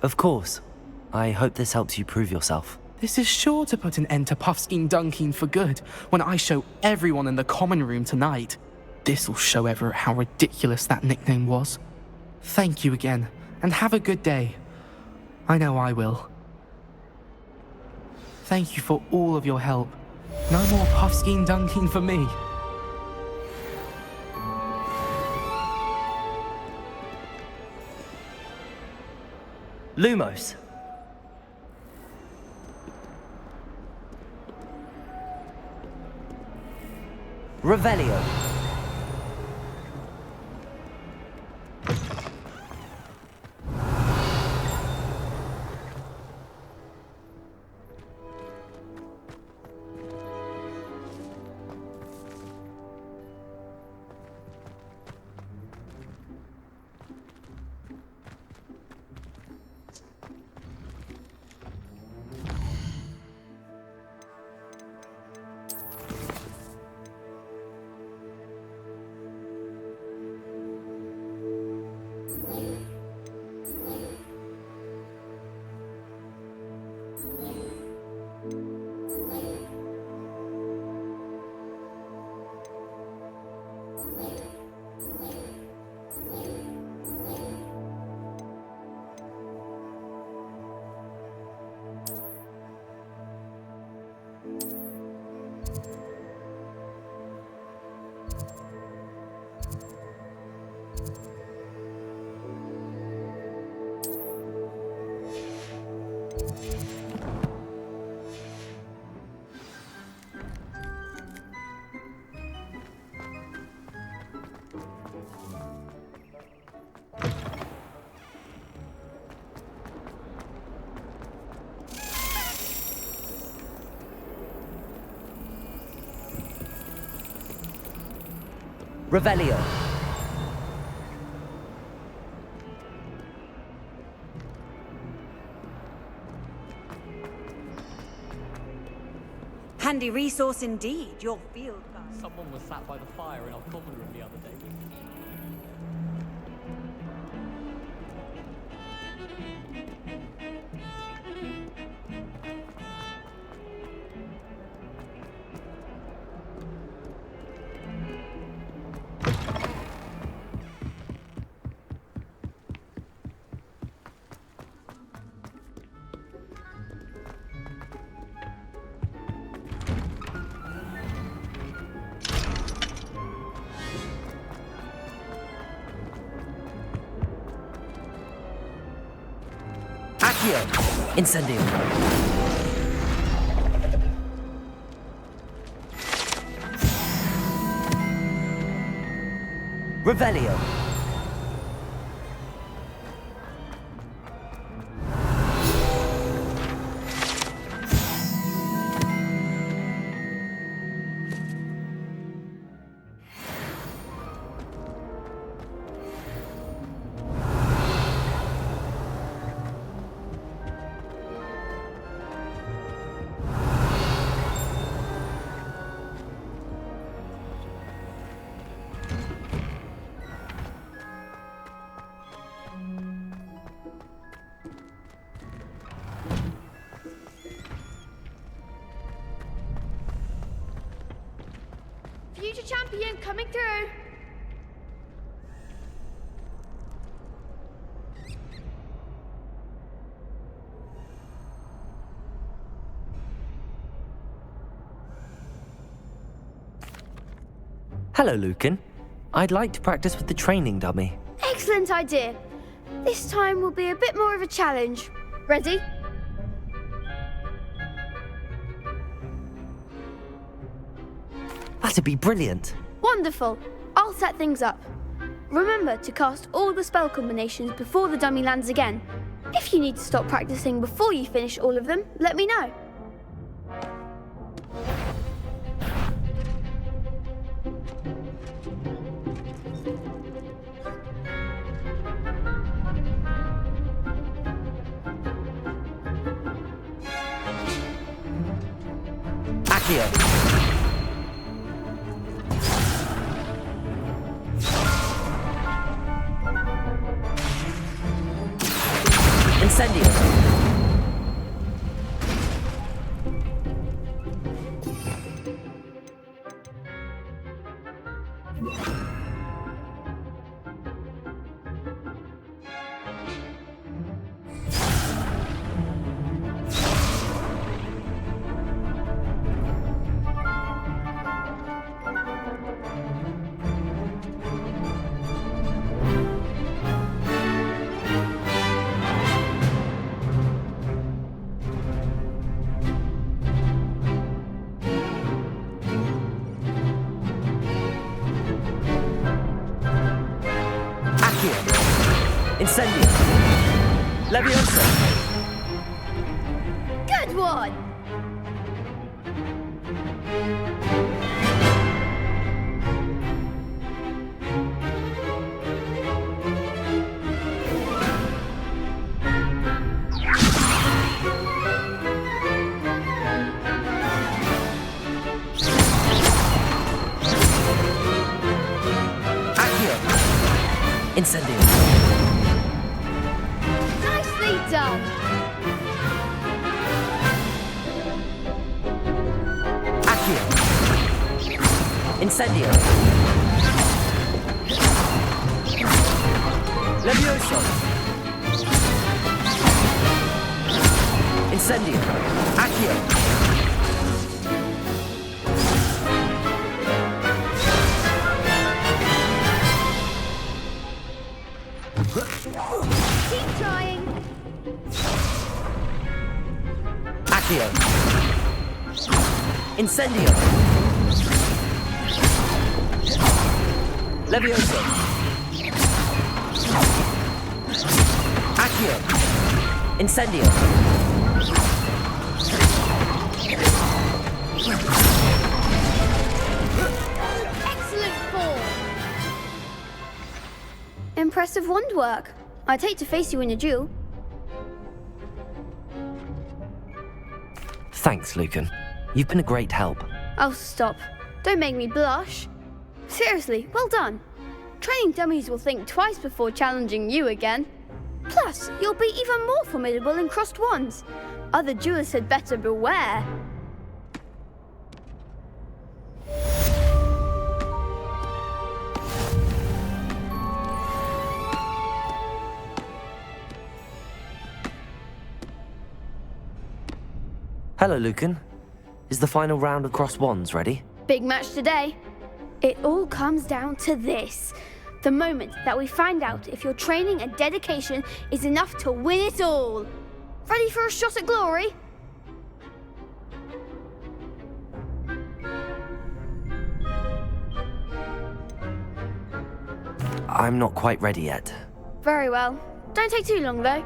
Of course. I hope this helps you prove yourself. This is sure to put an end to Puffskein Dunkeen for good when I show everyone in the common room tonight. This'll show Everett how ridiculous that nickname was. Thank you again, and have a good day. I know I will. Thank you for all of your help. No more Puffskein Dunkeen for me. Lumos. Revelio. Revelio. Handy resource indeed, your field guide. Someone was sat by the fire in our common room the other day. Accio. Incendio. Revelio. Future champion coming through. Hello, Lucan. I'd like to practice with the training dummy. Excellent idea. This time will be a bit more of a challenge. Ready? That'd be brilliant. Wonderful. I'll set things up. Remember to cast all the spell combinations before the dummy lands again. If you need to stop practicing before you finish all of them, let me know. Accio. Incendio. Incendio. Leviosa. Good one! Accio. Incendio. Nicely done! Accio. Incendio. Levioso. Incendio. Accio. Keep trying! Accio. Incendio. Levioso. Accio. Incendio. Excellent form! Impressive wand work. I'd hate to face you in a duel. Thanks, Lucan. You've been a great help. Oh, stop. Don't make me blush. Seriously, well done. Training dummies will think twice before challenging you again. Plus, you'll be even more formidable in crossed wands. Other duelists had better beware. Hello, Lucan. Is the final round of crossed wands ready? Big match today. It all comes down to this. The moment that we find out if your training and dedication is enough to win it all. Ready for a shot at glory? I'm not quite ready yet. Very well. Don't take too long, though.